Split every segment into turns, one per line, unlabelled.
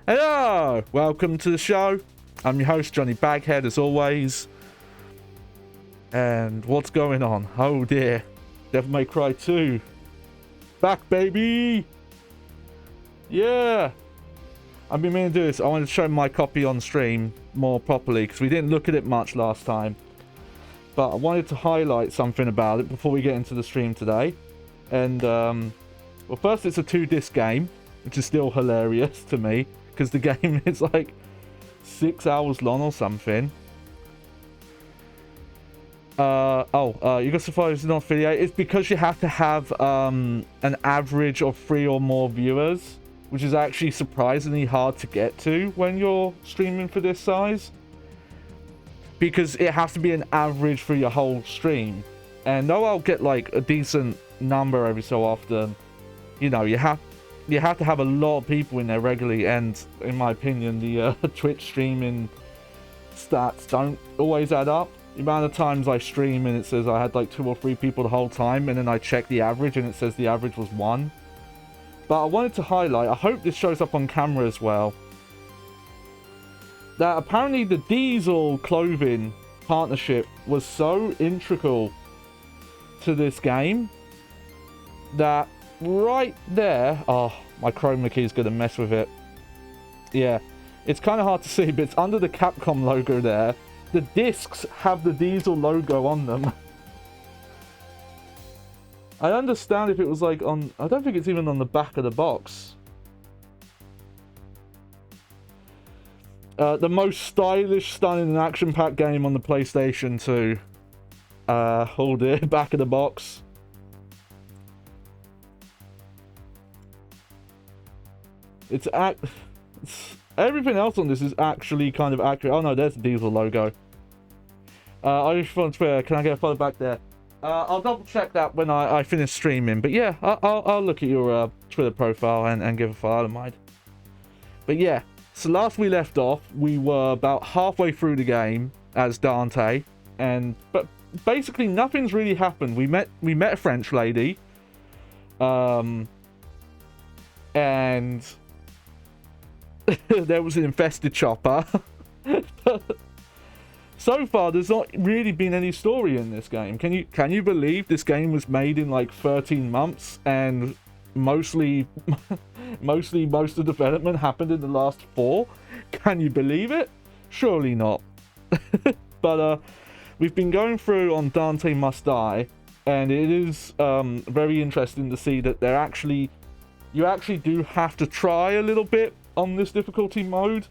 Hello! Welcome to the show. I'm your host, Johnny Baghead, as always. And what's going on? Oh dear. Devil May Cry 2. Back, baby! Yeah! I've been meaning to do this. I wanted to show my copy on stream more properly, because we didn't look at it much last time. But I wanted to highlight something about it before we get into the stream today. And, well, first it's a 2-disc game, which is still hilarious to me, because the game is like 6 hours long or something. You got surprised not affiliate. It's because you have to have an average of 3 or more viewers, which is actually surprisingly hard to get to when you're streaming for this size, because it has to be an average for your whole stream. And though I'll get like a decent number every so often, you know, you have to have a lot of people in there regularly, and in my opinion the Twitch streaming stats don't always add up. The amount of times I stream and it says I had like 2 or 3 people the whole time, and then I check the average and it says the average was 1. But I wanted to highlight, I hope this shows up on camera as well, that apparently the Diesel clothing partnership was so integral to this game that right there, oh, my chroma key is going to mess with it. Yeah, it's kind of hard to see, but it's under the Capcom logo there. The discs have the Diesel logo on them. I understand if it was like on, I don't think it's even on the back of the box. The most stylish, stunning, and action-packed game on the PlayStation 2. Hold it, back of the box. It's everything else on this is actually kind of accurate. Oh no, there's the Diesel logo. I just want to, can I get a photo back there? I'll double check that when I finish streaming. But yeah, I'll look at your Twitter profile and give a follow, I don't mind. But yeah, so last we left off, we were about halfway through the game as Dante, but basically nothing's really happened. We met a French lady, and there was an infested chopper. So far, there's not really been any story in this game. Can you believe this game was made in like 13 months, and mostly most of the development happened in the last 4? Can you believe it? Surely not. But we've been going through on Dante Must Die, and it is very interesting to see that you actually do have to try a little bit on this difficulty mode.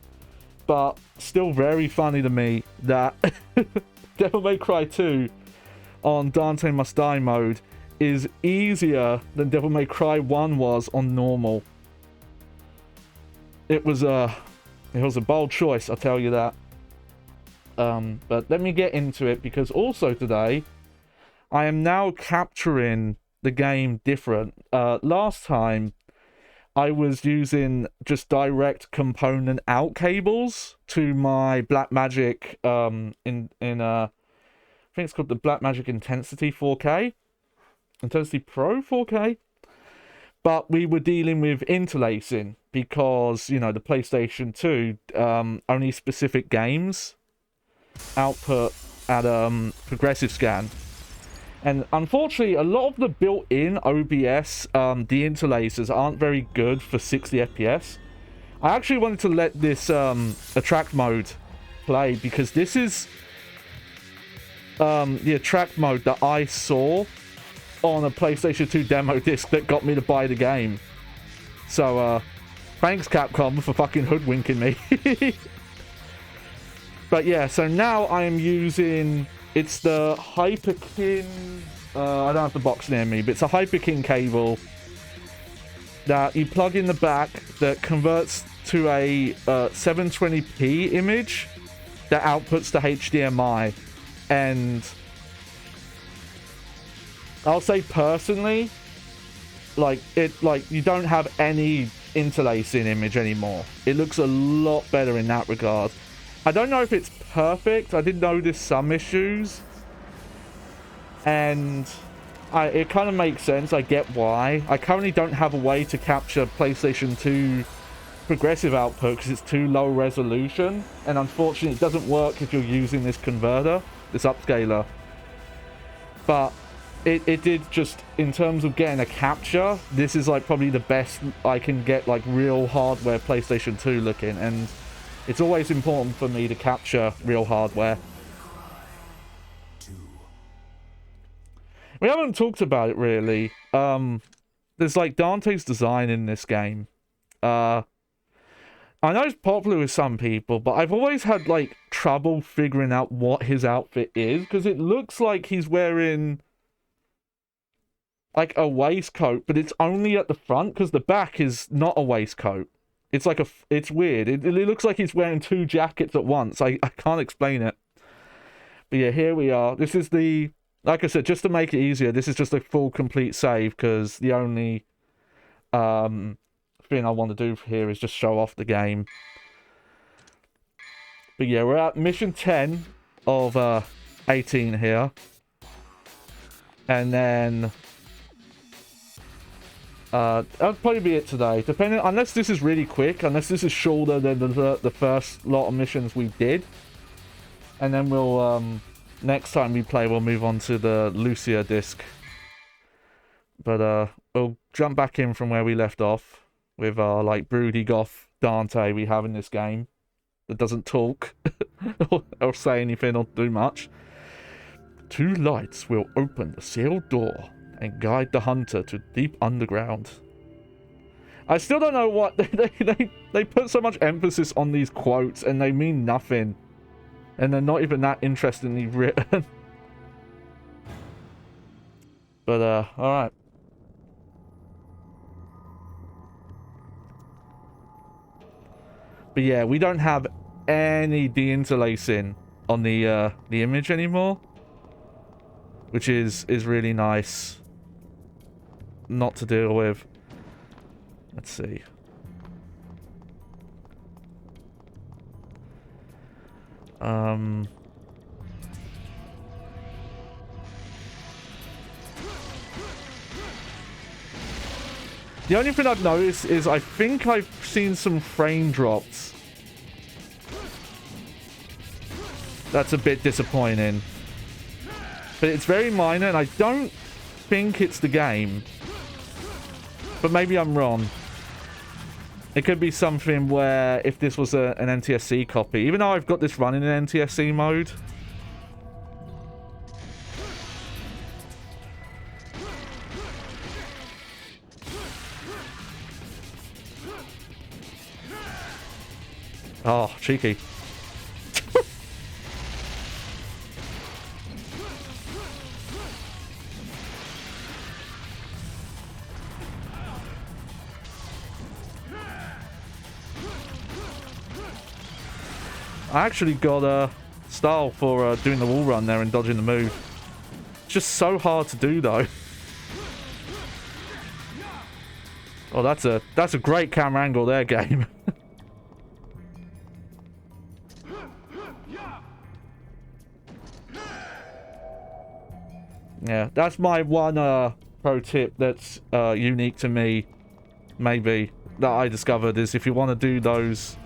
But still very funny to me that Devil May Cry 2 on Dante Must Die mode is easier than Devil May Cry 1 was on normal. It was a bold choice, I'll tell you that. But let me get into it, because also today I am now capturing the game different. Last time I was using just direct component out cables to my Blackmagic I think it's called the Blackmagic Intensity 4K. Intensity Pro 4K. But we were dealing with interlacing because, you know, the PlayStation 2 only specific games output at progressive scan. And unfortunately, a lot of the built-in OBS deinterlacers aren't very good for 60 FPS. I actually wanted to let this attract mode play, because this is the attract mode that I saw on a PlayStation 2 demo disc that got me to buy the game. So, thanks Capcom for fucking hoodwinking me. But yeah, so now I am using... It's the Hyperkin, I don't have the box near me, but it's a Hyperkin cable that you plug in the back that converts to a 720p image that outputs to HDMI. And I'll say personally, you don't have any interlacing image anymore. It looks a lot better in that regard. I don't know if it's perfect. I did notice some issues, and it kind of makes sense. I get why. I currently don't have a way to capture PlayStation 2 progressive output because it's too low resolution, and unfortunately it doesn't work if you're using this converter, this upscaler. But it did just, in terms of getting a capture, this is like probably the best I can get, like real hardware PlayStation 2 looking, and it's always important for me to capture real hardware. We haven't talked about it really. There's like Dante's design in this game. I know it's popular with some people, but I've always had like trouble figuring out what his outfit is, because it looks like he's wearing like a waistcoat, but it's only at the front, because the back is not a waistcoat. It's like it's weird. It looks like he's wearing two jackets at once. I can't explain it. But yeah, here we are. This is the, like I said, just to make it easier, this is just a full complete save, because the only thing I want to do here is just show off the game. But yeah, we're at mission 10 of 18 here. And then that'll probably be it today, depending, unless this is really quick, unless this is shorter than the first lot of missions we did. And then we'll next time we play, we'll move on to the Lucia disc. But we'll jump back in from where we left off with our like broody goth Dante we have in this game that doesn't talk or say anything or do much. Two lights will open the sealed door and guide the hunter to deep underground. I still don't know what they put so much emphasis on these quotes, and they mean nothing, and they're not even that interestingly written. But all right. But yeah, we don't have any deinterlacing on the image anymore, which is really nice not to deal with. Let's see. The only thing I've noticed is I think I've seen some frame drops. That's a bit disappointing. But it's very minor, and I don't think it's the game. But maybe I'm wrong. It could be something where if this was an NTSC copy, even though I've got this running in NTSC mode. Oh, cheeky. I actually got a style for doing the wall run there and dodging the move. It's just so hard to do though. Oh, that's a great camera angle there, game. Yeah, that's my one pro tip that's unique to me, maybe, that I discovered, is if you want to do those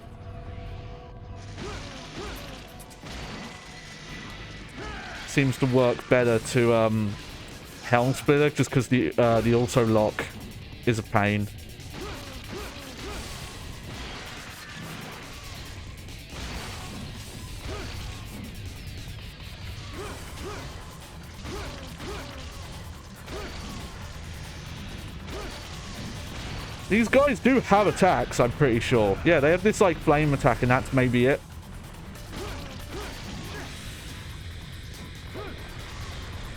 seems to work better to helm splitter, just because the auto lock is a pain. These guys do have attacks, I'm pretty sure. Yeah, they have this like flame attack, and that's maybe it.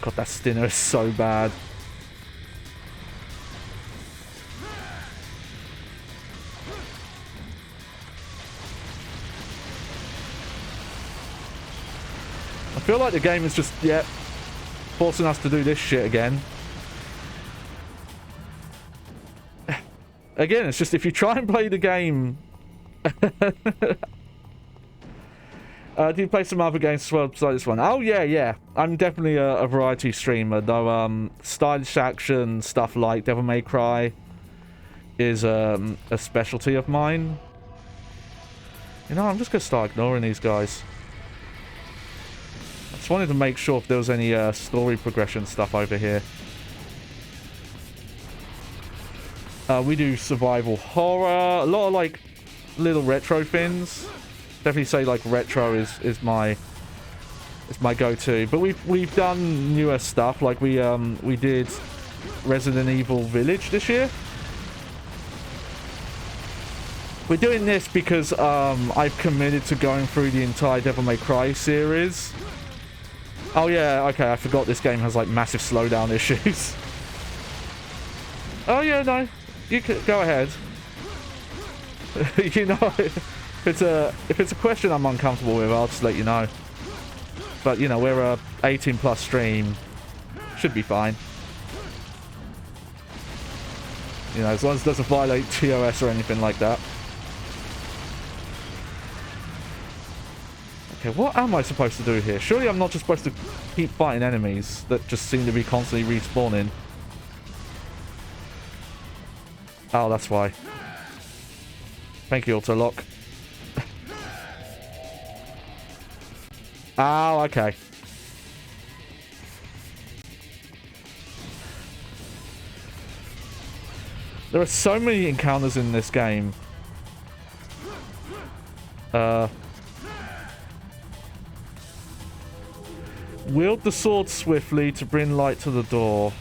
God, that stinner is so bad. I feel like the game is just, yeah, forcing us to do this shit again. Again, it's just if you try and play the game... do you play some other games as well besides this one? Oh, yeah, yeah. I'm definitely a variety streamer, though stylish action stuff like Devil May Cry is a specialty of mine. You know, I'm just going to start ignoring these guys. I just wanted to make sure if there was any story progression stuff over here. We do survival horror. A lot of, like, little retro things. Definitely say, like, retro is my go-to. But we've done newer stuff. Like, we did Resident Evil Village this year. We're doing this because I've committed to going through the entire Devil May Cry series. Oh yeah, okay, I forgot this game has like massive slowdown issues. Oh yeah, no, you can go ahead. You know, if it's a question I'm uncomfortable with, I'll just let you know. But you know, we're a 18+ stream, should be fine. You know, as long as it doesn't violate TOS or anything like that. Okay, what am I supposed to do here? Surely I'm not just supposed to keep fighting enemies that just seem to be constantly respawning. Oh, that's why. Thank you, Autolock. Oh, okay. There are so many encounters in this game. Wield the sword swiftly to bring light to the door.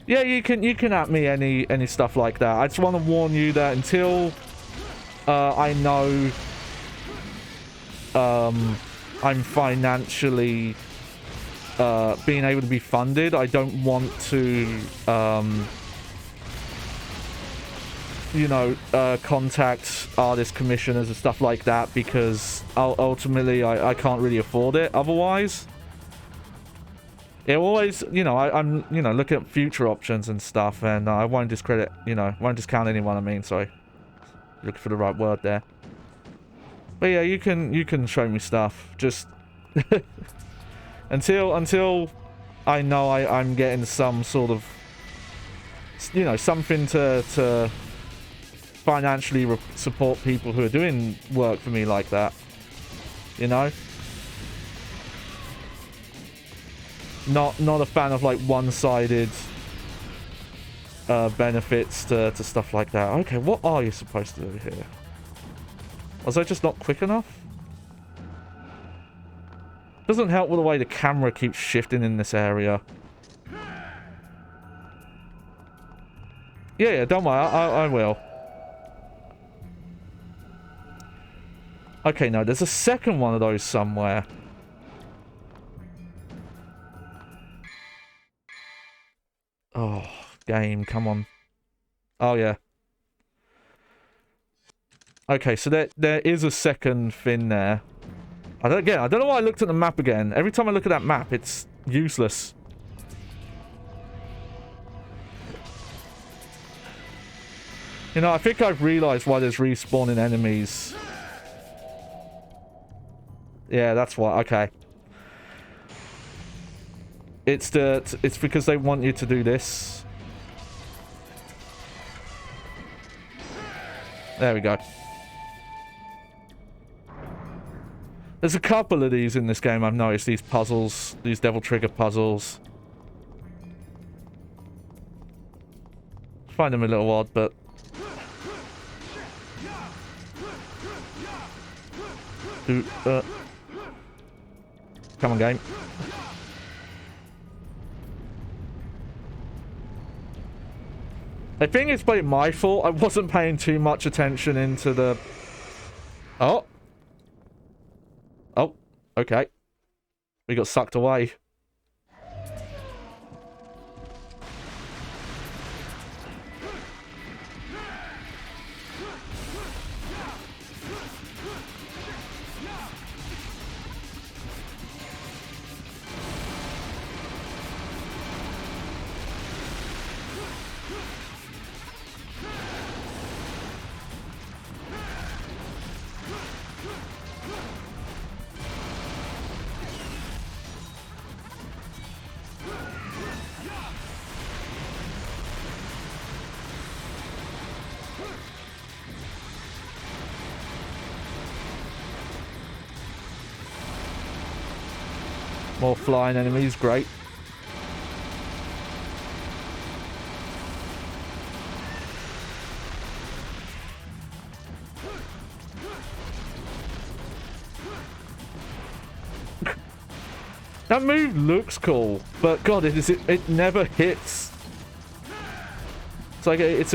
Yeah, you can at me any stuff like that. I just want to warn you that until I know I'm financially being able to be funded, I don't want to you know, contact artist commissioners and stuff like that, because ultimately I can't really afford it otherwise. It always, you know, I'm you know, looking at future options and stuff, and I won't discredit, you know, won't discount anyone. I mean, sorry, looking for the right word there. But yeah, you can show me stuff. Just until I know I'm getting some sort of, you know, something to financially support people who are doing work for me like that. You know. Not a fan of like one-sided benefits to stuff like that. Okay, what are you supposed to do here? Was I just not quick enough? Doesn't help with the way the camera keeps shifting in this area. Yeah, don't worry, I will. Okay, no, there's a second one of those somewhere. Oh, game, come on. Oh, yeah. Okay, so there is a second thing there. I don't know why I looked at the map again. Every time I look at that map, it's useless. You know, I think I've realized why there's respawning enemies. Yeah, that's why. Okay. It's because they want you to do this. There we go. There's a couple of these in this game I've noticed, these puzzles, these Devil Trigger puzzles. I find them a little odd, but... Come on, game. I think it's probably my fault. I wasn't paying too much attention into the... Oh. Oh, okay. We got sucked away. More flying enemies, great. That move looks cool, but God, it never hits. It's like it's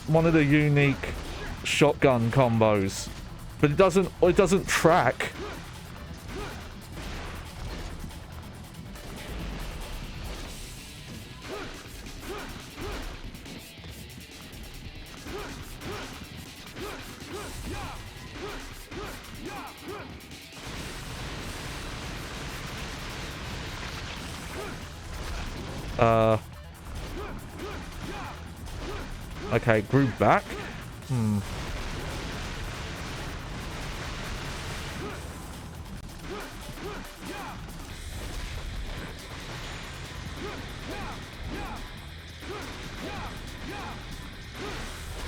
one of the unique shotgun combos, but it doesn't track. Okay, grew back.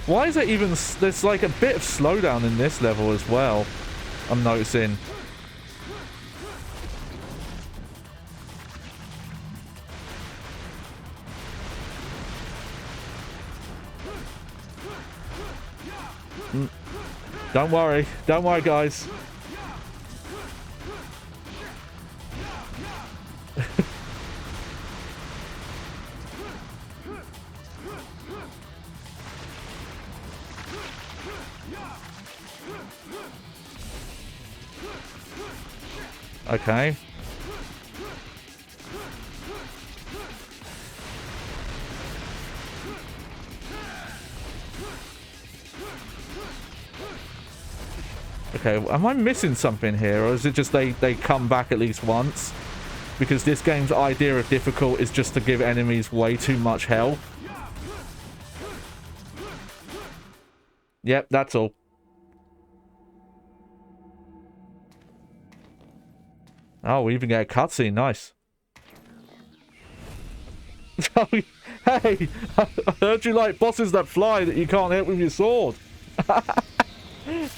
Why is it even... There's like a bit of slowdown in this level as well, I'm noticing. Don't worry, guys. Okay. Okay, am I missing something here, or is it just they come back at least once? Because this game's idea of difficult is just to give enemies way too much health. Yep, that's all. Oh, we even get a cutscene, nice. Hey, I heard you like bosses that fly that you can't hit with your sword.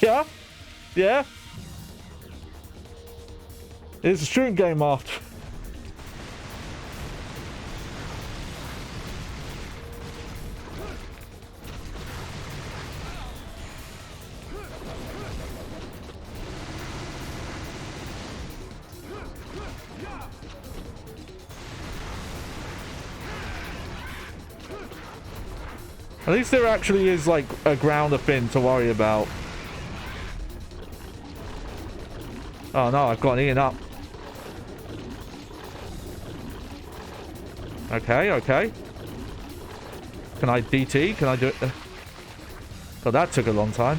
Yeah? Yeah? It's a shooting game after. At least there actually is like a grounder thing to worry about. Oh no, I've got Ian up. Okay, okay. Can I DT? Can I do it? God, that took a long time.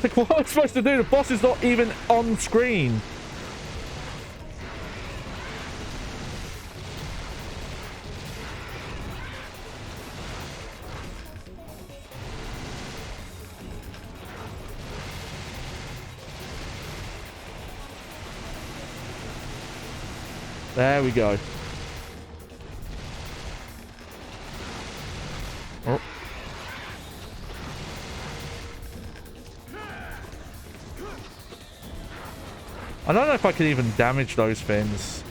Like, what am I supposed to do? The boss is not even on screen. There we go. Oh. I don't know if I can even damage those things.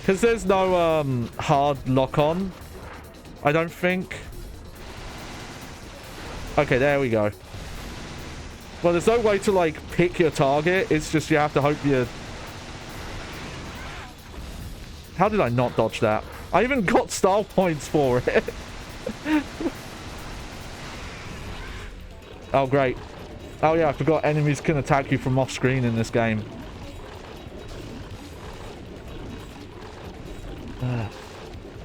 Because there's no hard lock-on, I don't think. Okay, there we go. Well, there's no way to, like, pick your target. It's just you have to hope you... How did I not dodge that? I even got style points for it. Oh, great. Oh, yeah, I forgot enemies can attack you from off-screen in this game.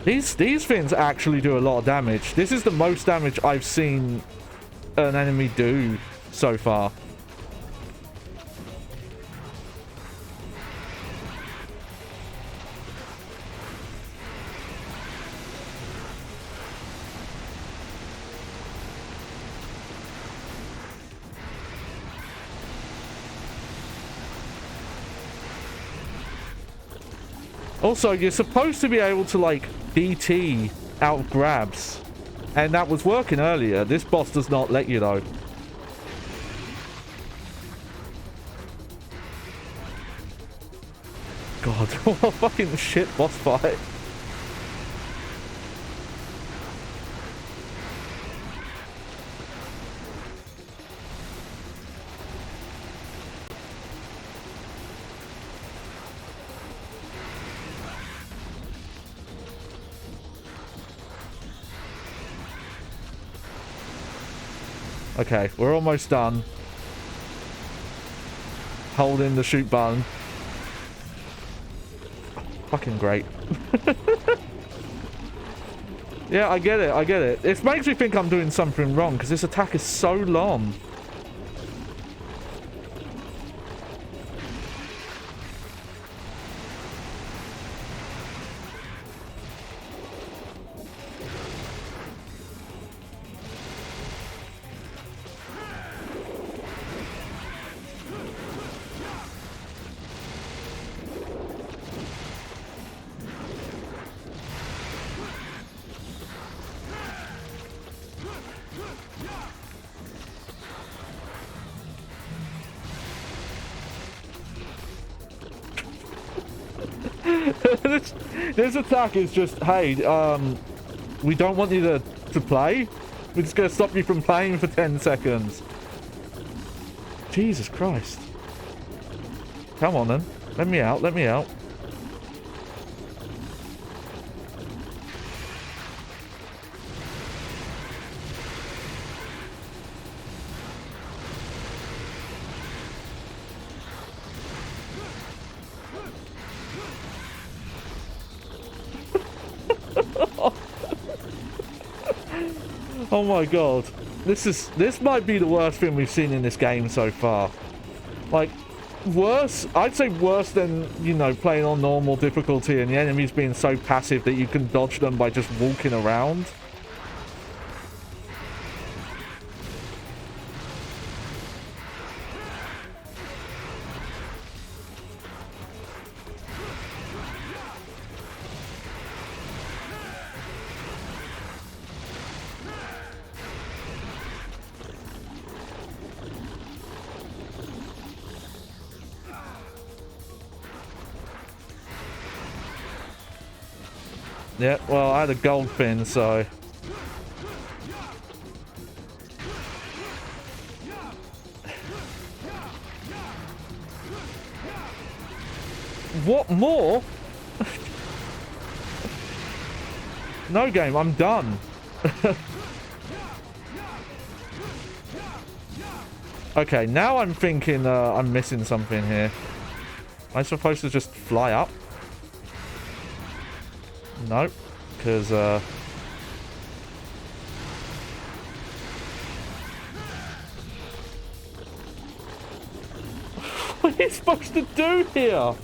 These things actually do a lot of damage. This is the most damage I've seen an enemy do so far. Also, you're supposed to be able to, like, DT out of grabs. And that was working earlier. This boss does not let you, though. God, what a fucking shit boss fight. Okay, we're almost done. Holding the shoot button. Fucking great. Yeah, I get it, I get it. It makes me think I'm doing something wrong, because this attack is so long. This attack is just, hey, we don't want you to play. We're just going to stop you from playing for 10 seconds. Jesus Christ. Come on then. Let me out, let me out. Oh my god. This might be the worst thing we've seen in this game so far. Like, worse, I'd say worse than, you know, playing on normal difficulty and the enemies being so passive that you can dodge them by just walking around. Yeah, well, I had a gold pin, so... What more? No game, I'm done. Okay, now I'm thinking I'm missing something here. Am I supposed to just fly up? No, because what are you supposed to do here?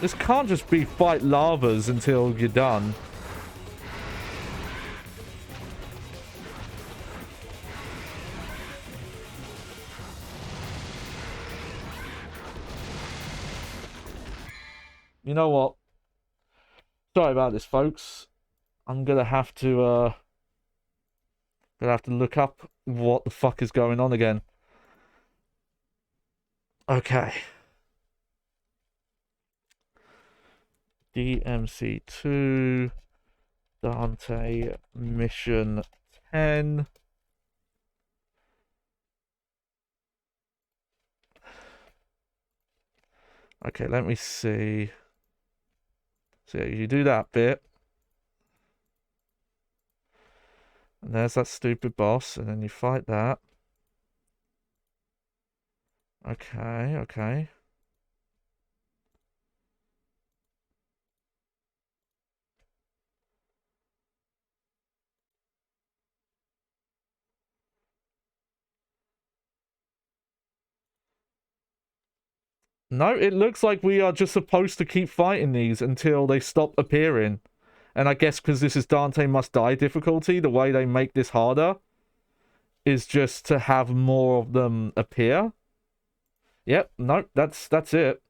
This can't just be fight lavas until you're done. You know what? Sorry about this, folks. I'm gonna have to look up what the fuck is going on again. Okay. DMC2 Dante Mission 10. Okay, let me see. So you do that bit. And there's that stupid boss, and then you fight that. Okay, okay. No, it looks like we are just supposed to keep fighting these until they stop appearing. And I guess because this is Dante Must Die difficulty, the way they make this harder is just to have more of them appear. Yep, no, that's it.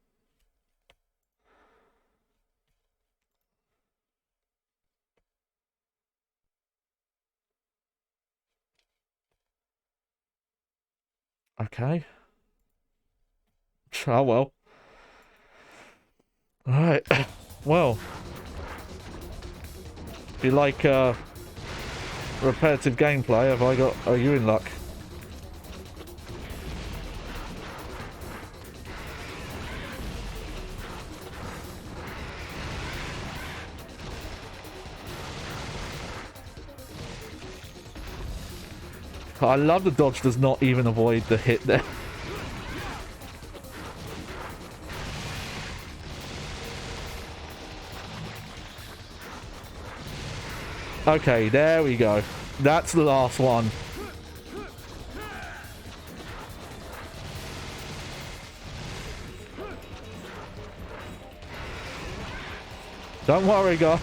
Okay. Oh well. Alright. Well. If you like repetitive gameplay, are you in luck? I love the dodge does not even avoid the hit there. Okay, there we go. That's the last one. Don't worry, guys.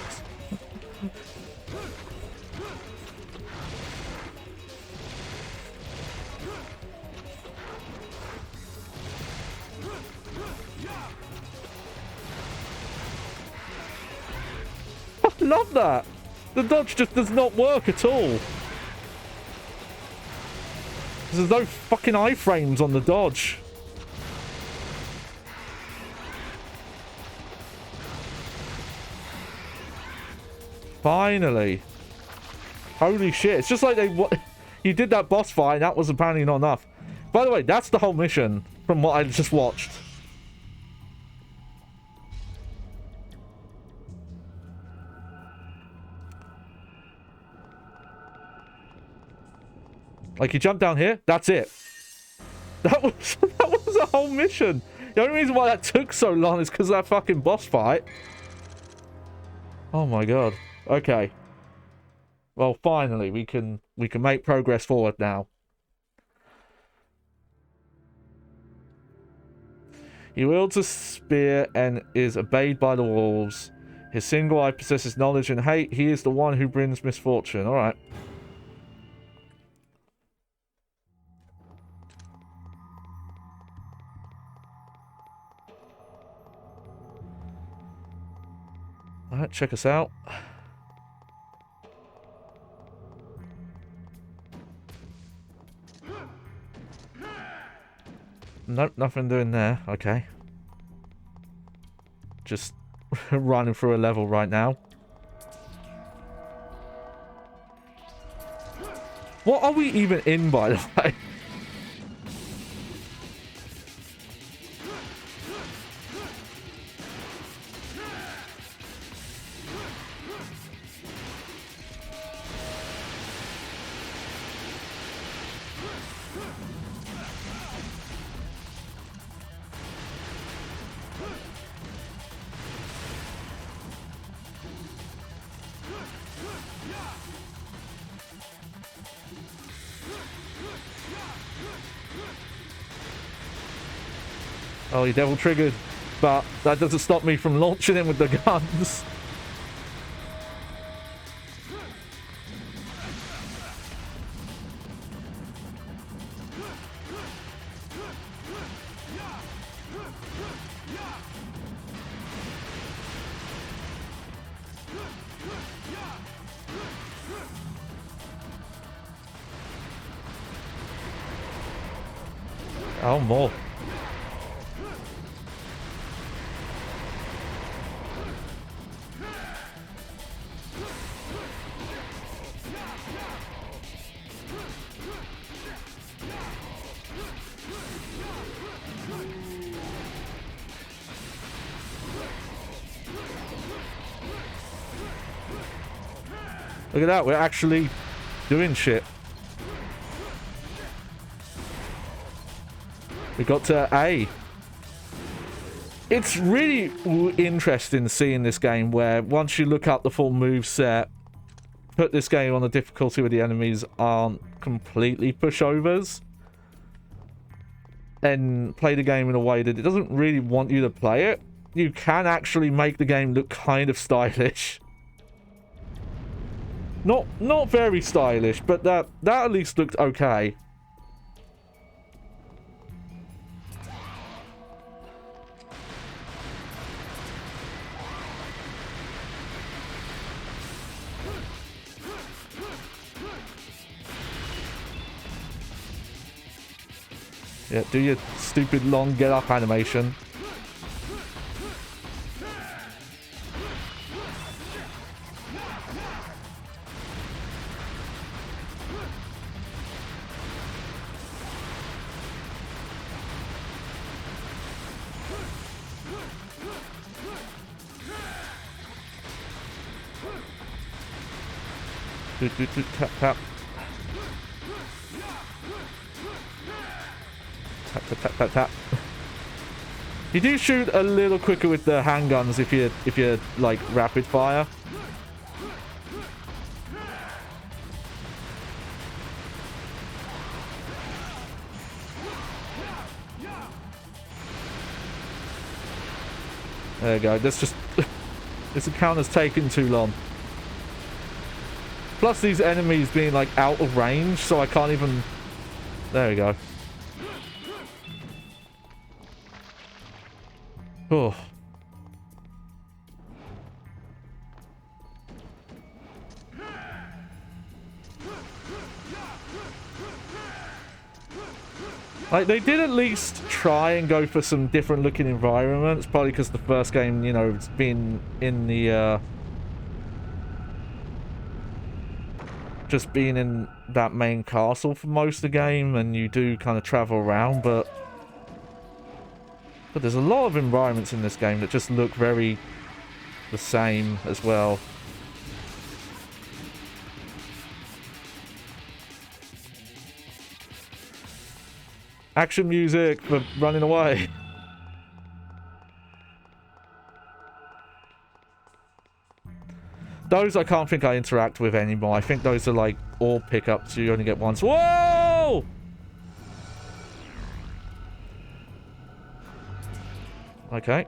I love that. The dodge just does not work at all. There's no fucking iframes on the dodge. Finally. Holy shit. It's just like you did that boss fight and that was apparently not enough. By the way, that's the whole mission from what I just watched. Like, you jump down here, that's it. That was the whole mission. The only reason why that took so long is because of that fucking boss fight. Oh my god. Okay. Well, finally, we can make progress forward now. He wields a spear and is obeyed by the wolves. His single eye possesses knowledge and hate. He is the one who brings misfortune. Alright. Alright, check us out. Nope, nothing doing there. Okay. Just running through a level right now. What are we even in, by the way? Oh, he devil triggered, but that doesn't stop me from launching him with the guns. Oh, more. Look at that, we're actually doing shit. We got to A. It's really interesting seeing this game where once you look up the full move set, put this game on a difficulty where the enemies aren't completely pushovers, and play the game in a way that it doesn't really want you to play it, you can actually make the game look kind of stylish. Not very stylish, but that at least looked okay. Yeah, do your stupid long get up animation. Tap, tap. Tap, tap, tap, tap, tap. You do shoot a little quicker with the handguns if you're like rapid fire. There you go. That's just this account has taken too long. Plus these enemies being like out of range, so I can't even. There we go. Oh. Like, they did at least try and go for some different looking environments, probably because the first game, you know, it's been in the, just being in that main castle for most of the game, and you do kind of travel around, but there's a lot of environments in this game that just look very the same as well. Action music for running away. Those I can't think I interact with anymore. I think those are like all pickups you only get once. Whoa! Okay.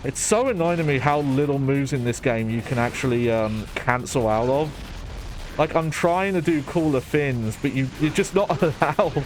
It's so annoying to me how little moves in this game you can actually cancel out of. Like, I'm trying to do cooler things, but you're just not allowed.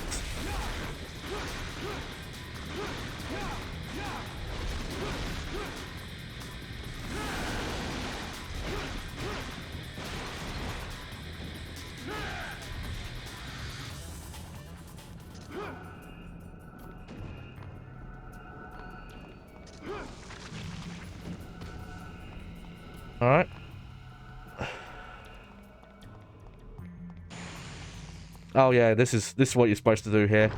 Alright. Oh yeah, this is what you're supposed to do here.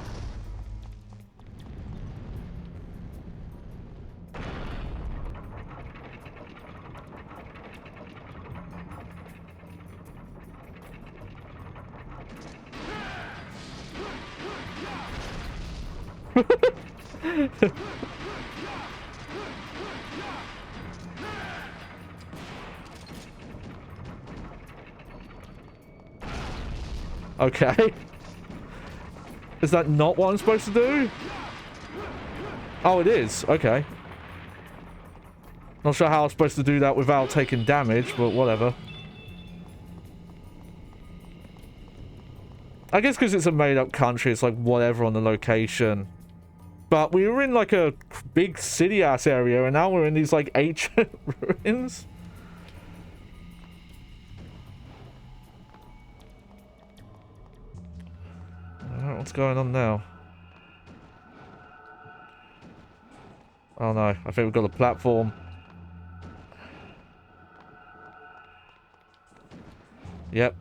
Okay. Is that not what I'm supposed to do? Oh, it is. Okay. Not sure how I'm supposed to do that without taking damage, but whatever. I guess because it's a made-up country, it's like whatever on the location. But we were in like a big city-ass area, and now we're in these like ancient ruins. Alright, what's going on now? Oh no, I think we've got a platform. Yep.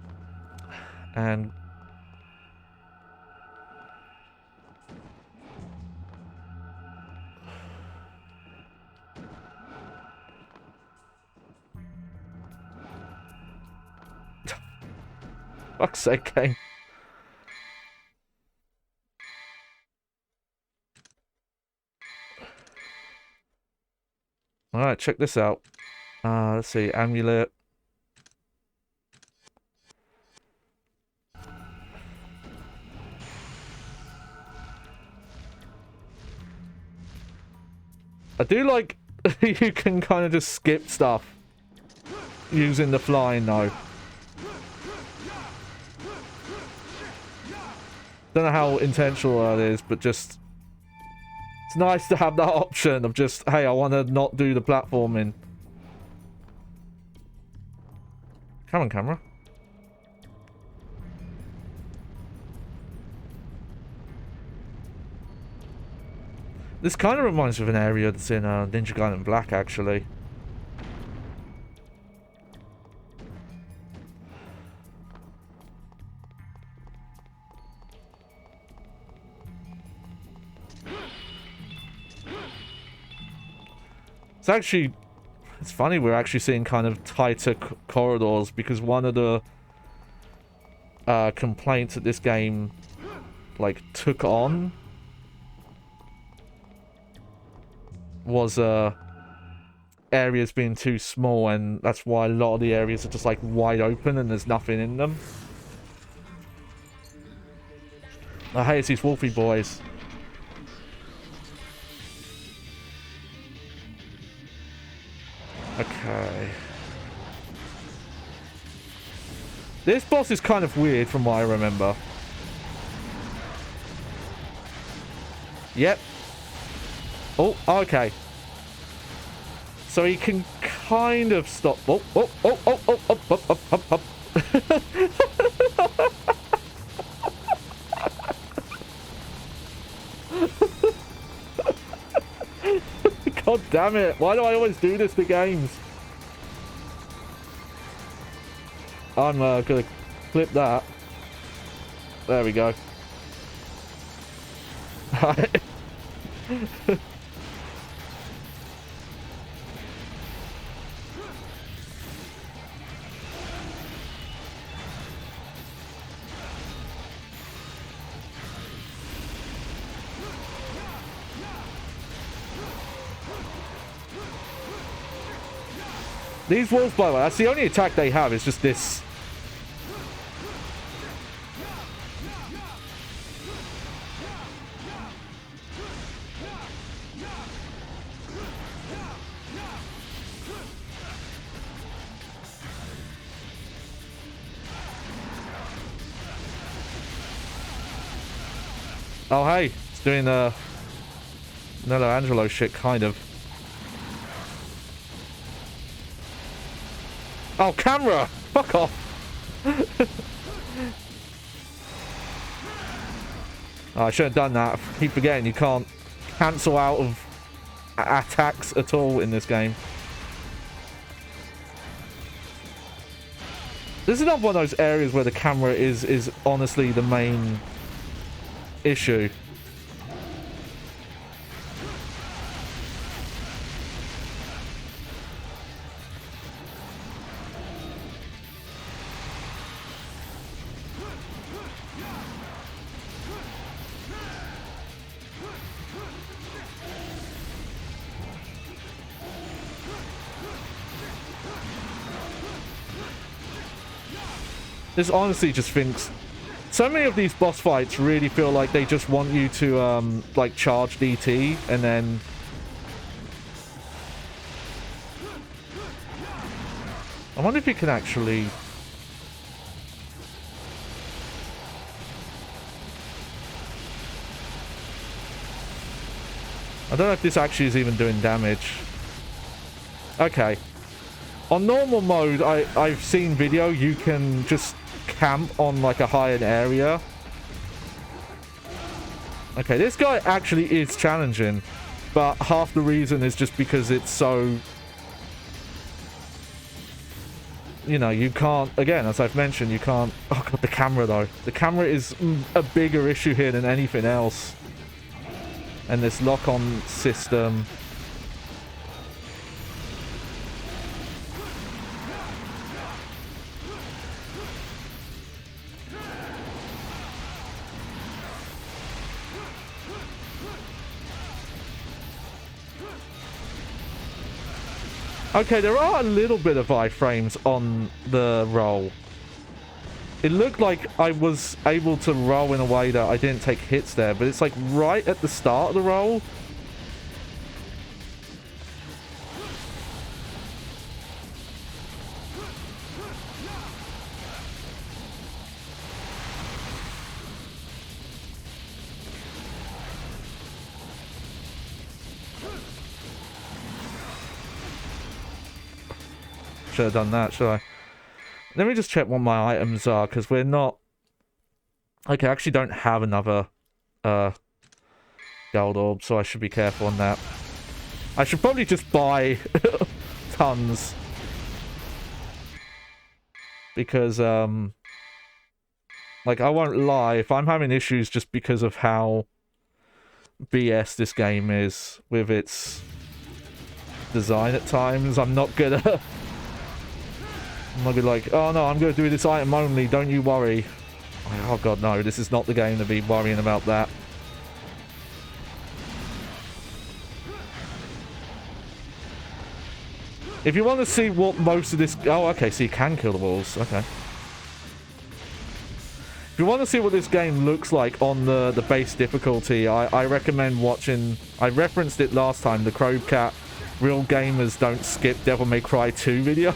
And... fuck's sake, game. Alright, check this out. Let's see, amulet. I do like you can kind of just skip stuff using the flying though. Don't know how intentional that is, but just it's nice to have that option of just, hey, I want to not do the platforming. Come on, camera. This kind of reminds me of an area that's in Ninja Gaiden Black, actually. It's funny we're actually seeing kind of tighter corridors, because one of the complaints that this game like took on was areas being too small, and that's why a lot of the areas are just like wide open and there's nothing in them. Oh, hey, it's these Wolfie boys. Okay. This boss is kind of weird from what I remember. Yep. Oh, okay. So he can kind of stop. Oh, oh, oh, oh, oh, oh, oh, oh, oh, oh. God damn it. Why do I always do this to games? I'm gonna clip that. There we go. Right. These wolves, by the way, that's the only attack they have, is just this. Oh, hey, it's doing Nello Angelo shit, kind of. Oh, camera! Fuck off! Oh, I should have done that. I keep forgetting you can't cancel out of attacks at all in this game. This is not one of those areas where the camera is honestly the main issue. This honestly just thinks... So many of these boss fights really feel like they just want you to, like, charge DT, and then... I wonder if you can actually... I don't know if this actually is even doing damage. Okay. On normal mode, I've seen video, you can just camp on like a high-end area. Okay, this guy actually is challenging. But half the reason is just because it's so... You know, you can't... Again, as I've mentioned, you can't... Oh god, the camera though. The camera is a bigger issue here than anything else. And this lock-on system... Okay, there are a little bit of iframes on the roll. It looked like I was able to roll in a way that I didn't take hits there, but it's like right at the start of the roll. Should have done that, should I? Let me just check what my items are, because we're not... Okay, I actually don't have another gold orb, so I should be careful on that. I should probably just buy tons. Because, like, I won't lie, if I'm having issues just because of how BS this game is with its design at times, I'm not gonna... I'm gonna be like, oh no, I'm gonna do this item only, don't you worry. Oh god, no, this is not the game to be worrying about that. If you want to see what most of this... Oh, okay, so you can kill the walls, okay. If you want to see what this game looks like on the base difficulty, I recommend watching... I referenced it last time, the Crowcat Real Gamers Don't Skip Devil May Cry 2 video.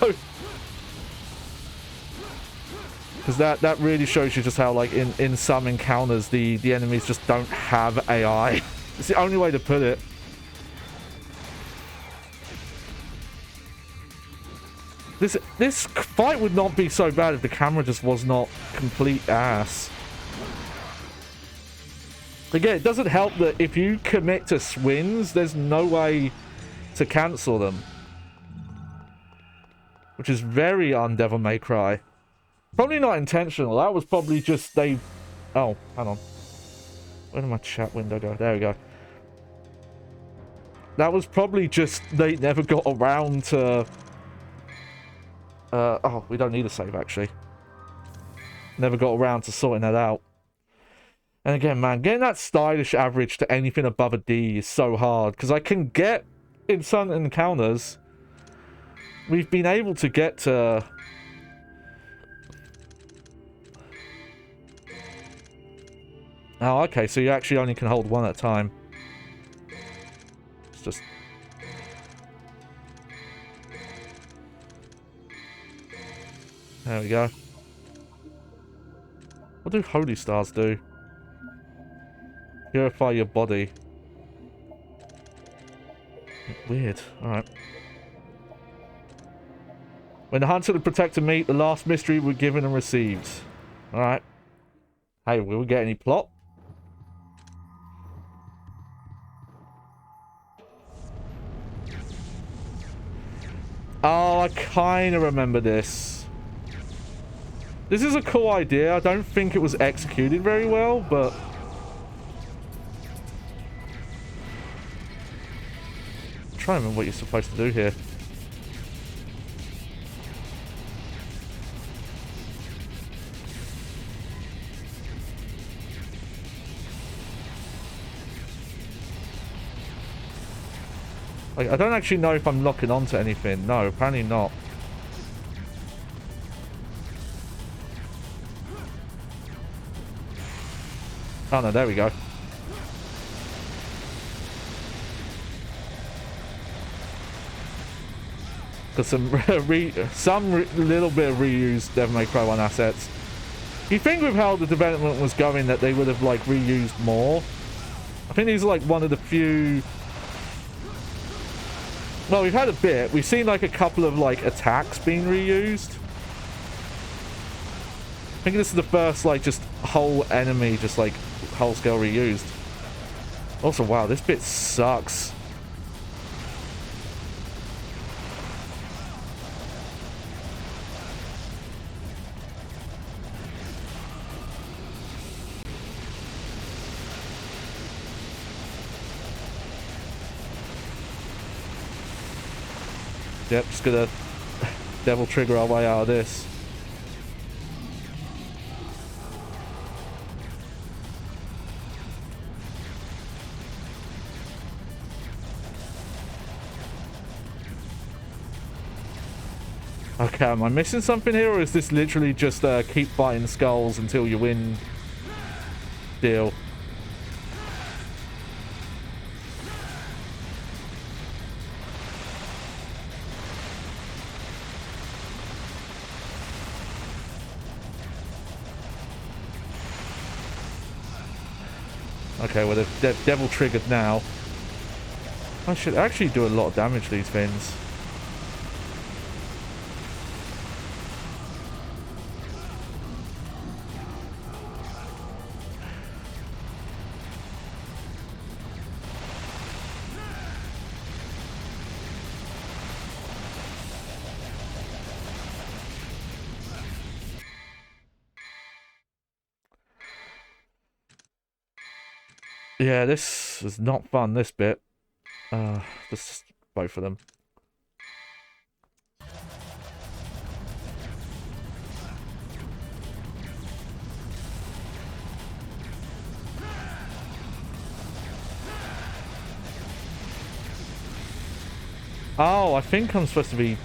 Because that really shows you just how, like, in some encounters, the enemies just don't have AI. It's the only way to put it. This fight would not be so bad if the camera just was not complete ass. Again, it doesn't help that if you commit to swings, there's no way to cancel them. Which is very un-Devil May Cry. Probably not intentional. That was probably just they... Oh, hang on. Where did my chat window go? There we go. That was probably just they never got around to... oh, we don't need a save, actually. Never got around to sorting that out. And again, man, getting that stylish average to anything above a D is so hard. Because I can get, in some encounters, we've been able to get to... Oh, okay, so you actually only can hold one at a time. It's just... There we go. What do holy stars do? Purify your body. Weird. Alright. When the hunter and the protector meet, the last mystery were given and received. Alright. Hey, will we get any plot? Oh, I kind of remember this. This is a cool idea. I don't think it was executed very well, but... I'm trying to remember what you're supposed to do here. Like, I don't actually know if I'm locking onto anything. No, apparently not. Oh no, there we go. Got some little bit of reused Devil May Cry 1 assets. You think with how the development was going that they would have like reused more? I think these are like one of the few... Well, we've had a bit. We've seen like a couple of like attacks being reused. I think this is the first like just whole enemy just like whole scale reused. Also, wow, this bit sucks. Yep, just gonna devil trigger our way out of this. Okay, am I missing something here, or is this literally just keep fighting skulls until you win deal? Okay, well, they're devil triggered now. I should actually do a lot of damage to these things. Yeah, this is not fun, this bit. Just both of them. Oh, I think I'm supposed to be...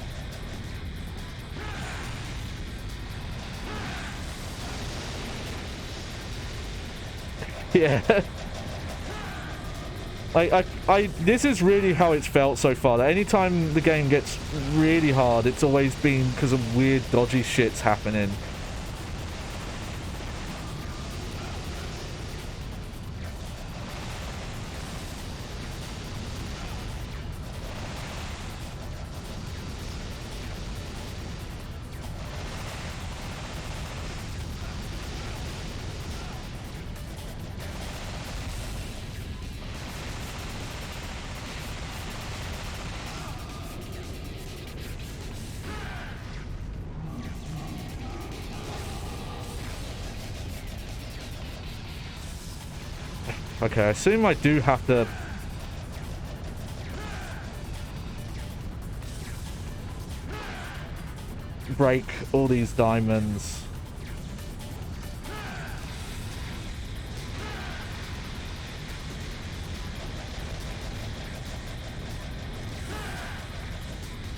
Yeah. This is really how it's felt so far. That anytime the game gets really hard, it's always been because of weird, dodgy shits happening. Okay, I assume I do have to... break all these diamonds.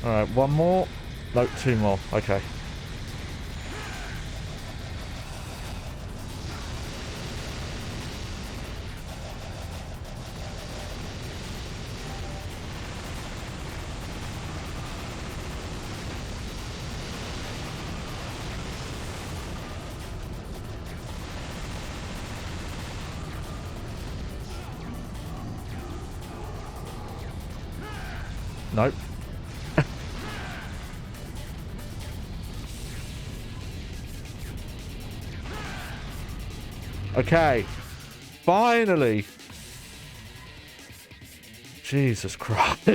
Alright, one more. No, two more. Okay. Nope. Okay. Finally. Jesus Christ.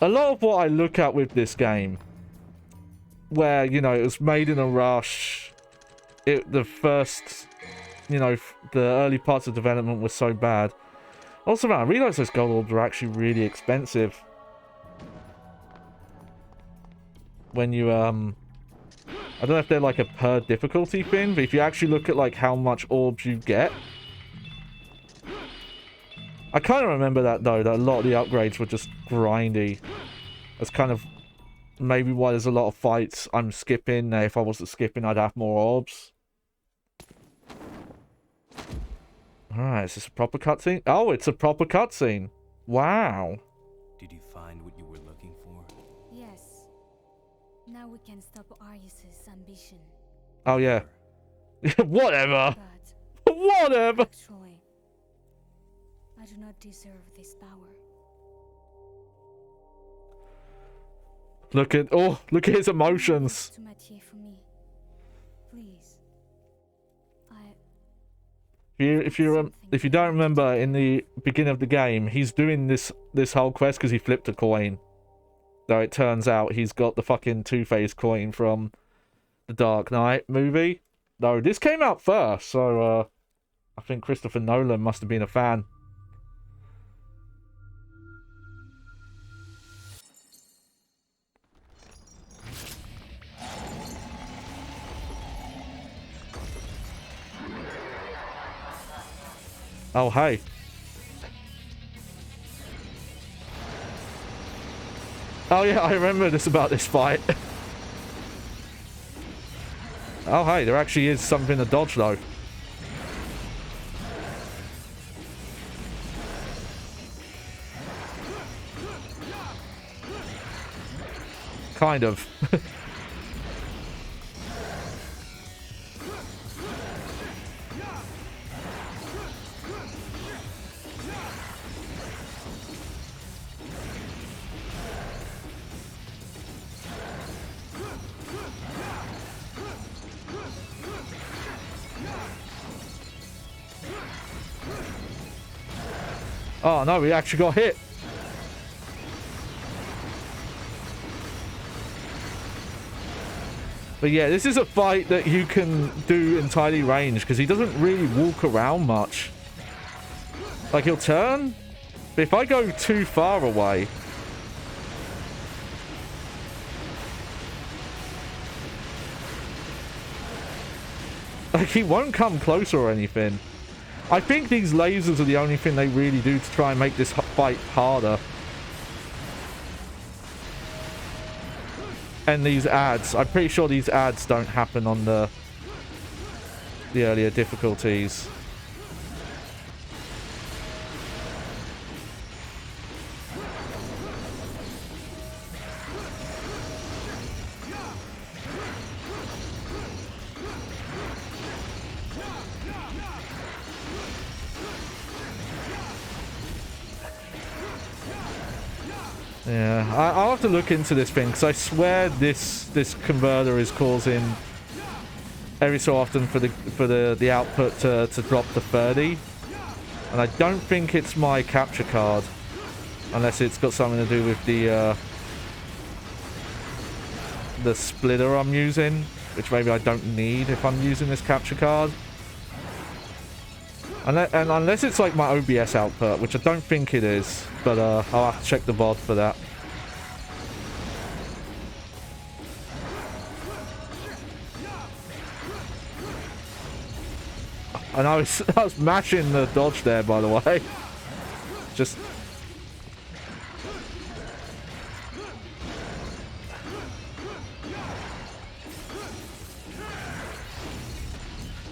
A lot of what I look at with this game, where, you know, it was made in a rush, the first, you know, the early parts of development were so bad. Also, man, I realized those gold orbs are actually really expensive. When you, I don't know if they're like a per difficulty thing, but if you actually look at like how much orbs you get. I kind of remember that though, that a lot of the upgrades were just grindy. That's kind of maybe why there's a lot of fights I'm skipping. If I wasn't skipping, I'd have more orbs. Alright, is this a proper cutscene? Oh, it's a proper cutscene. Wow.
Did you find what you were looking for?
Yes. Now we can stop Arius's ambition.
Oh, yeah. Whatever.
But
Whatever.
actually, I do not deserve this power.
Look at his emotions.
To Mathieu for me. Please.
If you don't remember, in the beginning of the game, he's doing this whole quest because he flipped a coin. Though it turns out he's got the fucking Two-Face coin from the Dark Knight movie. No, this came out first, so I think Christopher Nolan must have been a fan. Oh, hey. Oh, yeah, I remember this about this fight. Oh, hey, there actually is something to dodge, though. Kind of. Oh, no, we actually got hit. But yeah, this is a fight that you can do entirely ranged because he doesn't really walk around much. Like, he'll turn, but if I go too far away... Like, he won't come closer or anything. I think these lasers are the only thing they really do to try and make this fight harder. And these ads. I'm pretty sure these ads don't happen on the earlier difficulties. Yeah, I'll have to look into this thing because I swear this converter is causing every so often for the output to drop to 30, and I don't think it's my capture card unless it's got something to do with the splitter I'm using, which maybe I don't need if I'm using this capture card. And unless it's like my OBS output, which I don't think it is, but I'll have to check the VOD for that. And I was mashing the dodge there, by the way. Just...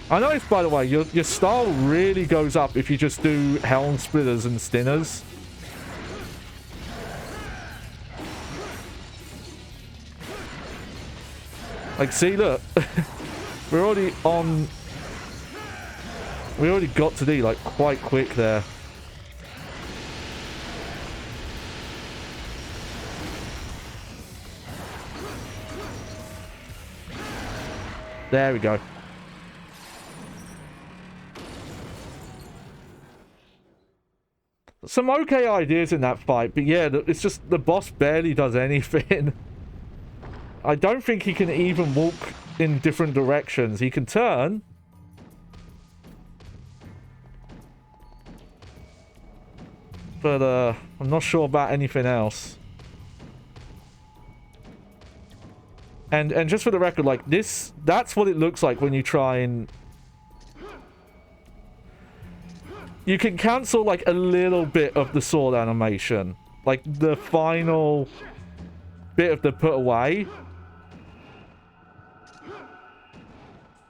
I noticed, by the way, your style really goes up if you just do helm splitters and stinners. Like, see, look. We're already on... We already got to D, like, quite quick there. There we go. Some okay ideas in that fight, but yeah, it's just the boss barely does anything. I don't think he can even walk in different directions. He can turn. But I'm not sure about anything else. And just for the record, like that's what it looks like when you try and... You can cancel, like, a little bit of the sword animation. Like, the final bit of the put away.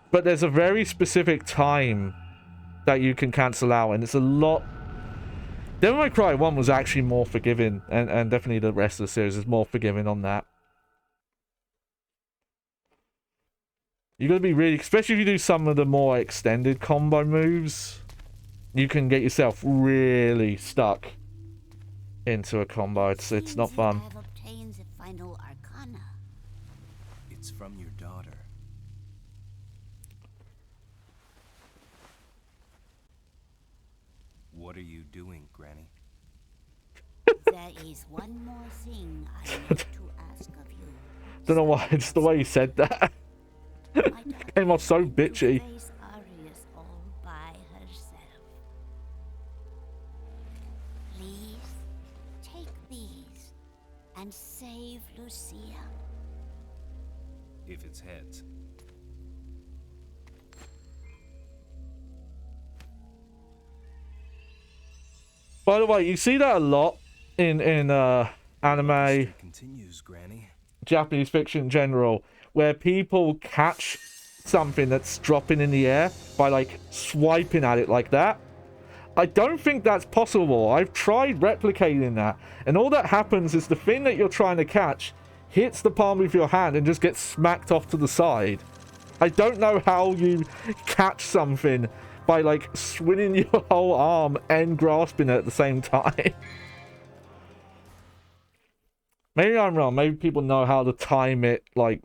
But there's a very specific time that you can cancel out, and it's a lot... Devil May Cry 1 was actually more forgiving, and definitely the rest of the series is more forgiving on that. You gotta be really... Especially if you do some of the more extended combo moves... You can get yourself really stuck into a combo. It's not fun.
I've obtained the final arcana.
It's from your daughter. What are you doing, Granny?
There is one more thing I need to ask of you.
Don't know why, it's the way you said that. Came off so bitchy.
And save Lucia.
If it's heads.
By the way, you see that a lot in anime,
Continues, Granny.
Japanese fiction in general, where people catch something that's dropping in the air by like swiping at it like that. I don't think that's possible. I've tried replicating that, and all that happens is the thing that you're trying to catch hits the palm of your hand and just gets smacked off to the side. I don't know how you catch something by like swinging your whole arm and grasping it at the same time. Maybe I'm wrong. Maybe people know how to time it like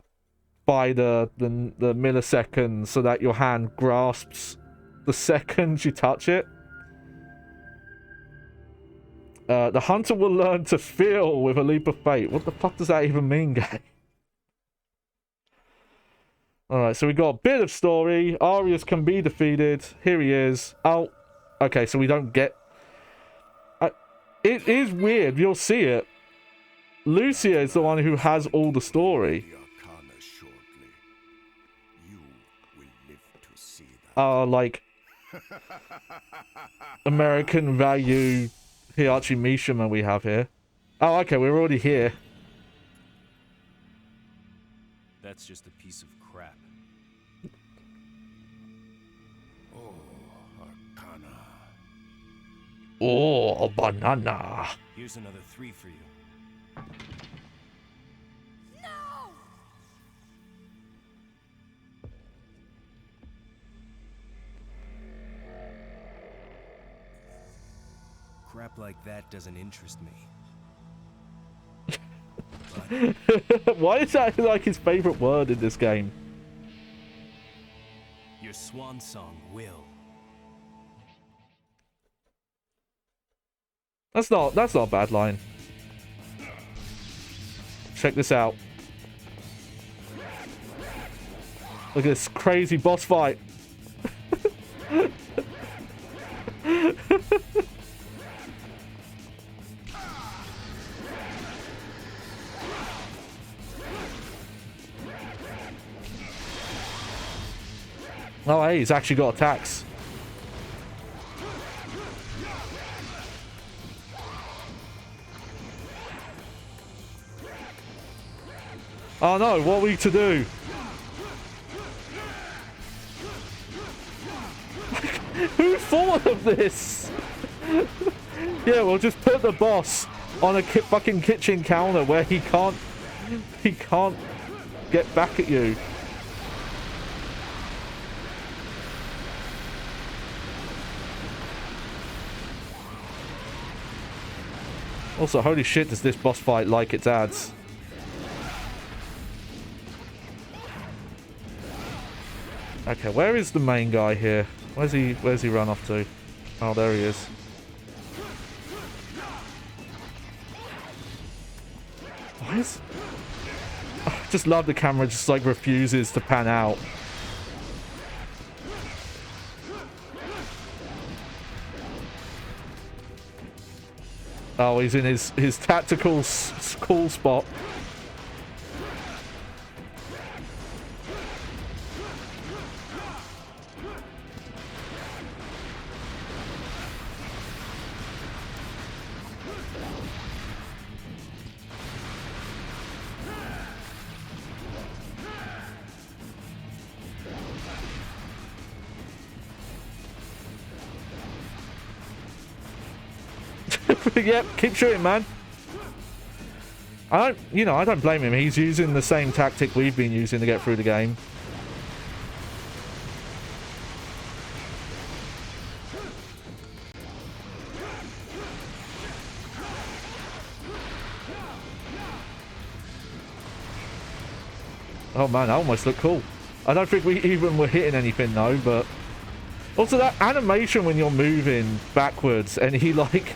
by the milliseconds so that your hand grasps the second you touch it. The hunter will learn to feel with a leap of faith. What the fuck does that even mean, guy? Alright, so we got a bit of story. Arius can be defeated. Here he is. Oh, okay, so we don't get... it is weird. You'll see it. Lucia is the one who has all the story. Like... American value Hiachi Mishima we have here. Oh, okay, we're already here.
That's just a piece of crap. Oh, Arcana.
Oh, a banana.
Here's another 3 for you.
No!
Crap like that doesn't interest me.
Why is that like his favorite word in this game?
Your swan song will.
That's not a bad line. Check this out. Look at this crazy boss fight. Oh, hey, he's actually got attacks. Oh no, what are we to do? Who thought of this? Yeah, we'll just put the boss on a fucking kitchen counter where he can't get back at you. Also, holy shit, does this boss fight like its ads? Okay, where is the main guy here? Where's he run off to? Oh, there he is. Why is... I just love the camera just like refuses to pan out. Oh, he's in his tactical cool spot. Yep, keep shooting, man. I don't blame him. He's using the same tactic we've been using to get through the game. Oh man, that almost looked cool. I don't think we even were hitting anything though, but... Also that animation when you're moving backwards and he like...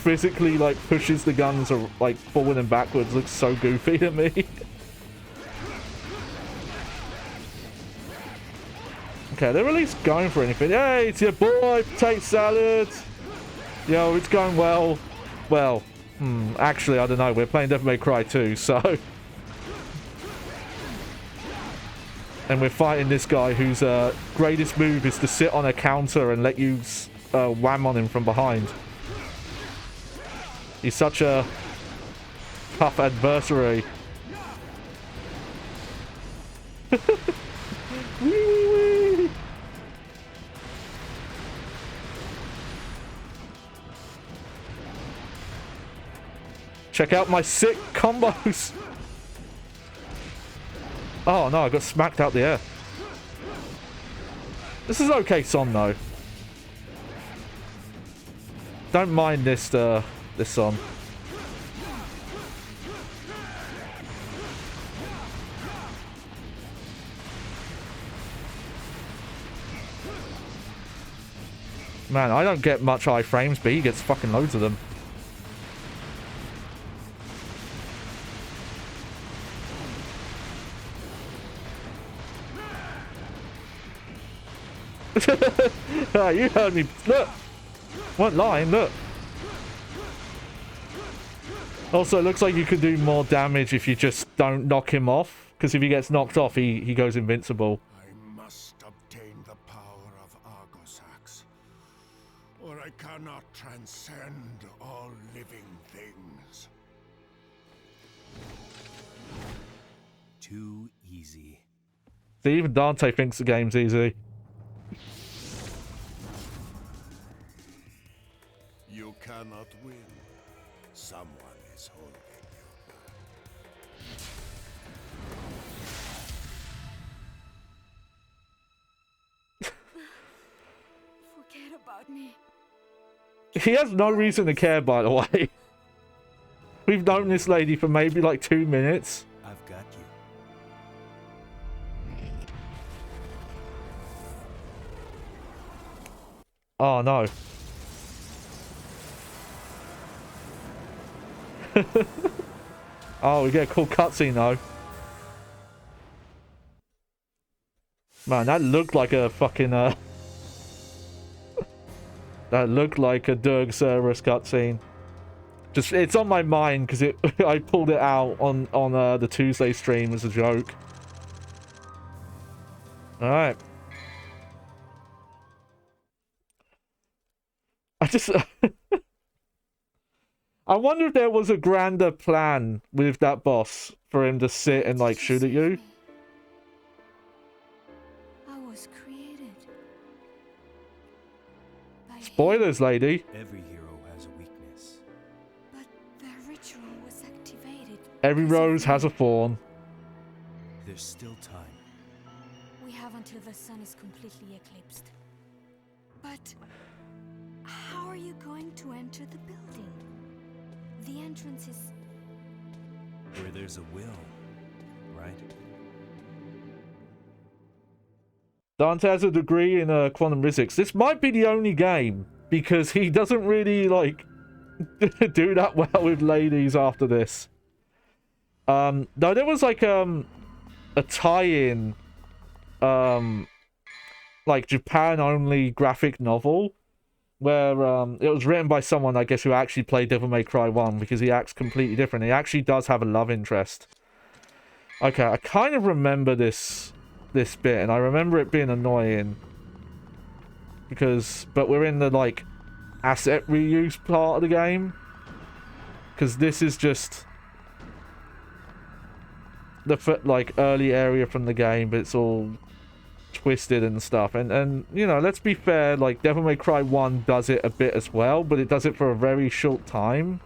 physically like pushes the guns or like forward and backwards looks so goofy to me. Okay, they're at least going for anything. Hey, it's your boy, potato salad. Yo, it's going well. Well, actually, I don't know. We're playing Devil May Cry 2, so... And we're fighting this guy whose greatest move is to sit on a counter and let you wham on him from behind. He's such a tough adversary. Wee, wee, wee. Check out my sick combos. Oh no, I got smacked out the air. This is okay song though. Don't mind this song. Man, I don't get much iframes, but he gets fucking loads of them. You heard me. Look. Weren't lying, look. Also, it looks like you could do more damage if you just don't knock him off. Because if he gets knocked off, he goes invincible.
I must obtain the power of Argosax, or I cannot transcend all living things.
Too easy.
See, even Dante thinks the game's easy.
You cannot win. Someone is holding you.
Forget about me.
He has no reason to care, by the way. We've known this lady for maybe like 2 minutes.
I've got you.
Oh no. Oh, we get a cool cutscene though. Man, that looked like a fucking that looked like a Dirk Cerberus cutscene. Just, it's on my mind because I pulled it out on the Tuesday stream as a joke. All right. I just I wonder if there was a grander plan with that boss for him to sit and like shoot at you.
I was created by
Spoilers, lady.
Every hero has a weakness.
but the ritual was activated.
Every
because of
rose has a
me.
thorn.
There's still time.
We have until the sun is completely eclipsed. But how are you going to enter the building? The entrance is...
Where there's a will, right?
Dante has a degree in quantum physics. This might be the only game because he doesn't really like do that well with ladies after this. No, there was like a tie-in like Japan only graphic novel where it was written by someone, I guess, who actually played Devil May Cry 1 because he acts completely different. He actually does have a love interest. Okay, I kind of remember this bit, and I remember it being annoying because, but we're in the like asset reuse part of the game because this is just the like early area from the game, but it's all twisted and stuff, and you know, let's be fair, like Devil May Cry 1 does it a bit as well, but it does it for a very short time.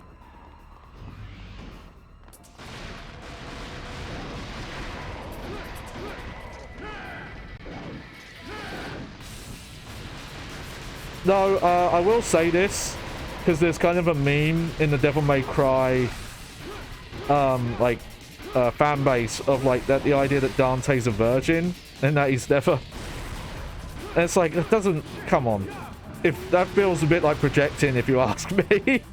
No, I will say this because there's kind of a meme in the Devil May Cry like fan base of like that, the idea that Dante's a virgin and that he's never, and it's like, it doesn't, come on, if that feels a bit like projecting, if you ask me.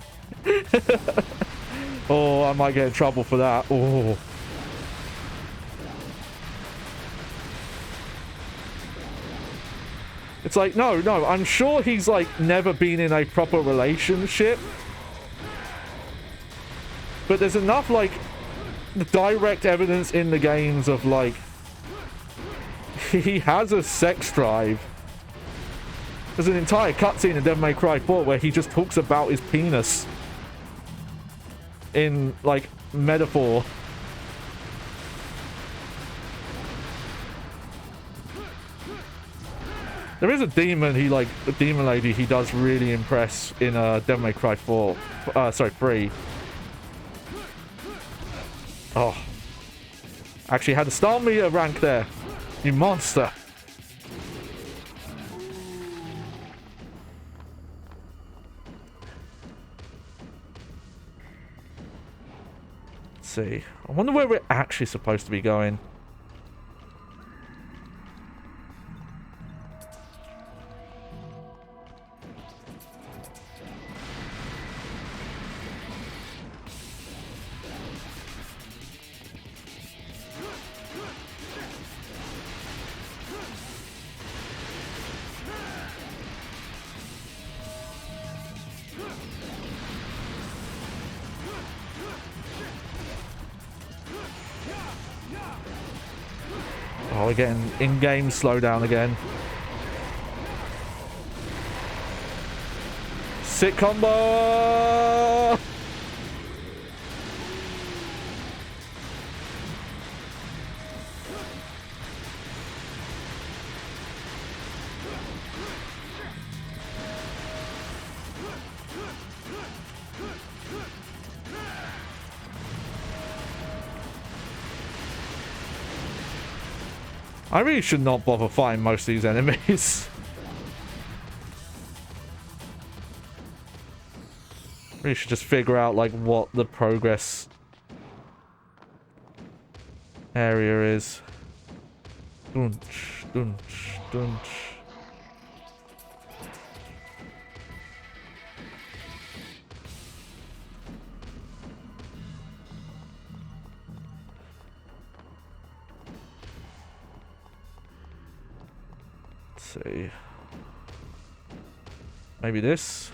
Oh, I might get in trouble for that. Oh, it's like, no, I'm sure he's like never been in a proper relationship, but there's enough like direct evidence in the games of like he has a sex drive. There's an entire cutscene in Devil May Cry 4 where he just talks about his penis. in like metaphor. There is a demon a demon lady he does really impress in Devil May Cry 4. Sorry, 3. Oh. Actually had a star meter rank there. You monster. Let's see. I wonder where we're actually supposed to be going. Oh, we're getting in-game slowdown again. Sick combo! I really should not bother fighting most of these enemies. Really should just figure out like what the progress area is. Dunch, dunch, dunch. See. Maybe this.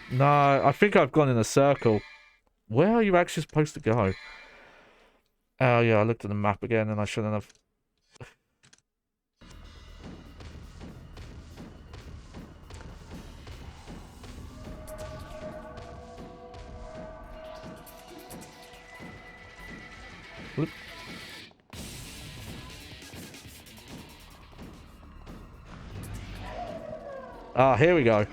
No, I think I've gone in a circle. Where are you actually supposed to go? Oh yeah, I looked at the map again and I shouldn't have. Whoop. Ah, here we go.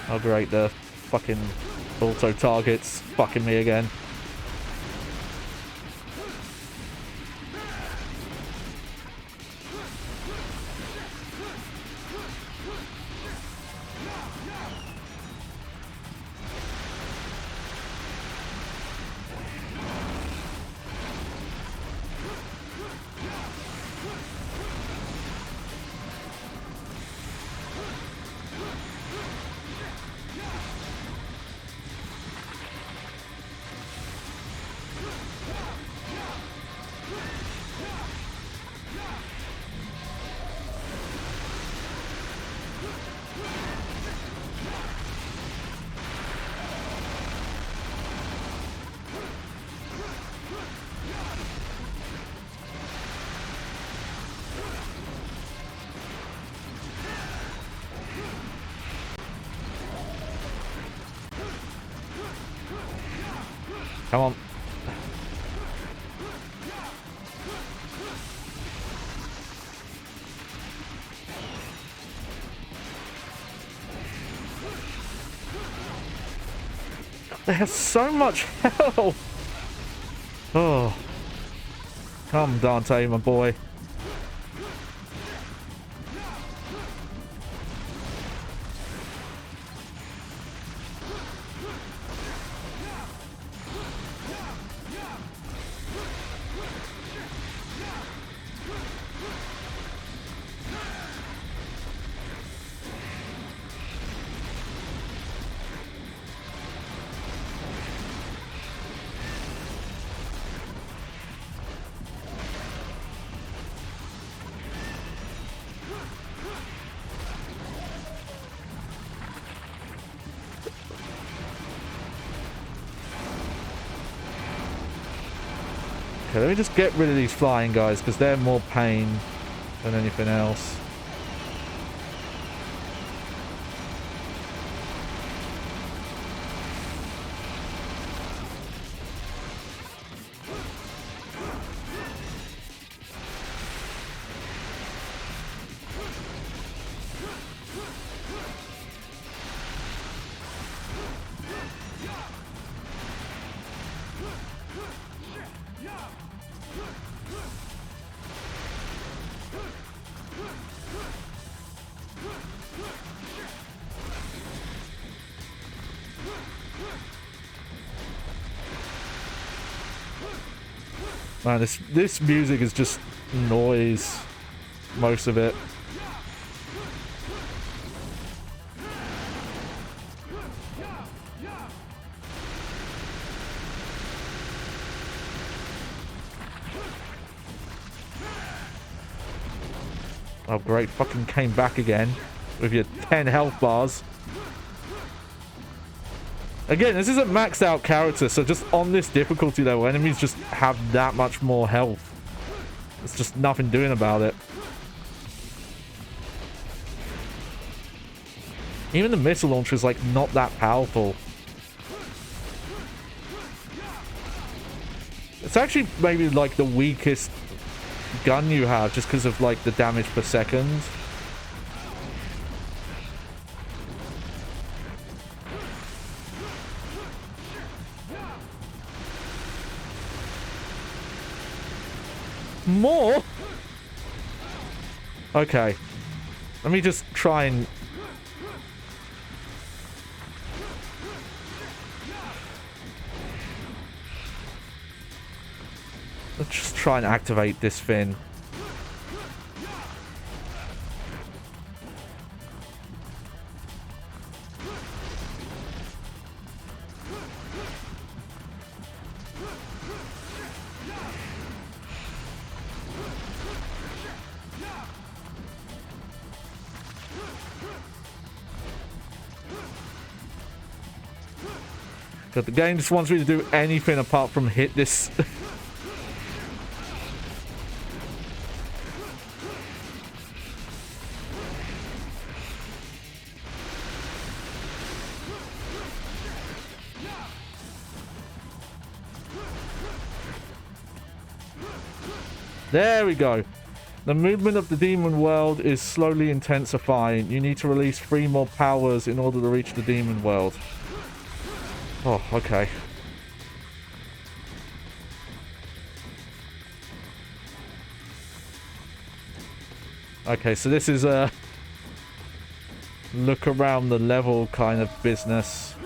Oh great, the fucking auto target's fucking me again. Come on. There's so much health. Oh. Come, Dante, my boy. Okay, let me just get rid of these flying guys, because they're more pain than anything else. Man, this music is just noise, most of it. Oh great, fucking came back again with your 10 health bars. Again, this is a maxed out character, so just on this difficulty level, enemies just have that much more health. There's just nothing doing about it. Even the missile launcher is like not that powerful. It's actually maybe like the weakest gun you have, just because of like the damage per second. More? Okay. Let me just try and... Let's just try and activate this thing. But the game just wants me to do anything apart from hit this. There we go. The movement of the demon world is slowly intensifying. You need to release 3 more powers in order to reach the demon world. Oh, okay. Okay, so this is a look around the level kind of business.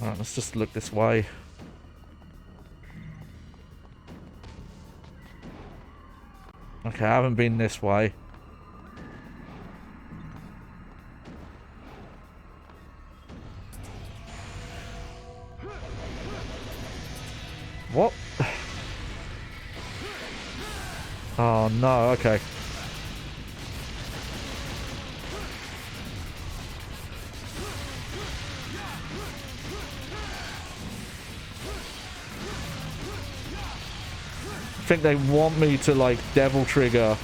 Alright, let's just look this way. Okay, I haven't been this way. What? Oh no, okay. I think they want me to like devil trigger.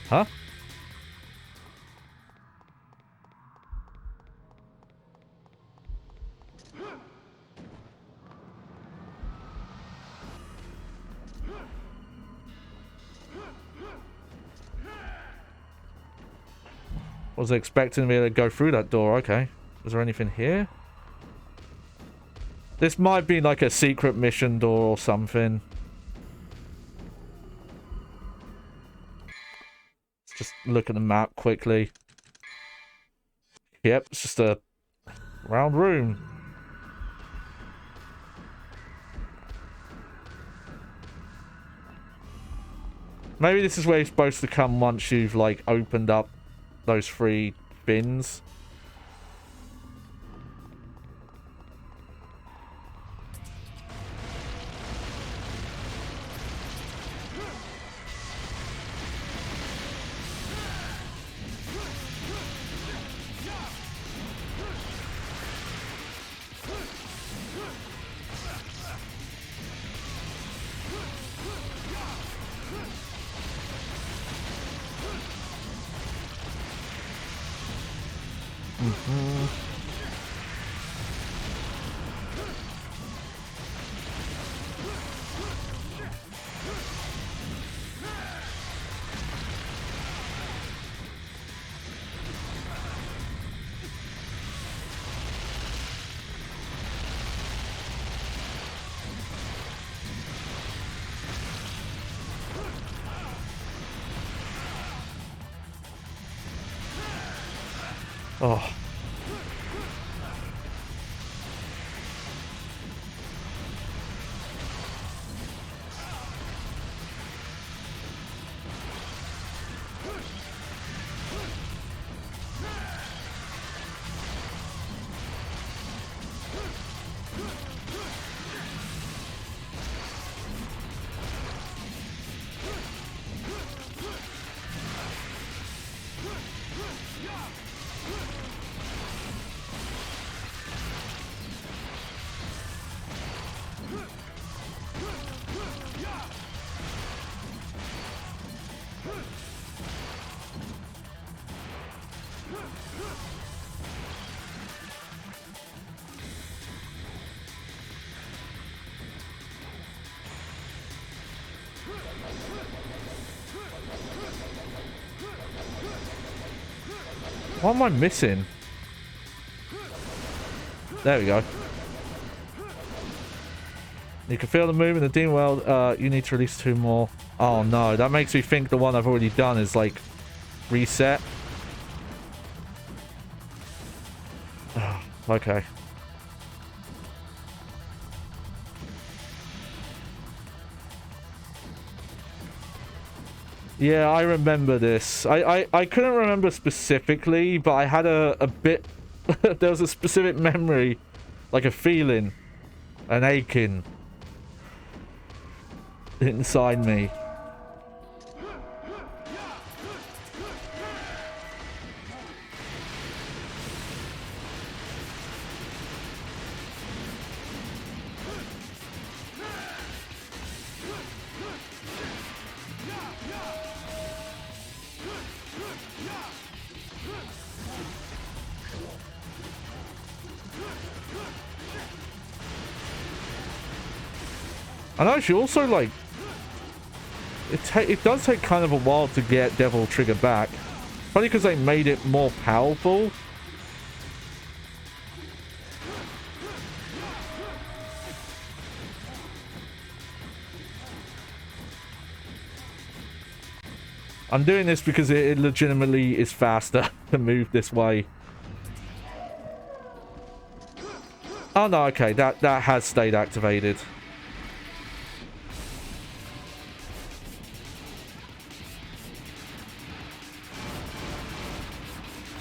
Huh? Was expecting me to go through that door. Okay. Is there anything here? This might be like a secret mission door or something. look at the map quickly. Yep, it's just a round room. Maybe this is where you're supposed to come once you've, like, opened up those 3 bins. Oh. What am I missing? There we go. You can feel the movement in the demon world. You need to release 2 more. Oh no, that makes me think the one I've already done is like reset. Okay. Yeah, I remember this. I couldn't remember specifically, but I had a bit... there was a specific memory, like a feeling, an aching inside me. And actually also, like, it does take kind of a while to get Devil Trigger back. Probably because they made it more powerful. I'm doing this because it legitimately is faster to move this way. Oh no, okay, that has stayed activated.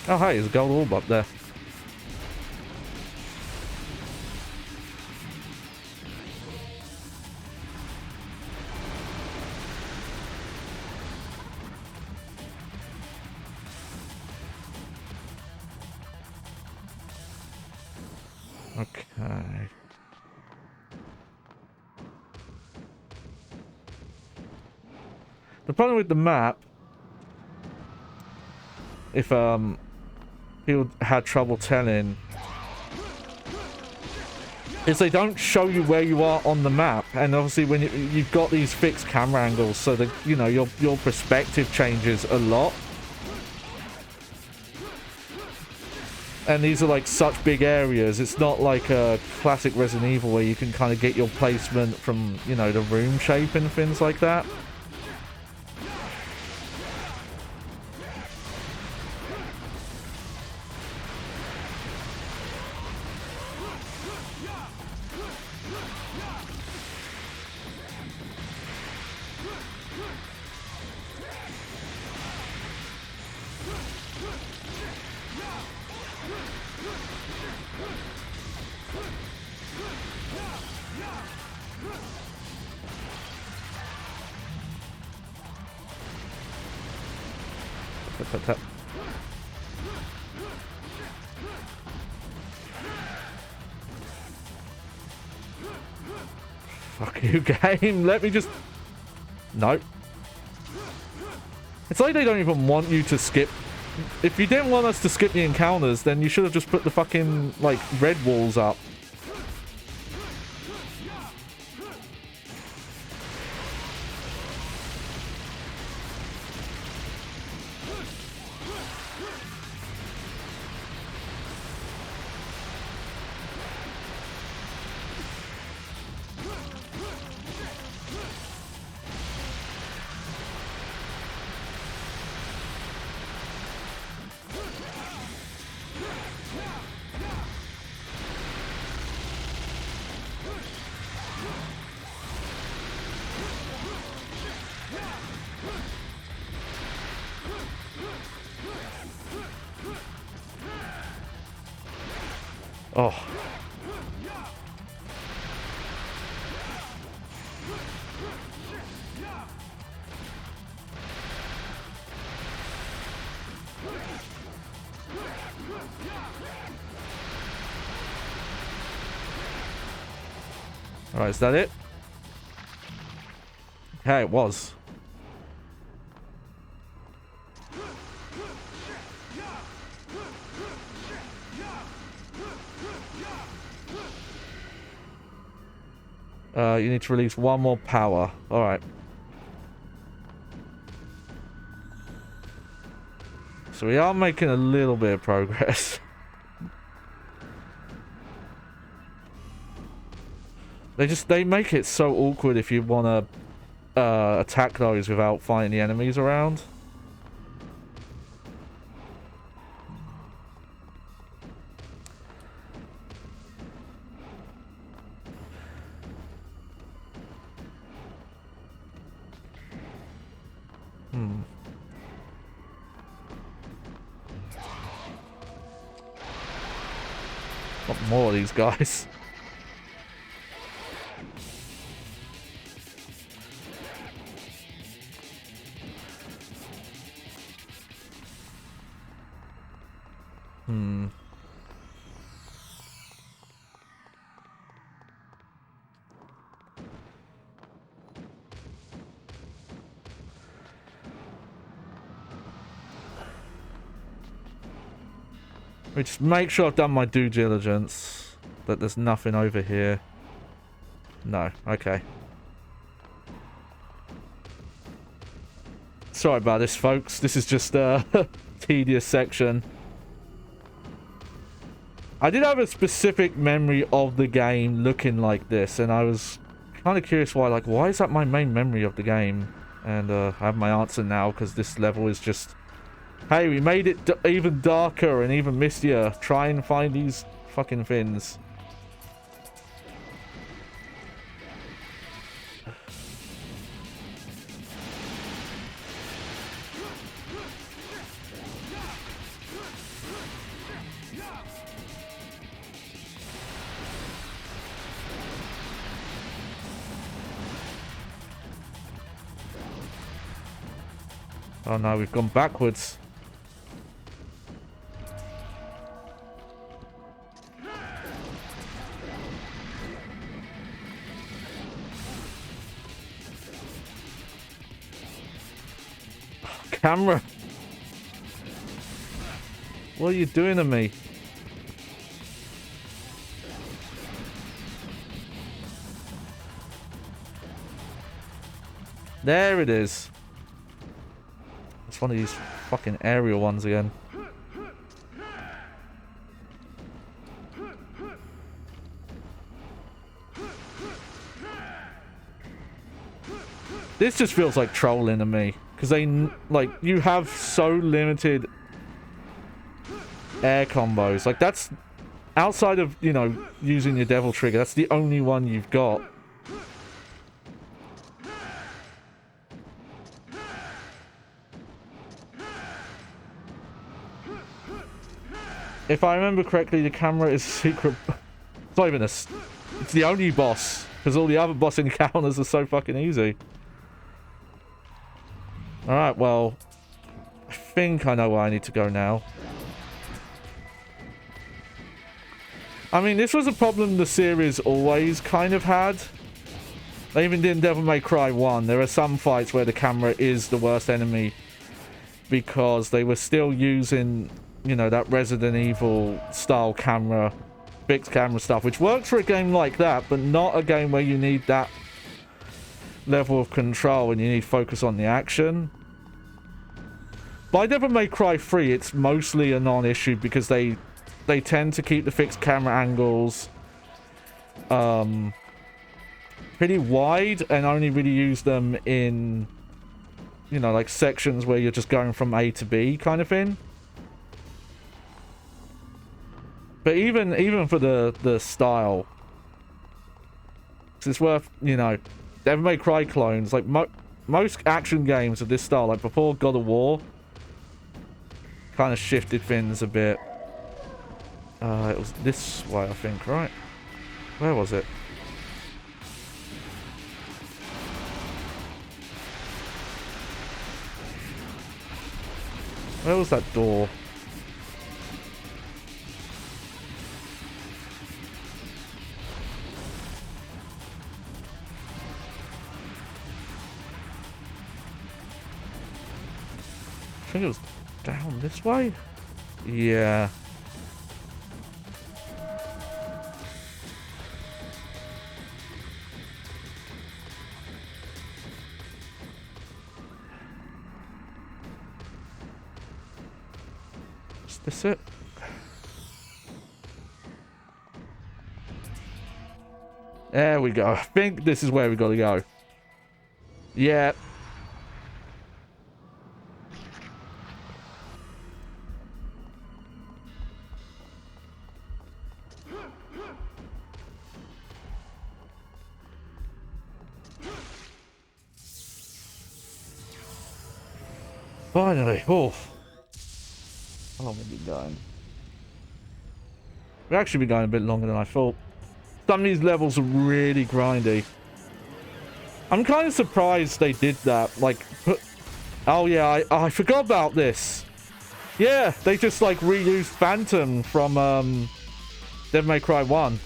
Oh, hey, there's a gold orb up there. Okay. The problem with the map, if people had trouble telling, is they don't show you where you are on the map, and obviously when you've got these fixed camera angles, so that, you know, your perspective changes a lot. And these are like such big areas. It's not like a classic Resident Evil where you can kind of get your placement from, you know, the room shape and things like that. Tap. Fuck you, game. Let me just... No. It's like they don't even want you to skip. If you didn't want us to skip the encounters, then you should have just put the fucking, like, red walls up. Oh. Alright, is that it? Okay, it was. You need to release one more power. Alright. So we are making a little bit of progress. They make it so awkward if you want to attack those without fighting the enemies around. Not more of these guys. Let me just make sure I've done my due diligence. That there's nothing over here. No, okay. Sorry about this, folks. This is just a tedious section. I did have a specific memory of the game looking like this, and I was kind of curious why. Like, why is that my main memory of the game? And I have my answer now, because this level is just... Hey, we made it even darker and even mistier. Try and find these fucking fins. Oh no, we've gone backwards. Camera. What are you doing to me? There it is. It's one of these fucking aerial ones again. This just feels like trolling to me. Because they, like, you have so limited air combos. Like, that's, outside of, you know, using your devil trigger, that's the only one you've got. if I remember correctly, the camera is a secret. It's not even a. It's the only boss, because all the other boss encounters are so fucking easy. Alright, well, I think I know where I need to go now. I mean, this was a problem the series always kind of had. They even did in Devil May Cry 1. There are some fights where the camera is the worst enemy because they were still using, you know, that Resident Evil style camera, fixed camera stuff, which works for a game like that, but not a game where you need that level of control and you need focus on the action. By Devil May Cry 3, it's mostly a non-issue because they tend to keep the fixed camera angles pretty wide and only really use them in, you know, like sections where you're just going from A to B kind of thing. But even for the style, it's worth, you know, Devil May Cry clones, like most action games of this style, like before God of War, kind of shifted things a bit. It was this way, I think, right? Where was it? Where was that door? I think it was down this way? Yeah. Is this it? There we go. I think this is where we gotta go. Yeah. Finally. Oh. How long have we been going? We've actually been going a bit longer than I thought. Some of these levels are really grindy. I'm kind of surprised they did that. Like, oh yeah, I forgot about this. Yeah, they just like reused Phantom from Devil May Cry 1.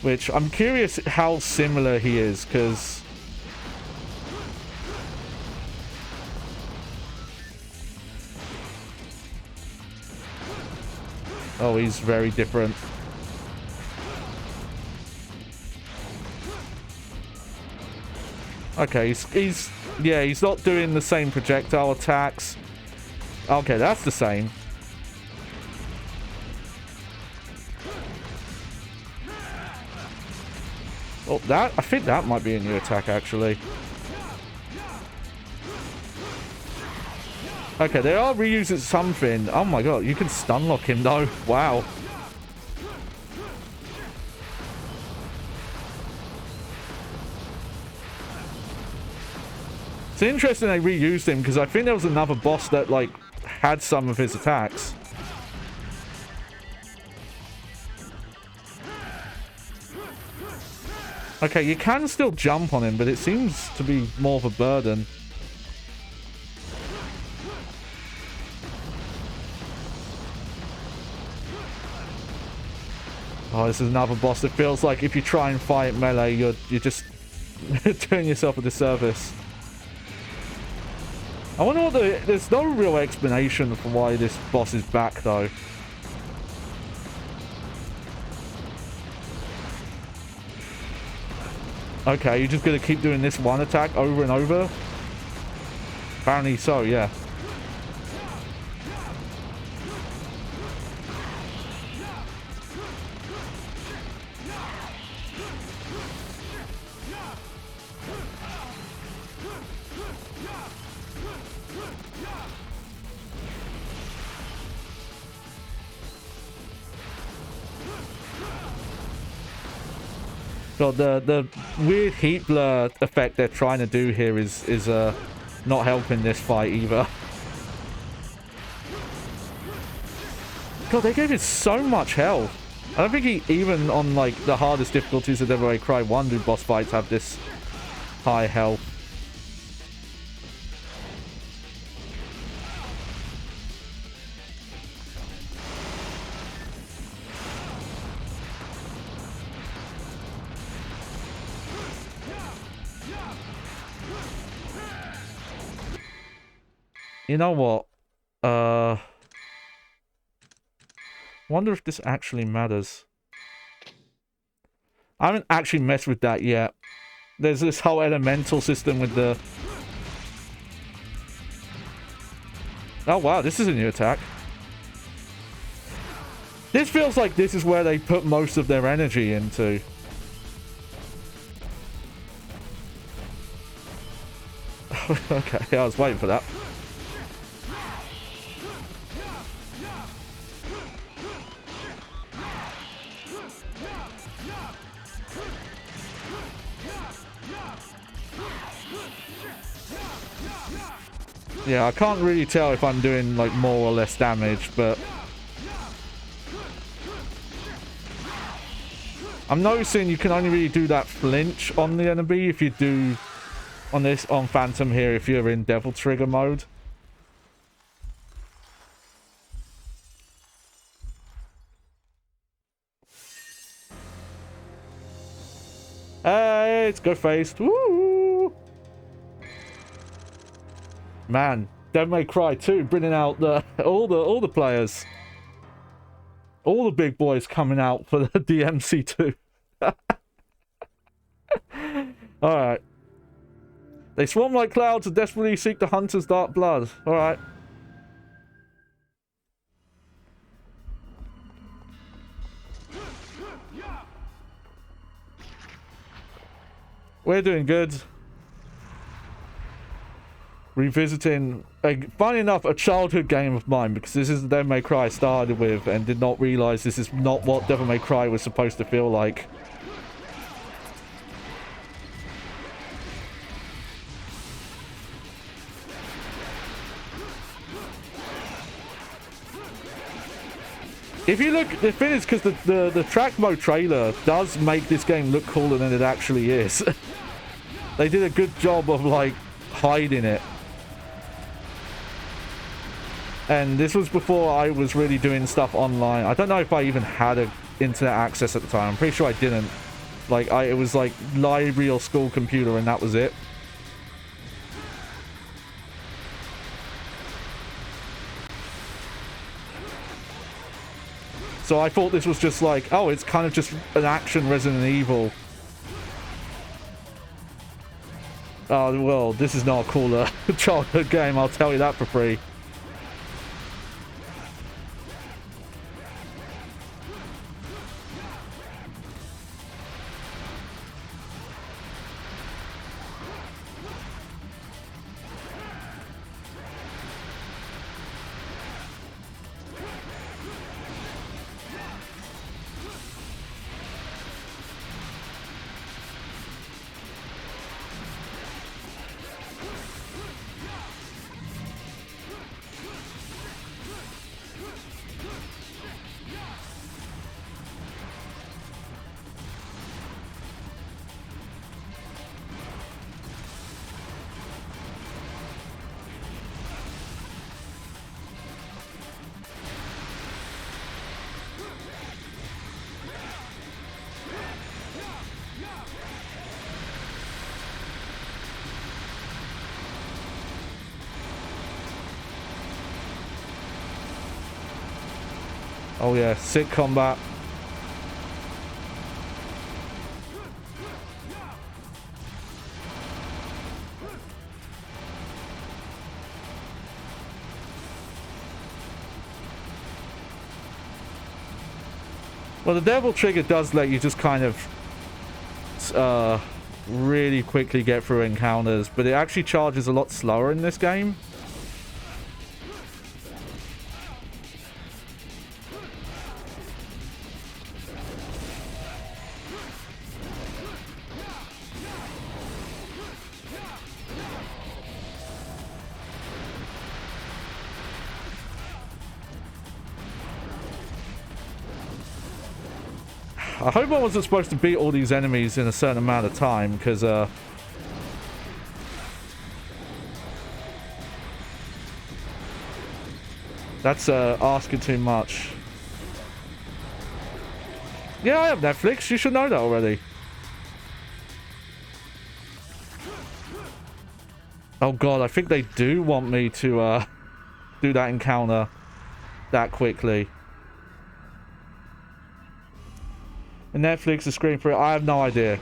Which I'm curious how similar he is, because oh, he's very different. Okay, he's not doing the same projectile attacks. Okay, that's the same. Oh, I think that might be a new attack, actually. Okay, they are reusing something. Oh my god, you can stun lock him though. Wow. It's interesting they reused him because I think there was another boss that like had some of his attacks. Okay, you can still jump on him, but it seems to be more of a burden. Oh, this is another boss that feels like if you try and fight melee, you're just doing yourself a disservice. I wonder what there's no real explanation for why this boss is back, though. Okay, you're just gonna keep doing this one attack over and over? Apparently so, yeah. God, the weird heat blur effect they're trying to do here is not helping this fight either. God, they gave it so much health. I don't think even on like the hardest difficulties of Devil May Cry 1 do boss fights have this high health. You know what? Wonder if this actually matters. I haven't actually messed with that yet. There's this whole elemental system with the... Oh wow, this is a new attack. This feels like this is where they put most of their energy into. Okay, I was waiting for that. Yeah, I can't really tell if I'm doing like more or less damage, but I'm noticing you can only really do that flinch on the enemy if you do on Phantom here if you're in Devil Trigger mode. Hey, it's good faced. Woo! Man, Devil May Cry 2 bringing out all the players. All the big boys coming out for the DMC2. Alright. They swarm like clouds and desperately seek the hunter's dark blood. Alright. We're doing good. Revisiting, funny enough, a childhood game of mine, because this is the Devil May Cry I started with and did not realize this is not what Devil May Cry was supposed to feel like. If you look, the thing is, because the track mode trailer does make this game look cooler than it actually is. They did a good job of, like, hiding it. And this was before I was really doing stuff online. I don't know if I even had internet access at the time. I'm pretty sure I didn't. Like, it was like library or school computer and that was it. So I thought this was just like, oh, it's kind of just an action Resident Evil. Oh, well, this is not a cooler childhood game, I'll tell you that for free. Oh yeah, sick combat. Well, the Devil Trigger does let you just kind of really quickly get through encounters, but it actually charges a lot slower in this game. I hope I wasn't supposed to beat all these enemies in a certain amount of time, because, that's, asking too much. Yeah, I have Netflix. You should know that already. Oh god, I think they do want me to, do that encounter that quickly. And Netflix is screen for it. I have no idea.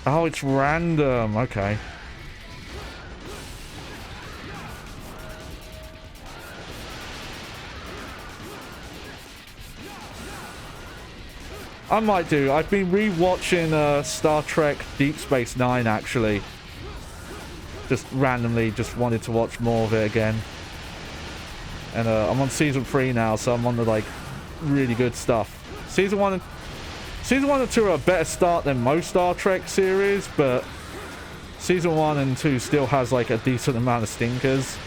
Oh, it's random. Okay. I might do. I've been re-watching Star Trek Deep Space Nine, actually. Just randomly, just wanted to watch more of it again. And I'm on season 3 now, so I'm on the, like, really good stuff. Season 1 and 2 are a better start than most Star Trek series, but season 1 and 2 still has, like, a decent amount of stinkers.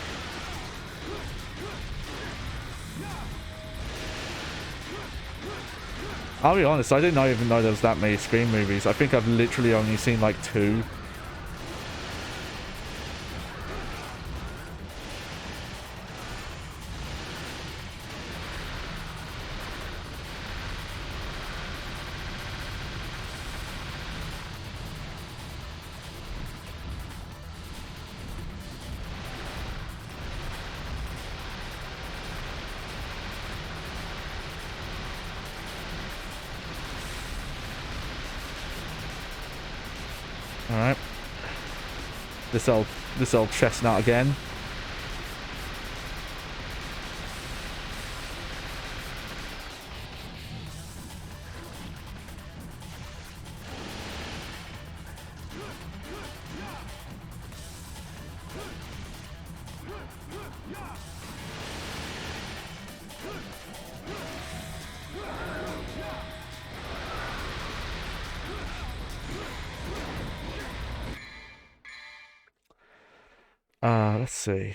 I'll be honest, I didn't even know there was that many Scream movies. I think I've literally only seen like 2. Alright. This old chestnut again. Let's see.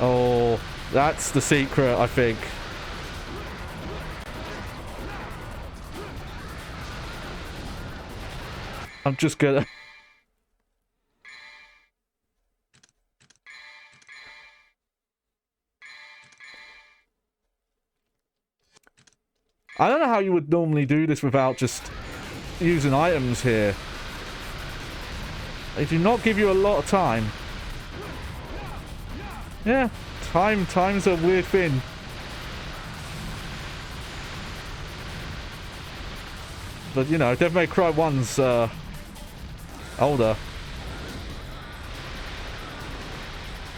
Oh, that's the secret, I think. I'm just gonna... I don't know how you would normally do this without just using items here. They do not give you a lot of time. Yeah, time's a weird thing. But, you know, Devil May Cry 1's older.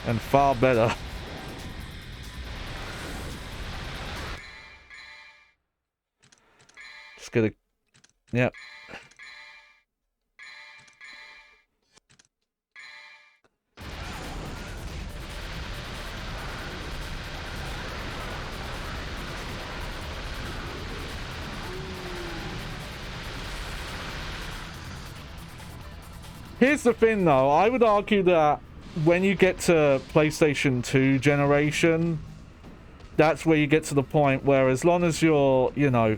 And far better. Just gonna... Yep. Here's the thing, though. I would argue that when you get to PlayStation 2 generation, that's where you get to the point where as long as you're, you know,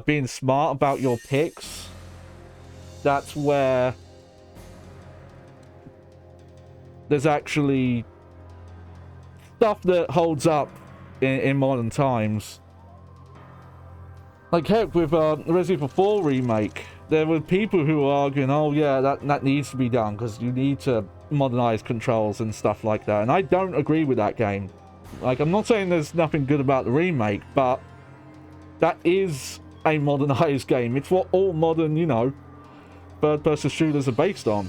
being smart about your picks, that's where there's actually stuff that holds up in modern times. Like, heck, with Resident Evil 4 Remake, there were people who were arguing, oh yeah, that needs to be done because you need to modernize controls and stuff like that. And I don't agree with that game. Like, I'm not saying there's nothing good about the remake, but that is a modernized game. It's what all modern, you know, third-person shooters are based on.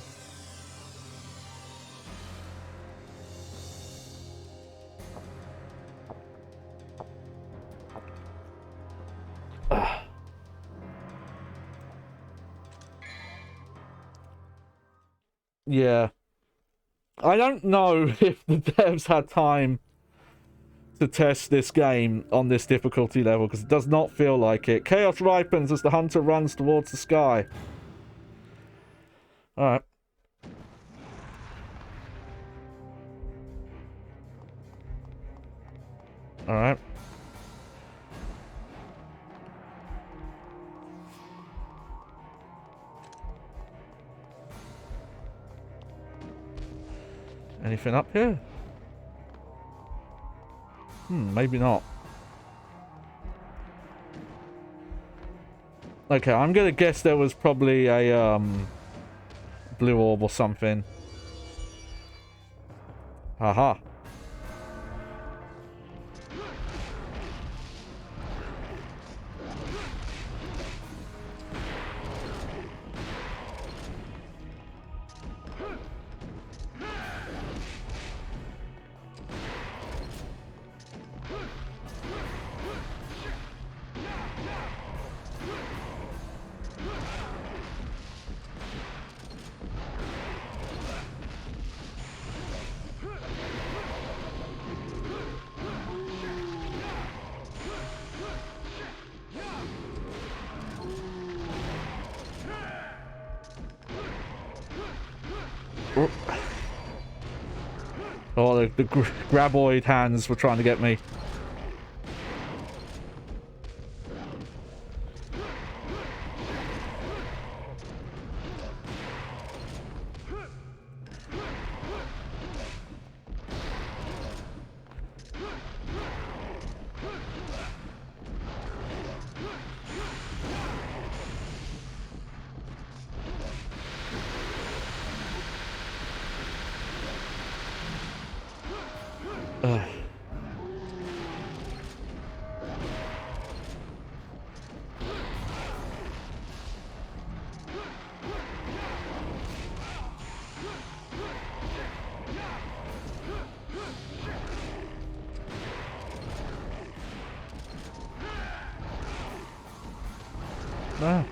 Yeah. I don't know if the devs had time to test this game on this difficulty level, because it does not feel like it. Chaos ripens as the hunter runs towards the sky. Alright. Alright. Anything up here? Maybe not. Okay, I'm gonna guess there was probably a, blue orb or something. Haha. Oh, the graboid hands were trying to get me.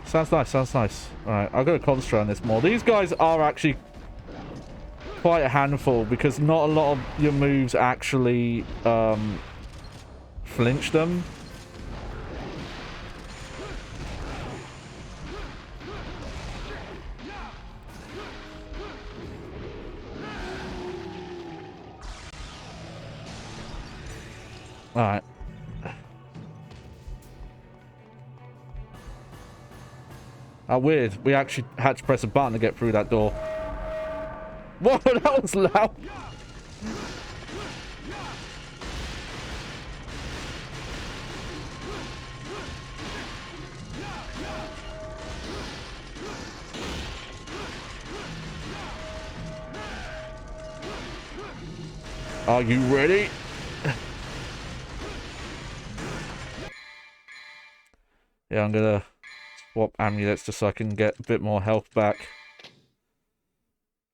Sounds nice, sounds nice. Alright, I've got to concentrate on this more. These guys are actually quite a handful, because not a lot of your moves actually flinch them. Alright. Oh, weird. We actually had to press a button to get through that door. Whoa, that was loud. Are you ready? Yeah, I'm gonna swap amulets just so I can get a bit more health back.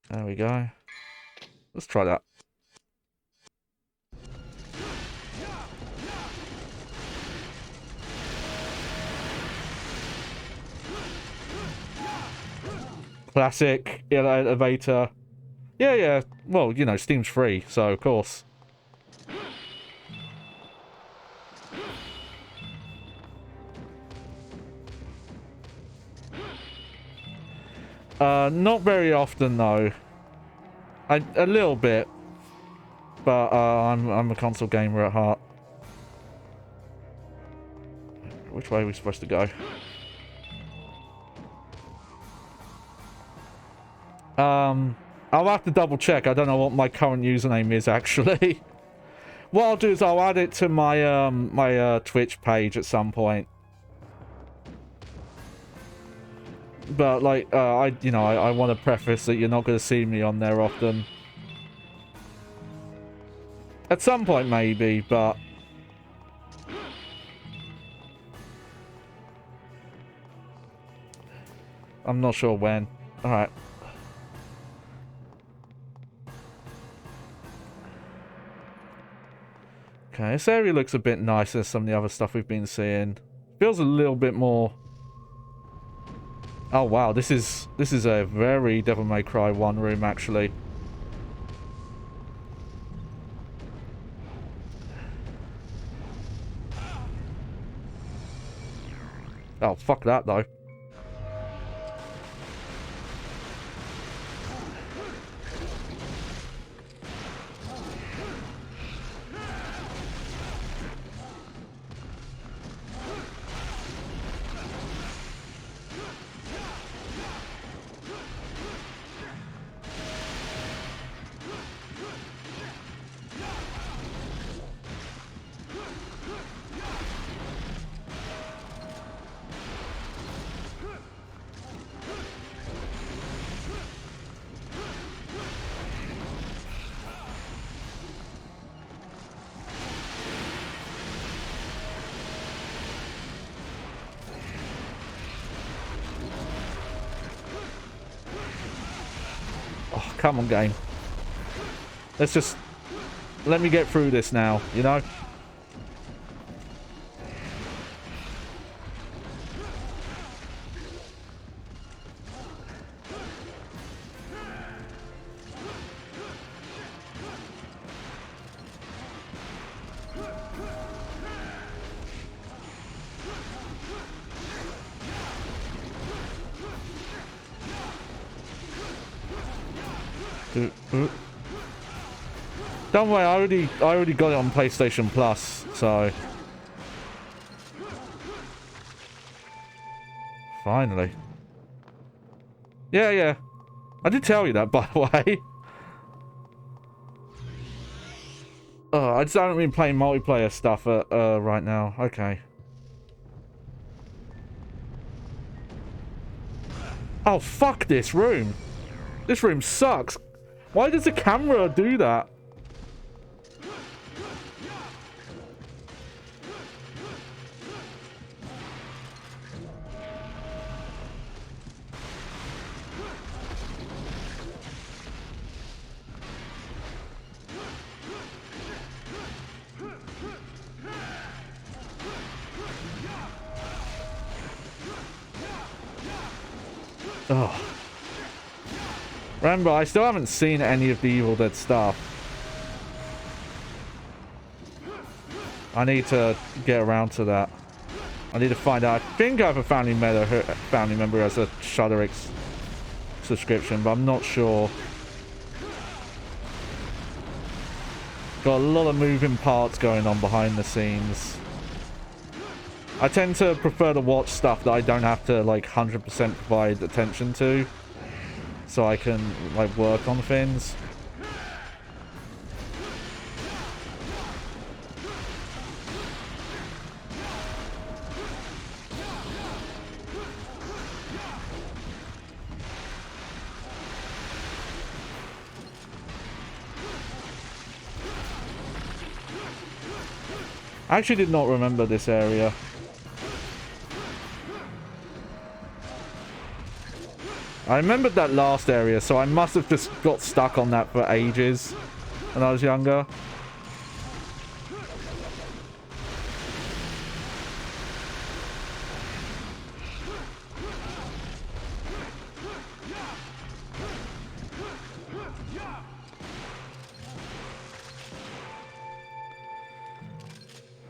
There we go. Let's try that. Classic elevator. Yeah, yeah. Well, you know, Steam's free, so of course. Not very often though. A little bit, but I'm a console gamer at heart. Which way are we supposed to go? I'll have to double check. I don't know what my current username is actually. What I'll do is I'll add it to my my Twitch page at some point. But like I want to preface that you're not going to see me on there often. At some point maybe, but I'm not sure when. All right. Okay, this area looks a bit nicer than some of the other stuff we've been seeing. Feels a little bit more. Oh wow, this is a very Devil May Cry 1 room actually. Oh, fuck that, though. Oh, come on, game. Let's just... Let me get through this now, you know? Don't worry, I already got it on PlayStation Plus, so finally. Yeah. I did tell you that, by the way. Oh, I just haven't been playing multiplayer stuff right now. Okay. Oh, fuck this room. This room sucks. Why does the camera do that? Oh. Remember, I still haven't seen any of the Evil Dead stuff. I need to get around to that. I need to find out. I think I have a family member who has a Shudder subscription, but I'm not sure. Got a lot of moving parts going on behind the scenes. I tend to prefer to watch stuff that I don't have to like 100% provide attention to, so I can like work on things. I actually did not remember this area. I remembered that last area, so I must have just got stuck on that for ages when I was younger.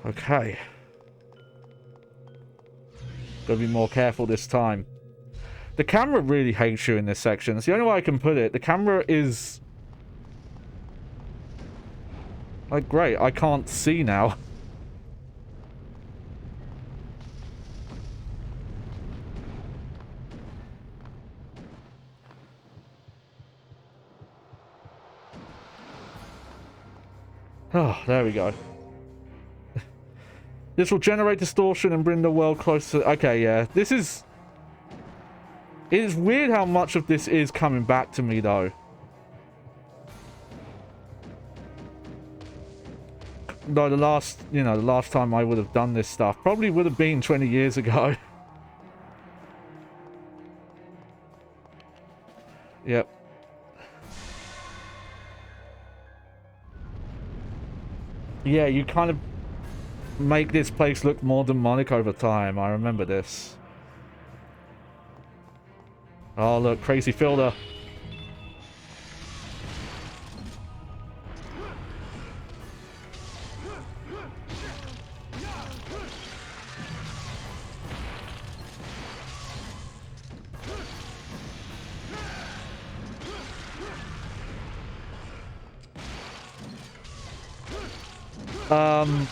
Okay. Gotta be more careful this time. The camera really hates you in this section. It's the only way I can put it. The camera is... like, great. I can't see now. Oh, there we go. This will generate distortion and bring the world closer. Okay, yeah. This is... it is weird how much of this is coming back to me, though. Though the last, the last time I would have done this stuff probably would have been 20 years ago. Yep. Yeah, you kind of make this place look more demonic over time. I remember this. Oh, look, crazy filter. I'm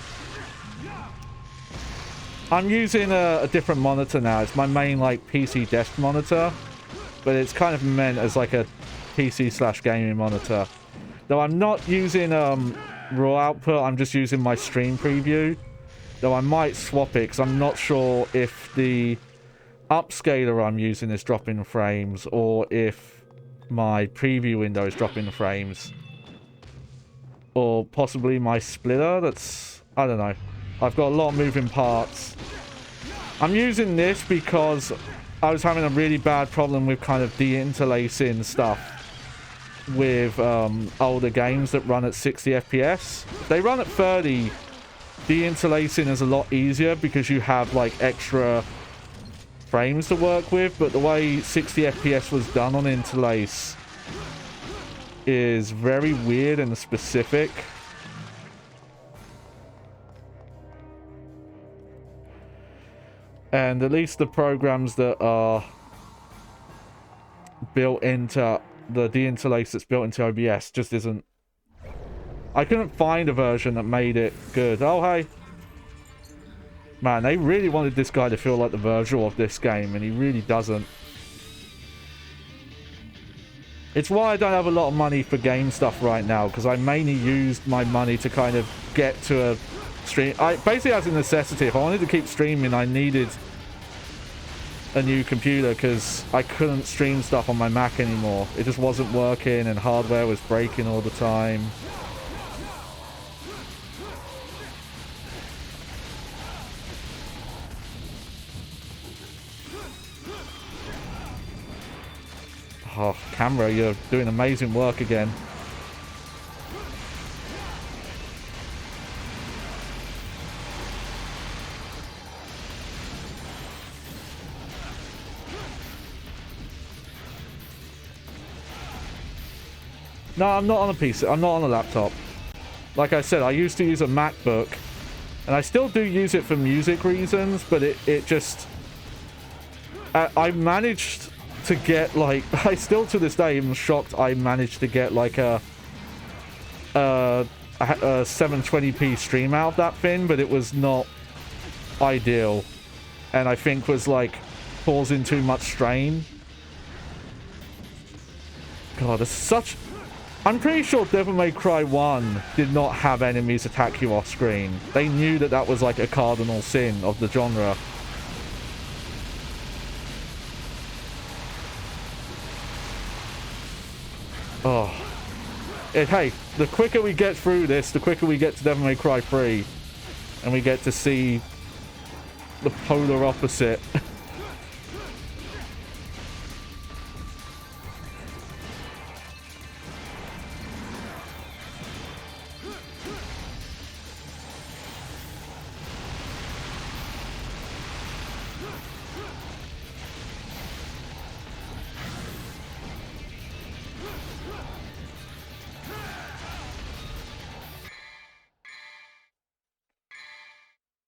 using a different monitor now. It's my main, like, PC desk monitor. But it's kind of meant as, like, a PC/gaming monitor. Though I'm not using raw output, I'm just using my stream preview. Though I might swap it, because I'm not sure if the upscaler I'm using is dropping frames, or if my preview window is dropping frames. Or possibly my splitter, that's... I don't know. I've got a lot of moving parts. I'm using this because I was having a really bad problem with kind of de-interlacing stuff with older games that run at 60 FPS. They run at 30. De-interlacing is a lot easier because you have like extra frames to work with, but the way 60 FPS was done on interlace is very weird and specific. And at least the programs that are built into the de-interlace that's built into OBS just isn't... I couldn't find a version that made it good. Oh, hey. Man, they really wanted this guy to feel like the Virgil of this game, and he really doesn't. It's why I don't have a lot of money for game stuff right now, because I mainly used my money to kind of get to a stream. Basically, as a necessity, if I wanted to keep streaming, I needed a new computer, because I couldn't stream stuff on my Mac anymore. It just wasn't working, and hardware was breaking all the time. Oh, camera, you're doing amazing work again. No, I'm not on a PC. I'm not on a laptop. Like I said, I used to use a MacBook. And I still do use it for music reasons, but it just... I managed to get, like... I still, to this day, am shocked I managed to get, like, a 720p stream out of that thing, but it was not ideal. And I think was, like, causing too much strain. God, it's such... I'm pretty sure Devil May Cry 1 did not have enemies attack you off screen. They knew that that was like a cardinal sin of the genre. Oh. Hey, the quicker we get through this, the quicker we get to Devil May Cry 3. And we get to see the polar opposite.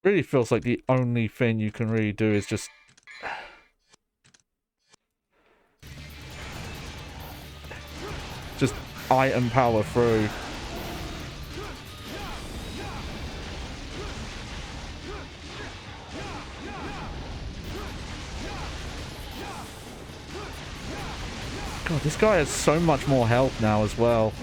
Really feels like the only thing you can really do is just item power through. God, this guy has so much more health now as well.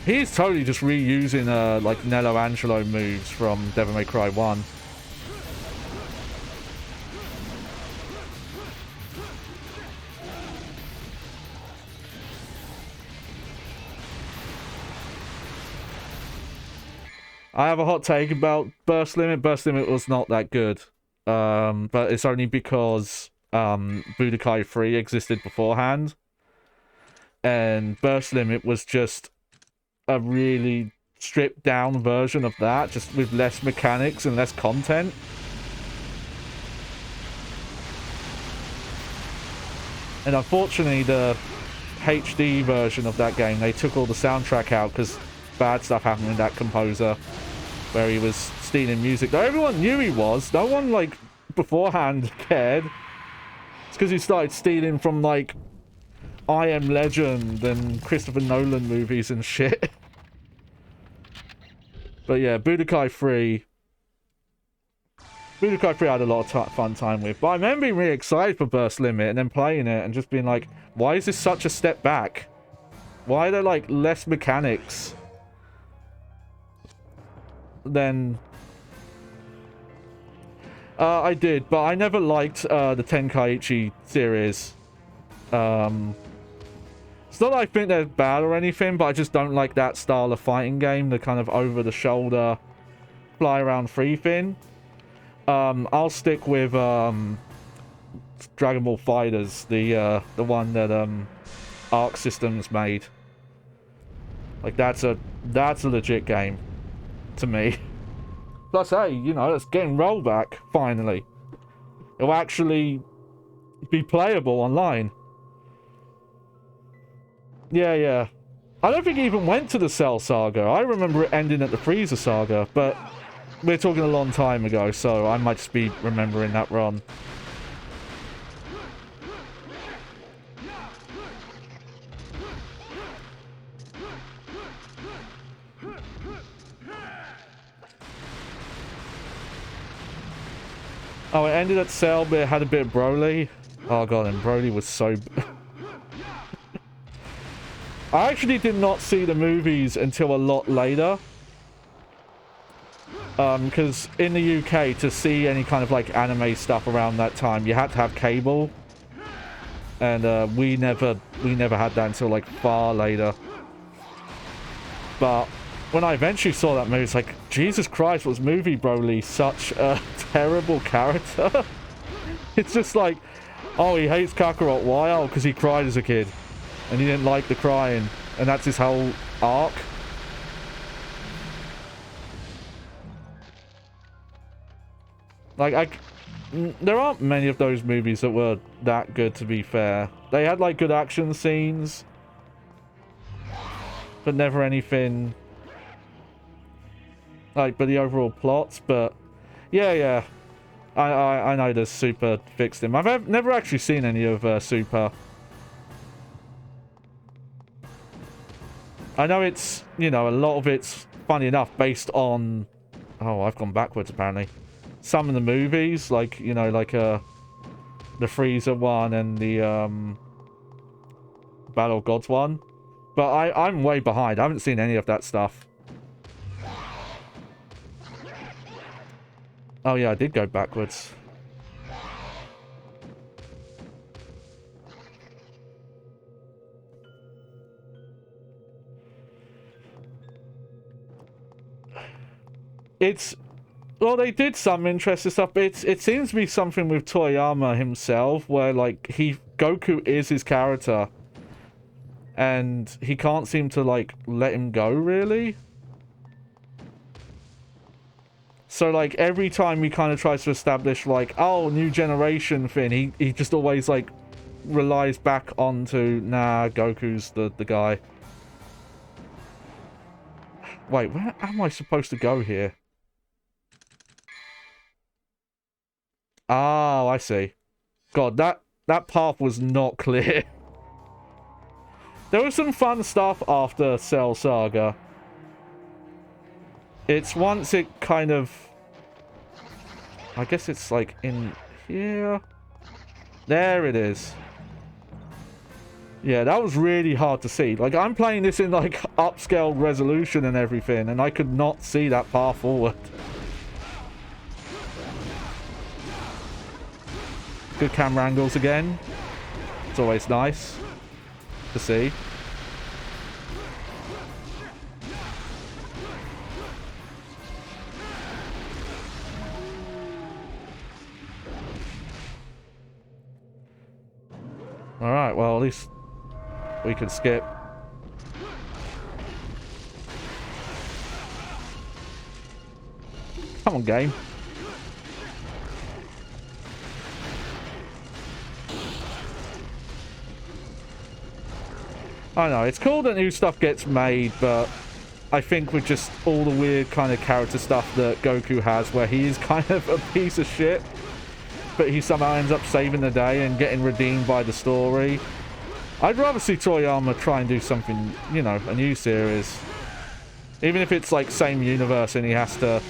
He's totally just reusing like Nello Angelo moves from Devil May Cry 1. I have a hot take about Burst Limit. Burst Limit was not that good. But it's only because Budokai 3 existed beforehand. And Burst Limit was just a really stripped down version of that, just with less mechanics and less content. And unfortunately, the HD version of that game, they took all the soundtrack out because bad stuff happened with that composer where he was stealing music. Though everyone knew he was. No one, like, beforehand cared. It's because he started stealing from, like, I Am Legend and Christopher Nolan movies and shit. But yeah, Budokai 3 I had a lot of fun time with. But I remember being really excited for Burst Limit and then playing it and just being like, why is this such a step back? Why are there, like, less mechanics than... I did, but I never liked the Tenkaichi series. It's not that I think they're bad or anything, but I just don't like that style of fighting game, the kind of over-the-shoulder, fly-around-free thing. I'll stick with Dragon Ball FighterZ, the one that Arc Systems made. Like, that's a legit game to me. Plus, hey, you know, it's getting rollback, finally. It'll actually be playable online. Yeah. I don't think it even went to the Cell Saga. I remember it ending at the Frieza Saga, but we're talking a long time ago, so I might just be remembering that wrong. Oh, it ended at Cell, but it had a bit of Broly. Oh god, and Broly was so... I actually did not see the movies until a lot later. Because in the UK, to see any kind of, like, anime stuff around that time, you had to have cable. And we never had that until, like, far later. But when I eventually saw that movie, it's like, Jesus Christ, was movie Broly such a terrible character? It's just like, oh, he hates Kakarot. Why? Oh, because he cried as a kid. And he didn't like the crying. And that's his whole arc. Like, there aren't many of those movies that were that good, to be fair. They had, like, good action scenes. But never anything... like, but the overall plots, but... Yeah. I know the Super fixed him. I've never actually seen any of Super. I know it's, you know, a lot of it's, funny enough, based on... Oh, I've gone backwards, apparently. Some of the movies, like, you know, like, the Frieza one and the, Battle of Gods one. But I'm way behind. I haven't seen any of that stuff. Oh, yeah, I did go backwards. It's... Well, they did some interesting stuff, but it seems to be something with Toriyama himself, where, like, Goku is his character. And he can't seem to, like, let him go, really. So, like, every time he kind of tries to establish, like, oh, new generation thing, he just always, like, relies back onto, nah, Goku's the guy. Wait, where am I supposed to go here? Oh, I see. God, that path was not clear. There was some fun stuff after Cell Saga. It's once it kind of... I guess it's like in here. There it is. Yeah, that was really hard to see. Like, I'm playing this in, like, upscaled resolution and everything, and I could not see that path forward. Good camera angles again. It's always nice to see. Alright, well, at least we can skip. Come on, game. I know, it's cool that new stuff gets made, but I think with just all the weird kind of character stuff that Goku has, where he is kind of a piece of shit, but he somehow ends up saving the day and getting redeemed by the story. I'd rather see Toriyama try and do something, you know, a new series. Even if it's like same universe and he has to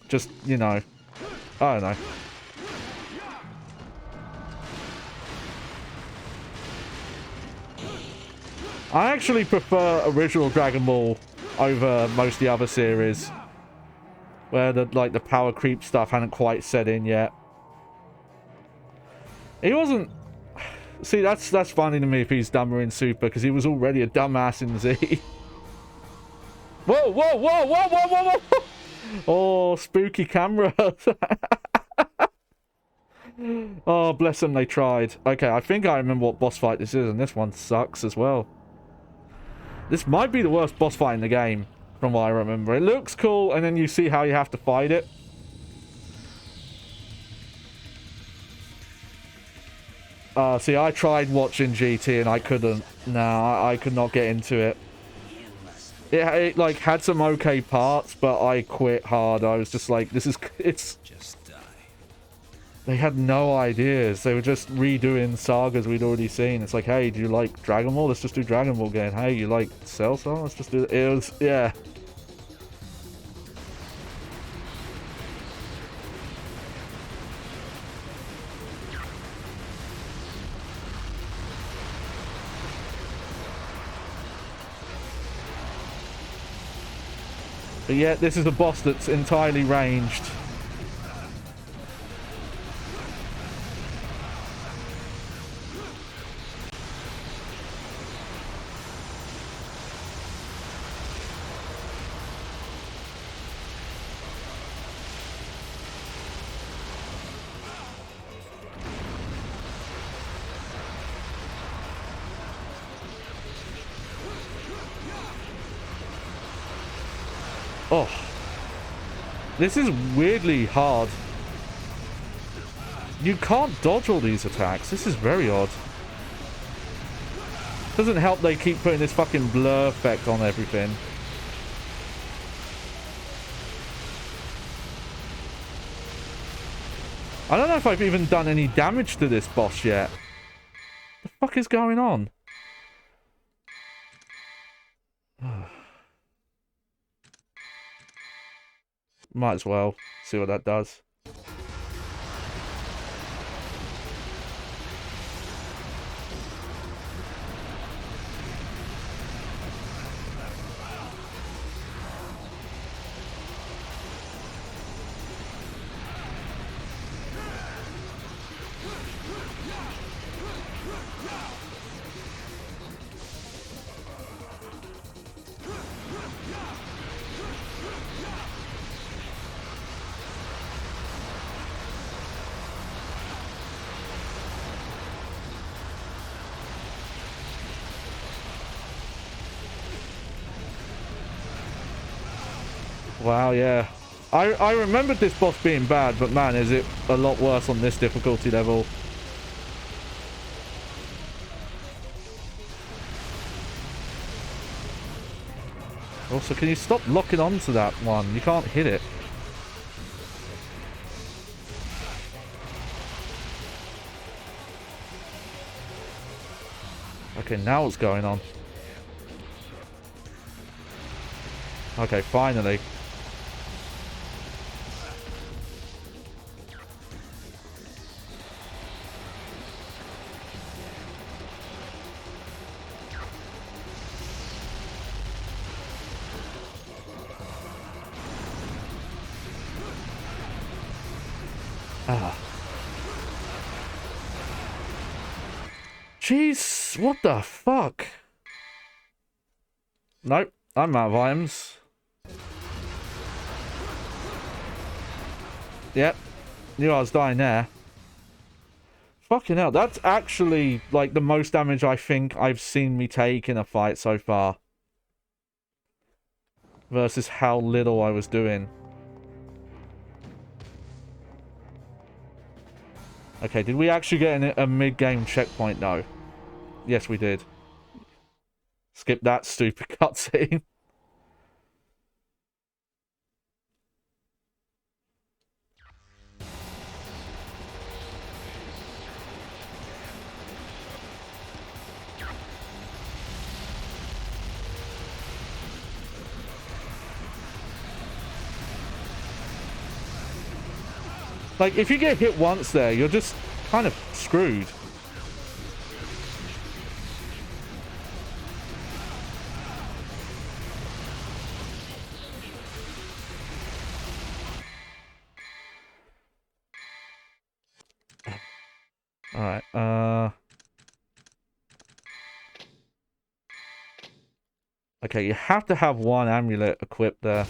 just, you know, I don't know. I actually prefer original Dragon Ball over most of the other series, where the the power creep stuff hadn't quite set in yet. He wasn't. See, that's funny to me if he's dumber in Super, because he was already a dumbass in Z. Whoa, whoa, whoa, whoa, whoa, whoa, whoa! Oh, spooky camera. Oh, bless them, they tried. Okay, I think I remember what boss fight this is, and this one sucks as well. This might be the worst boss fight in the game, from what I remember. It looks cool, and then you see how you have to fight it. See, I tried watching GT, and I couldn't. No, I could not get into it. It like, had some okay parts, but I quit hard. I was just like, it's...
Just die.
They had no ideas. They were just redoing sagas we'd already seen. It's like, hey, do you like Dragon Ball? Let's just do Dragon Ball again. Hey, you like Cell Star? Let's just do it. It was, yeah. But yet, this is a boss that's entirely ranged. Oh, this is weirdly hard. You can't dodge all these attacks. This is very odd. Doesn't help they keep putting this fucking blur effect on everything. I don't know if I've even done any damage to this boss yet. What the fuck is going on? Might as well see what that does. Wow, yeah. I remembered this boss being bad, but man, is it a lot worse on this difficulty level. Also, can you stop locking onto that one? You can't hit it. Okay, now what's going on? Okay, finally. Ah. Jeez, what the fuck? Nope, I'm out of items. Yep, knew I was dying there. Fucking hell, that's actually like the most damage I think I've seen me take in a fight so far. Versus how little I was doing. Okay, did we actually get a mid-game checkpoint? No. Yes, we did. Skip that stupid cutscene. Like, if you get hit once there, you're just kind of screwed. Alright, okay, you have to have one amulet equipped there.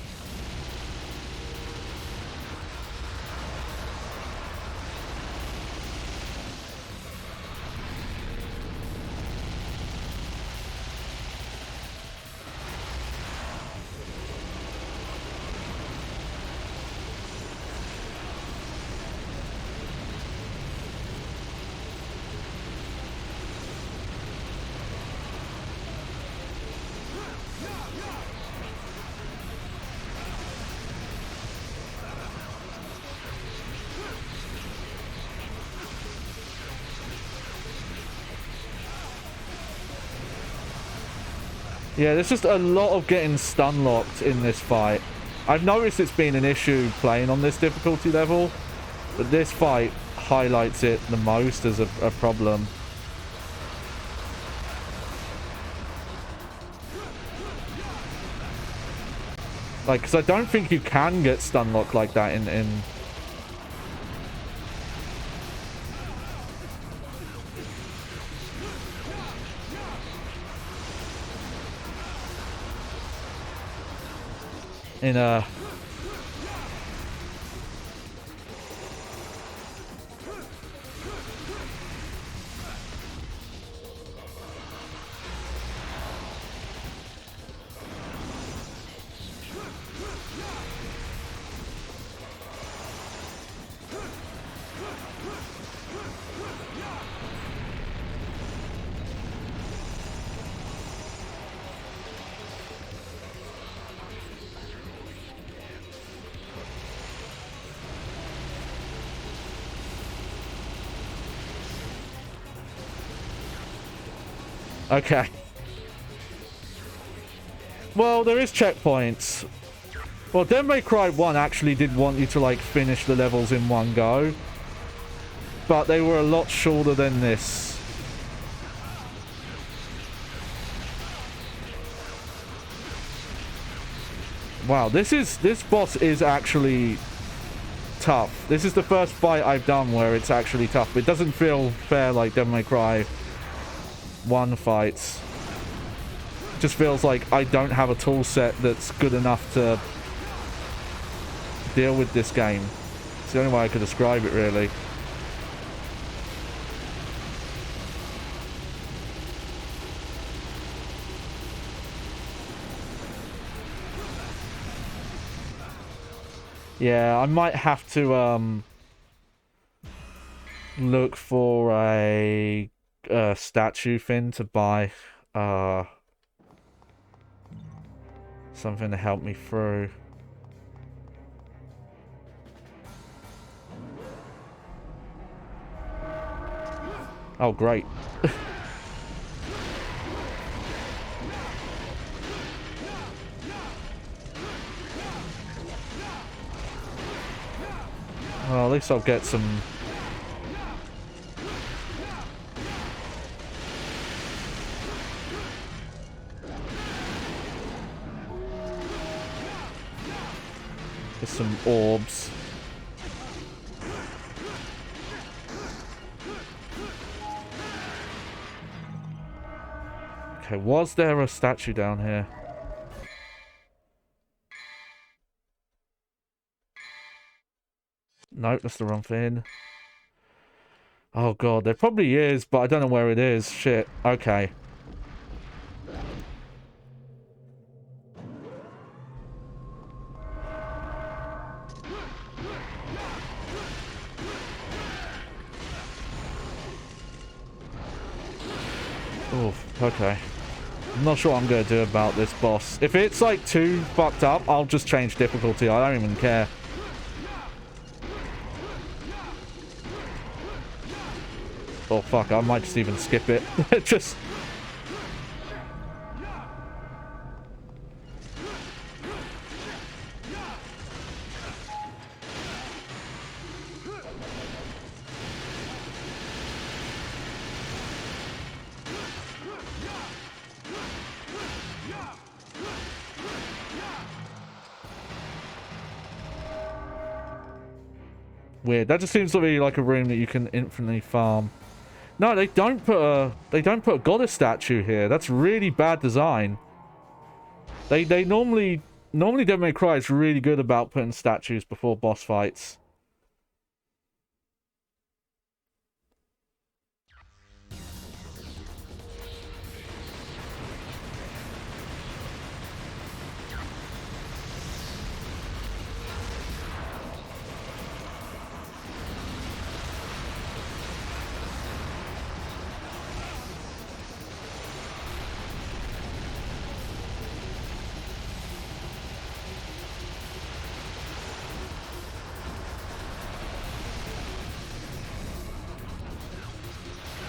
Yeah, there's just a lot of getting stun locked in this fight. I've noticed it's been an issue playing on this difficulty level, but this fight highlights it the most as a problem. Like, because I don't think you can get stun locked like that in a... Okay. Well, there is checkpoints. Well, Devil May Cry 1 actually did want you to, like, finish the levels in one go. But they were a lot shorter than this. Wow, this boss is actually tough. This is the first fight I've done where it's actually tough. It doesn't feel fair like Devil May Cry 1 fights. It just feels like I don't have a tool set that's good enough to deal with this game. It's the only way I could describe it, really. Yeah, I might have to look for a statue thing to buy something to help me through. Oh, great. Well, at least I'll get some... Get some orbs. Okay, was there a statue down here? Nope, that's the wrong thing. Oh god, there probably is, but I don't know where it is. Shit. Okay. Okay. I'm not sure what I'm going to do about this boss. If it's like too fucked up, I'll just change difficulty. I don't even care. Oh fuck, I might just even skip it. Just... Weird. That just seems to be like a room that you can infinitely farm. No, they don't put a goddess statue here. That's really bad design. They normally Devil May Cry is really good about putting statues before boss fights.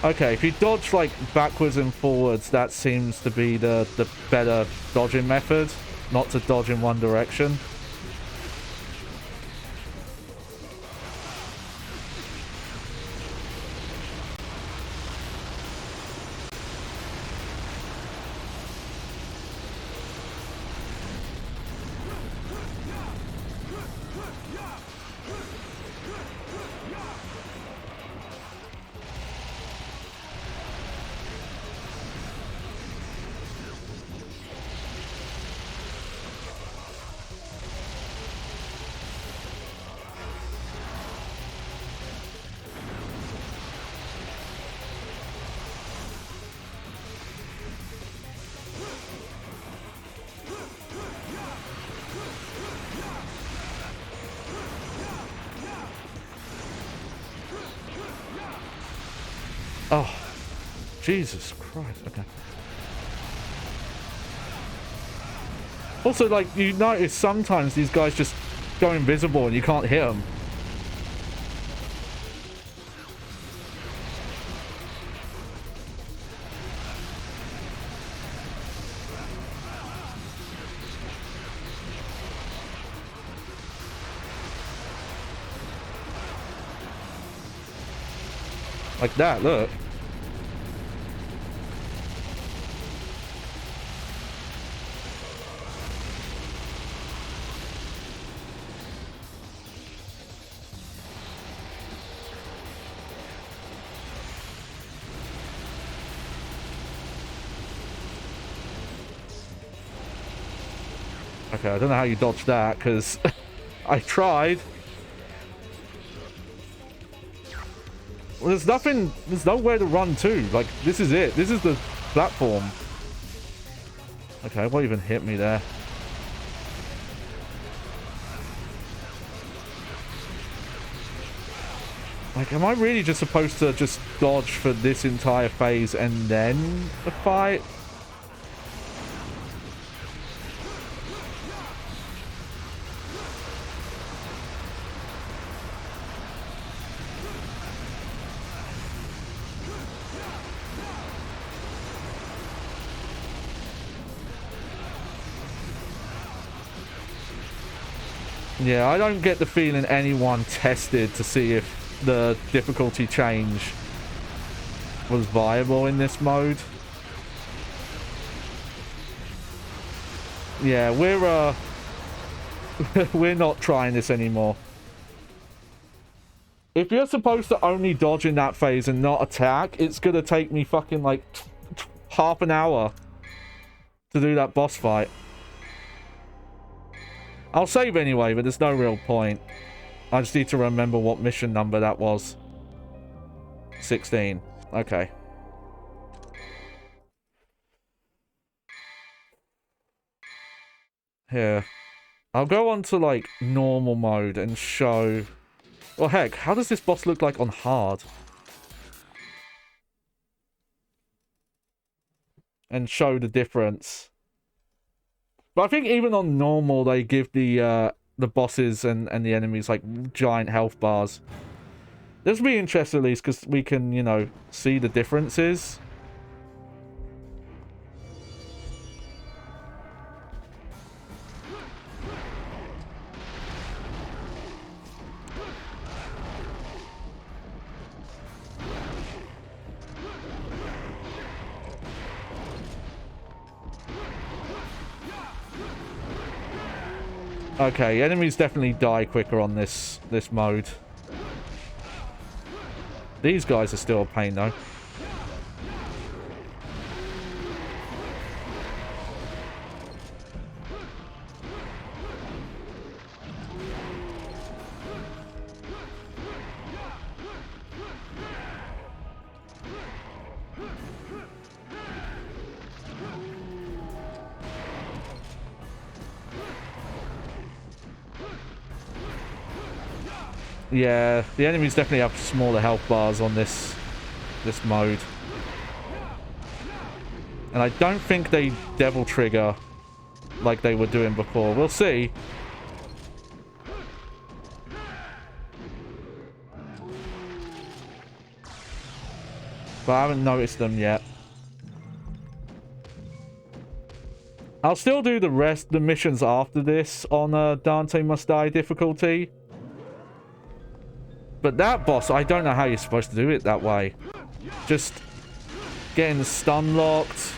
Okay, if you dodge like backwards and forwards, that seems to be the better dodging method, not to dodge in one direction. Oh, Jesus Christ, okay. Also, like, you notice sometimes these guys just go invisible and you can't hit them. Like that, look. Okay, I don't know how you dodged that, because I tried. Well, there's nowhere to run to. Like, this is it. This is the platform. Okay, what even hit me there? Like, am I really just supposed to just dodge for this entire phase and then the fight? Yeah, I don't get the feeling anyone tested to see if the difficulty change was viable in this mode. Yeah, we're not trying this anymore. If you're supposed to only dodge in that phase and not attack, it's gonna take me fucking like half an hour to do that boss fight. I'll save anyway, but there's no real point. I just need to remember what mission number that was. 16. Okay. Here. I'll go on to, like, normal mode and show... Well, heck, how does this boss look like on hard? and show the difference. But I think even on normal, they give the bosses and the enemies like giant health bars. This will be interesting at least because we can, you know, see the differences. Okay, enemies definitely die quicker on this mode. These guys are still a pain though. Yeah, the enemies definitely have smaller health bars on this mode. And I don't think they devil trigger like they were doing before. We'll see. But I haven't noticed them yet. I'll still do the missions after this on Dante Must Die difficulty. But that boss, I don't know how you're supposed to do it that way. Just getting stun locked.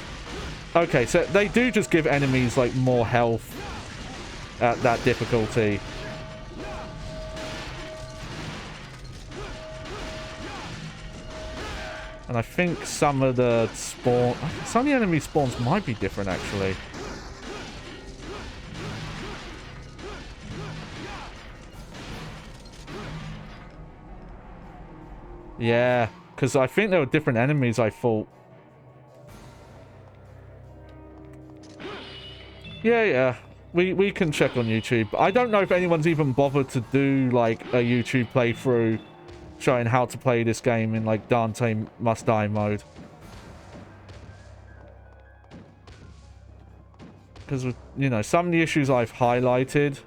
Okay, so they do just give enemies like more health at that difficulty. And I think some of the enemy spawns might be different actually. Yeah, because I think there were different enemies, I thought. Yeah. We can check on YouTube. I don't know if anyone's even bothered to do, like, a YouTube playthrough showing how to play this game in, like, Dante Must Die mode. Because, you know, some of the issues I've highlighted...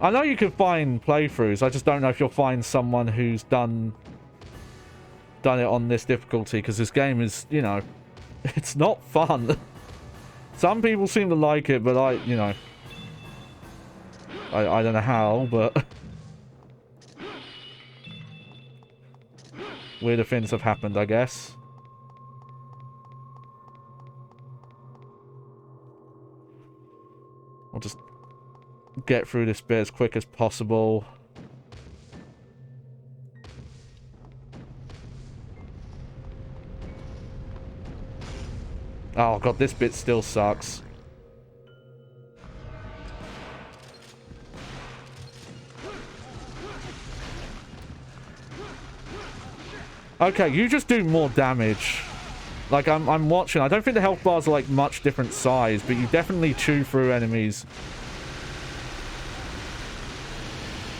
I know you can find playthroughs. I just don't know if you'll find someone who's done it on this difficulty, because this game is, you know, it's not fun. Some people seem to like it, but I don't know how, but weirder things have happened, I guess. I'll just get through this bit as quick as possible. Oh god, this bit still sucks. Okay, you just do more damage. Like, I'm watching. I don't think the health bars are like much different size, but you definitely chew through enemies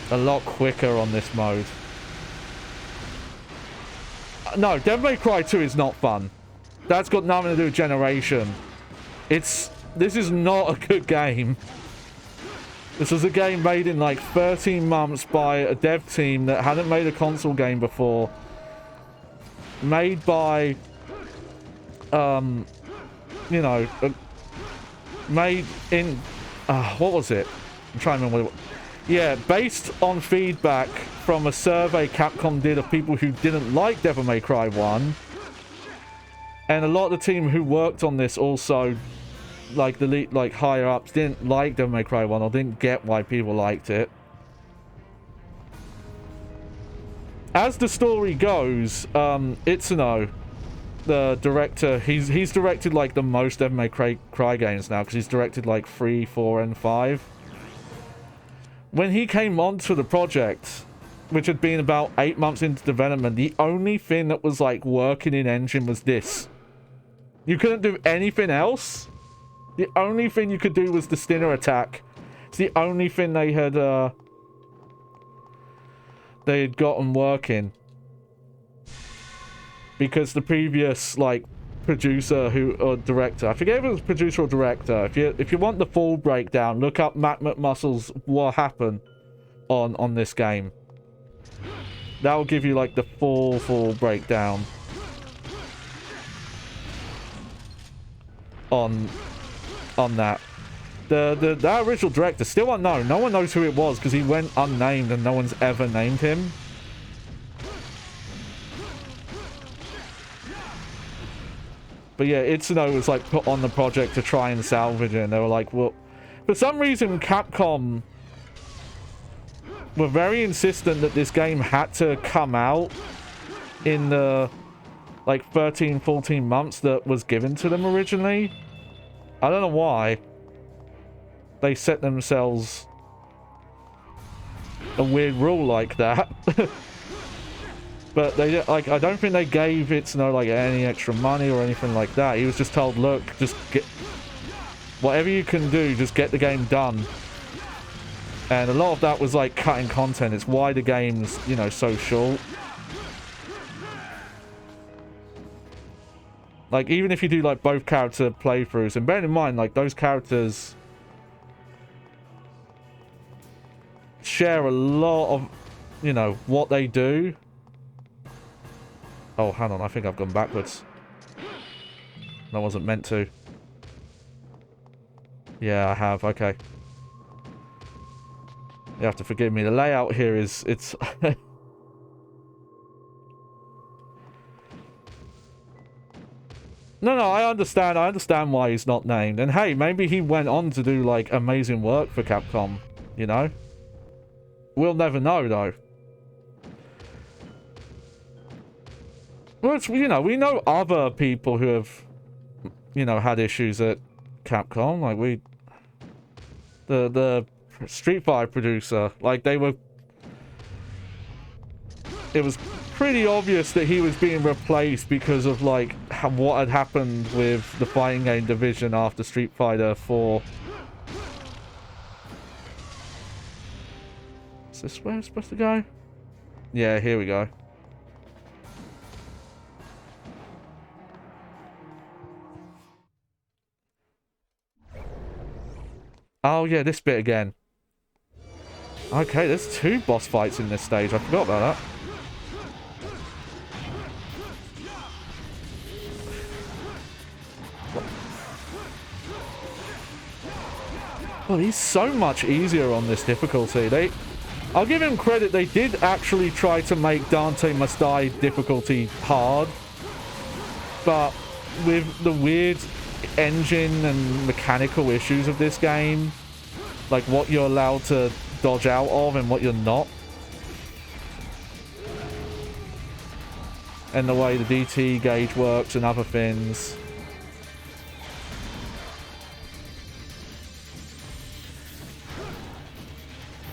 a lot quicker on this mode. No, Devil May Cry 2 is not fun. That's got nothing to do with generation. This is not a good game. This was a game made in like 13 months by a dev team that hadn't made a console game before. Made by, you know, made in, what was it? I'm trying to remember what it was. Yeah, based on feedback from a survey Capcom did of people who didn't like Devil May Cry 1. And a lot of the team who worked on this also, like the higher ups, didn't like Devil May Cry 1 or didn't get why people liked it. As the story goes, Itsuno, the director, he's directed like the most Devil May Cry games now, because he's directed like 3, 4, and 5. When he came onto the project, which had been about 8 months into development, the only thing that was like working in engine was this. You couldn't do anything else? The only thing you could do was the Stinner attack. It's the only thing they had gotten working. Because the previous, like, producer or director, I forget if it was producer or director. If you want the full breakdown, look up Matt McMuscle's What Happened on this game. That will give you like the full breakdown on that. The original director still unknown. No one knows who it was because he went unnamed and no one's ever named him. But yeah, Itsuno was like put on the project to try and salvage it, and they were like, well, for some reason Capcom were very insistent that this game had to come out in the like 13-14 months that was given to them originally. I don't know why they set themselves a weird rule like that. But they, like, I don't think they gave Itsuno like any extra money or anything like that. He was just told, look, just get whatever you can do, just get the game done. And a lot of that was like cutting content. It's why the game's, you know, so short. Like, even if you do like both character playthroughs, and bear in mind, like, those characters share a lot of, you know, what they do. Oh, hang on, I think I've gone backwards. That wasn't meant to. Yeah, I have, okay. You have to forgive me. The layout here is, it's... No, I understand. I understand why he's not named. And hey, maybe he went on to do, like, amazing work for Capcom, you know? We'll never know, though. Well, it's, you know, we know other people who have, you know, had issues at Capcom. Like, the Street Fighter producer, like, they were... It was pretty obvious that he was being replaced because of, like, what had happened with the fighting game division after Street Fighter 4. Is this where it's supposed to go? Yeah, here we go. Oh, yeah, this bit again. Okay, there's 2 boss fights in this stage. I forgot about that. Well, he's so much easier on this difficulty. I'll give him credit, they did actually try to make Dante Must Die difficulty hard. But with the weird engine and mechanical issues of this game, like what you're allowed to dodge out of and what you're not, and the way the DT gauge works and other things,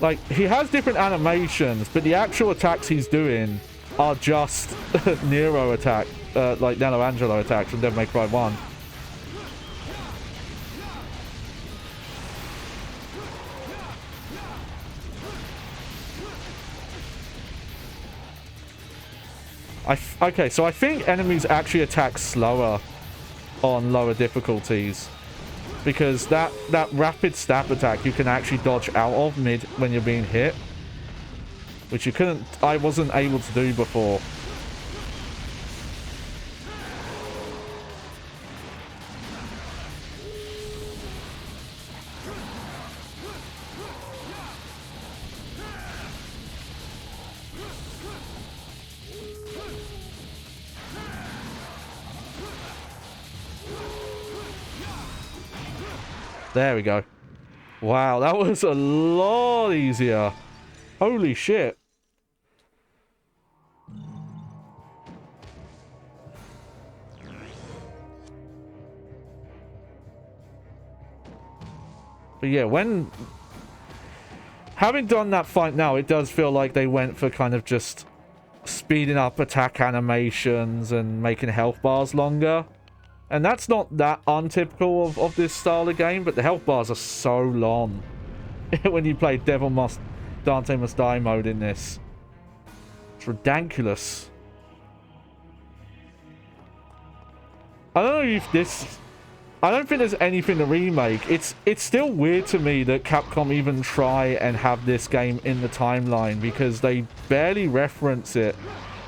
like, he has different animations, but the actual attacks he's doing are just Nero attack, like Nano Angelo attacks from Devil May Cry 1. Okay, so I think enemies actually attack slower on lower difficulties, because that rapid stab attack you can actually dodge out of mid when you're being hit, which I wasn't able to do before. There we go. Wow, that was a lot easier. Holy shit. But yeah, when... having done that fight now, it does feel like they went for kind of just speeding up attack animations and making health bars longer. And that's not that untypical of this style of game, but the health bars are so long when you play Dante Must Die mode in this. It's ridiculous. I don't know if this... I don't think there's anything to remake. It's still weird to me that Capcom even try and have this game in the timeline, because they barely reference it.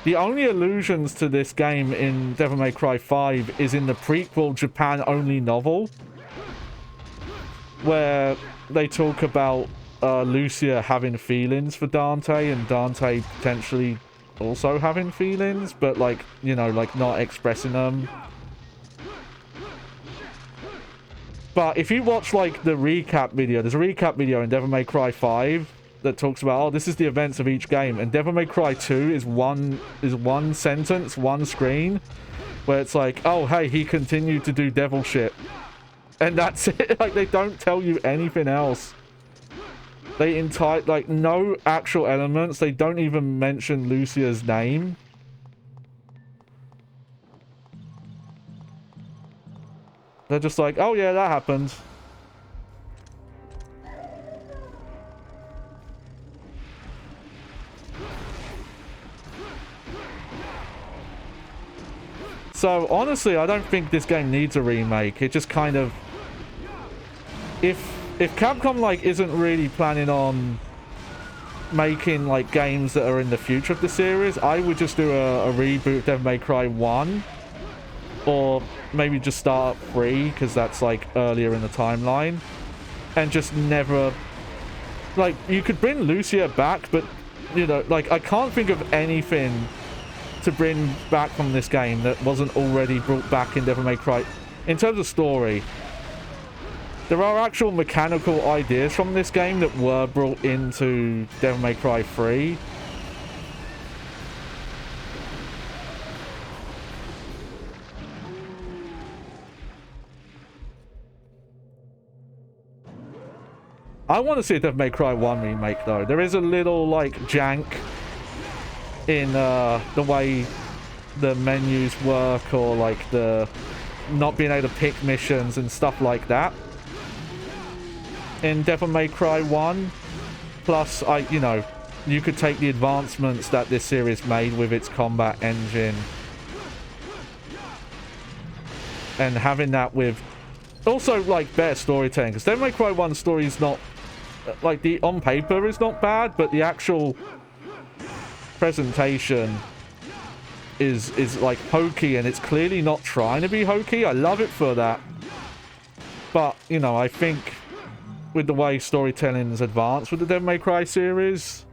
The only allusions to this game in Devil May Cry 5 is in the prequel Japan-only novel, where they talk about Lucia having feelings for Dante, and Dante potentially also having feelings, but like, you know, like not expressing them. But if you watch like the recap video, there's a recap video in Devil May Cry 5 that talks about, oh, this is the events of each game, and Devil May Cry 2 is one sentence, one screen, where it's like, oh, hey, he continued to do devil shit. And that's it. Like, they don't tell you anything else. They like, no actual elements. They don't even mention Lucia's name. They're just like, oh yeah, that happened. So, honestly, I don't think this game needs a remake. It just kind of... If Capcom, like, isn't really planning on making, like, games that are in the future of the series, I would just do a reboot of Devil May Cry 1. Or maybe just start at 3, because that's, like, earlier in the timeline. And just never... Like, you could bring Lucia back, but, you know, like, I can't think of anything to bring back from this game that wasn't already brought back in Devil May Cry. In terms of story, there are actual mechanical ideas from this game that were brought into Devil May Cry 3. I want to see a Devil May Cry 1 remake, though. There is a little, like, jank in the way the menus work, or like the not being able to pick missions and stuff like that in Devil May Cry 1. Plus, you know, you could take the advancements that this series made with its combat engine and having that with also like better storytelling, because Devil May Cry 1 story is not like, the on paper is not bad, but the actual presentation is like hokey, and it's clearly not trying to be hokey. I love it for that, but you know, I think with the way storytelling is advanced with the Devil May Cry series,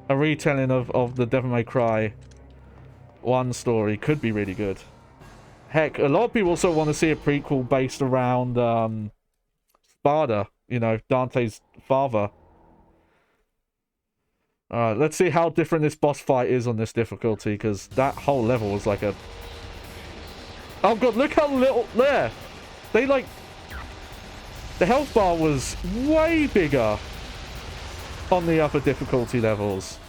a retelling of the Devil May Cry 1 story could be really good. Heck, a lot of people also want to see a prequel based around Sparda, you know, Dante's father. Alright, let's see how different this boss fight is on this difficulty, because that whole level was like a... Oh god, look how little... There! They like... The health bar was way bigger on the upper difficulty levels.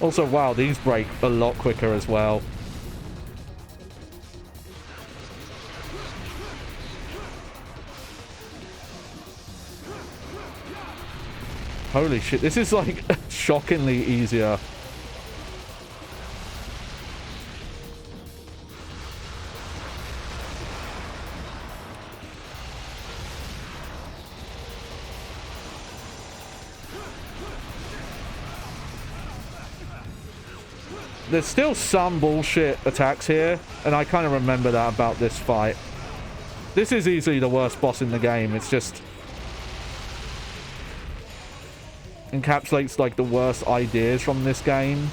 Also, wow, these break a lot quicker as well. Holy shit, this is like shockingly easier. There's still some bullshit attacks here, and I kind of remember that about this fight. This is easily the worst boss in the game. It's just... encapsulates, like, the worst ideas from this game.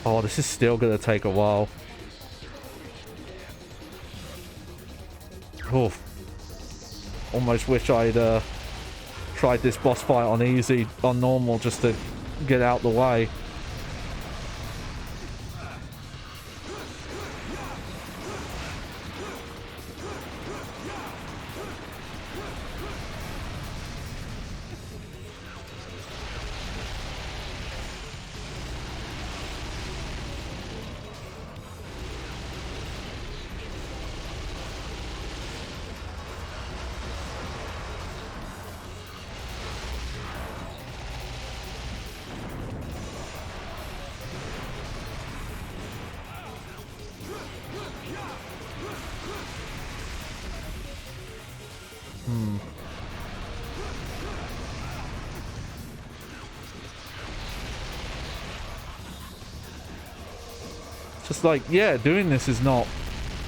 Oh, this is still gonna take a while. Oh, almost wish I'd tried this boss fight on easy, on normal, just to get out the way. Just like, yeah, doing this is not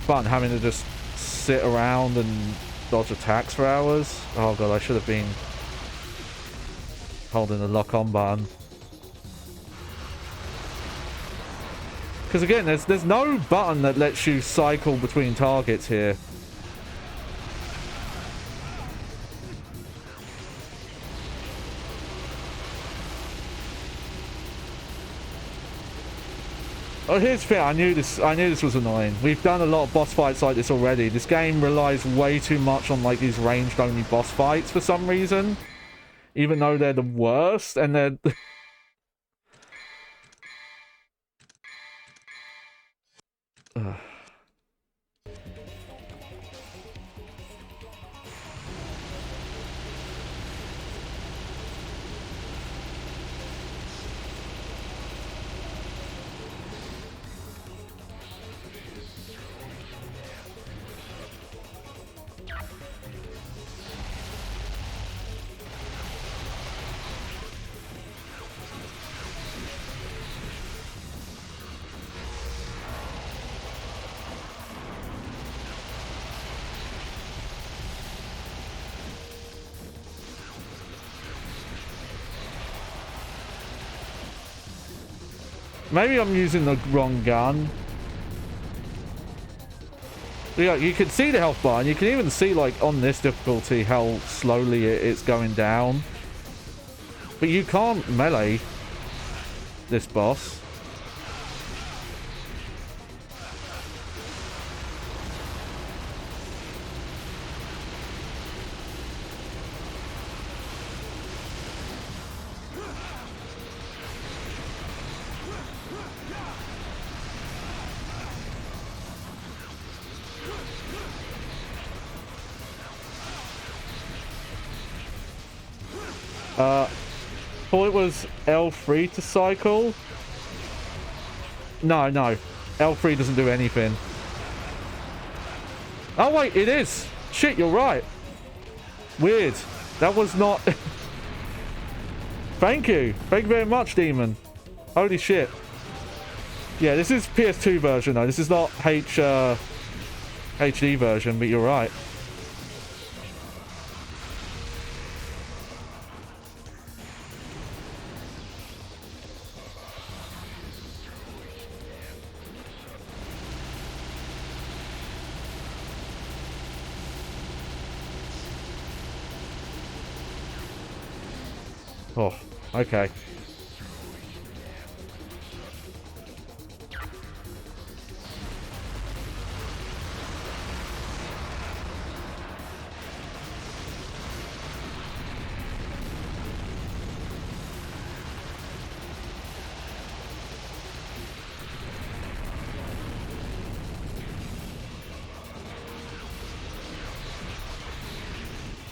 fun, having to just sit around and dodge attacks for hours. Oh god, I should have been holding the lock-on button. Because again, there's no button that lets you cycle between targets here. Oh, here's the thing. I knew this was annoying. We've done a lot of boss fights like this already. This game relies way too much on like these ranged only boss fights for some reason. Even though they're the worst and they're maybe I'm using the wrong gun. Yeah, you can see the health bar, and you can even see, like, on this difficulty how slowly it's going down. But you can't melee this boss. Thought it was L3 to cycle. No, L3 doesn't do anything. Oh wait, it is. Shit, you're right. Weird. That was not... Thank you very much, Demon. Holy shit. Yeah, this is PS2 version though. This is not HD version, but you're right. Oh, okay.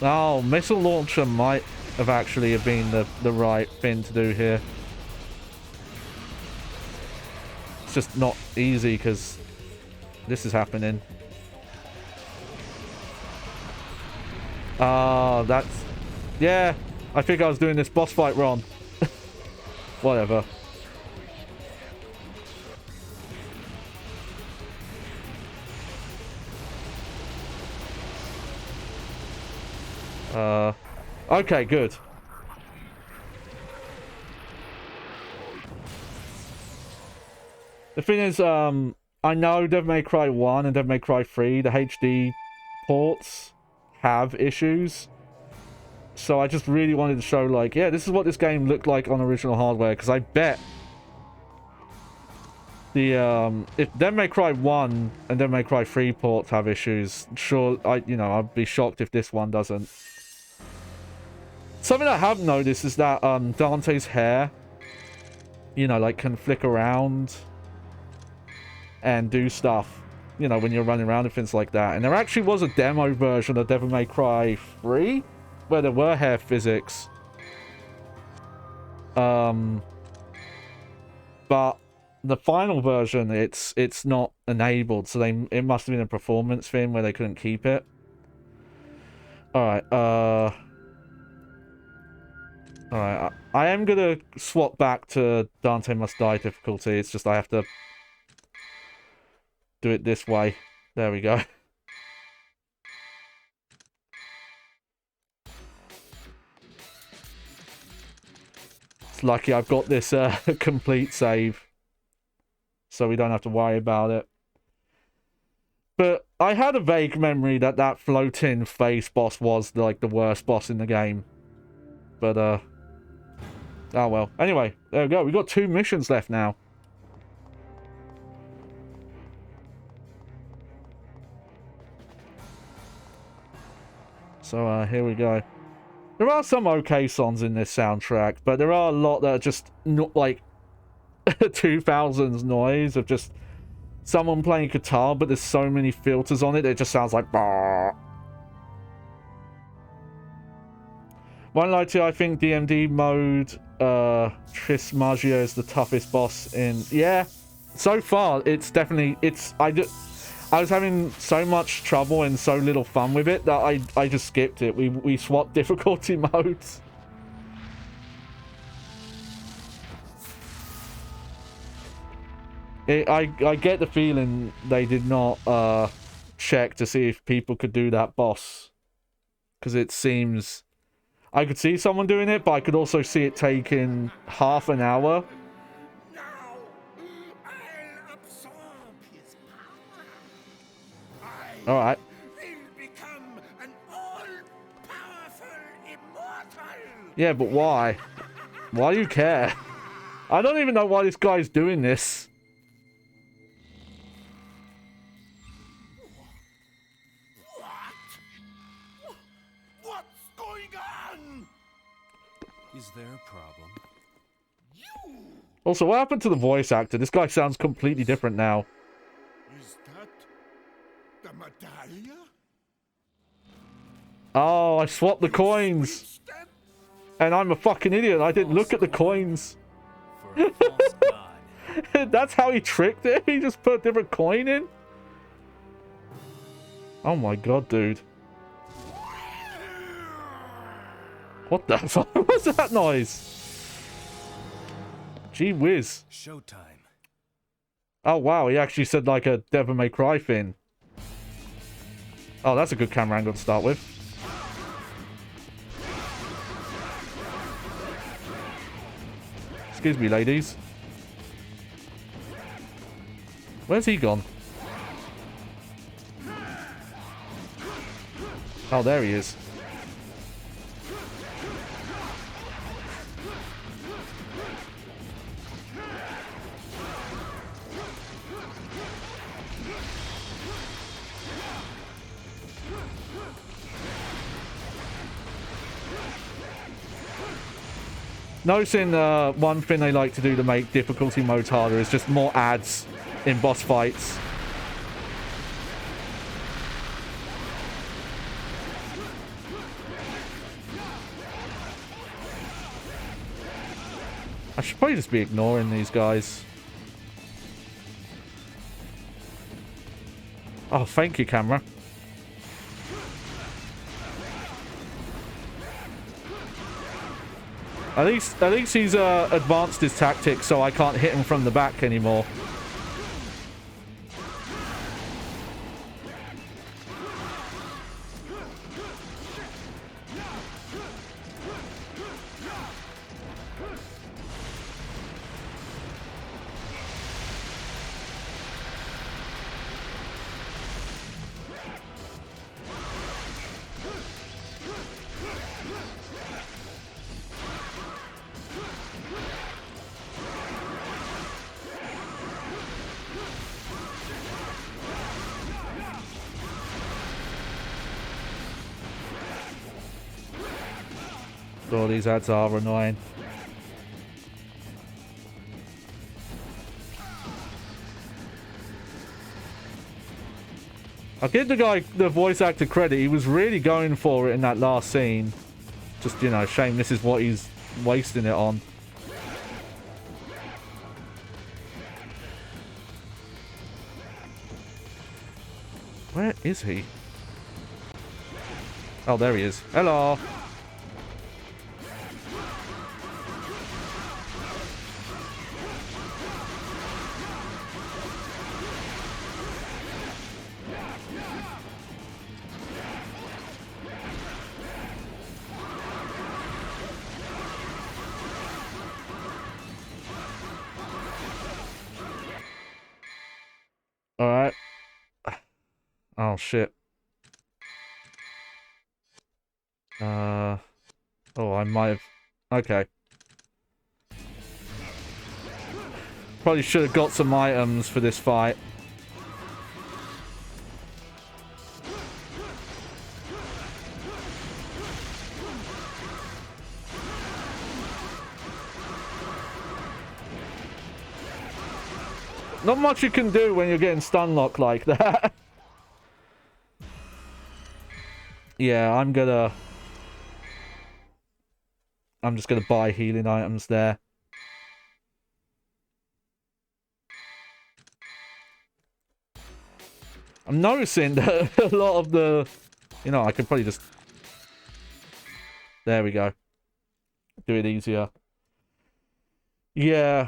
Oh, missile launcher might have actually been the right thing to do here. It's just not easy because this is happening. That's... Yeah, I think I was doing this boss fight wrong. Whatever. Okay, good. The thing is, I know Devil May Cry 1 and Devil May Cry 3, the HD ports have issues. So I just really wanted to show, like, yeah, this is what this game looked like on original hardware. Because I bet the, if Devil May Cry 1 and Devil May Cry 3 ports have issues, sure, I'd be shocked if this one doesn't. Something I have noticed is that, Dante's hair, like, can flick around and do stuff, when you're running around and things like that. And there actually was a demo version of Devil May Cry 3 where there were hair physics. But the final version, it's not enabled, so it must have been a performance thing where they couldn't keep it. Alright, Alright, I am gonna swap back to Dante Must Die difficulty. It's just I have to do it this way. There we go. It's lucky I've got this complete save, so we don't have to worry about it. But I had a vague memory that that floating face boss was like the worst boss in the game. But oh well. Anyway, there we go. We've got 2 missions left now. So here we go. There are some okay songs in this soundtrack, but there are a lot that are just not like 2000s noise of just someone playing guitar, but there's so many filters on it, it just sounds like bah. Won't lie to you, I think DMD mode Trismagia is the toughest boss in... Yeah, so far it's definitely... I was having so much trouble and so little fun with it that I just skipped it. We swapped difficulty modes. I get the feeling they did not check to see if people could do that boss. Because it seems... I could see someone doing it, but I could also see it taking half an hour. Alright. Yeah, but why? Why do you care? I don't even know why this guy's doing this.
What's going on?
Is there a problem?
Also, what happened to the voice actor? This guy sounds completely different now.
Is that the medallia?
Oh, I swapped the coins. And I'm a fucking idiot. I didn't look at the coins.
For a false god.
That's how he tricked it? He just put a different coin in? Oh my god, dude. What the fuck was that noise? Gee whiz.
Showtime.
Oh wow, he actually said like a Devil May Cry thing. Oh, that's a good camera angle to start with. Excuse me, ladies. Where's he gone? Oh, there he is. Noticing one thing they like to do to make difficulty modes harder is just more ads in boss fights. I should probably just be ignoring these guys. Oh, thank you, camera. At least he's advanced his tactics, so I can't hit him from the back anymore. Oh, these ads are annoying. I'll give the guy, the voice actor, credit. He was really going for it in that last scene. Just, you know, shame this is what he's wasting it on. Where is he? Oh, there he is. Hello. Alright. Oh, shit. Oh, I might have... Okay. Probably should have got some items for this fight. Not much you can do when you're getting stun locked like that. Yeah, I'm just gonna buy healing items there. I'm noticing that a lot of the... You know, I could probably just... There we go. Do it easier. Yeah.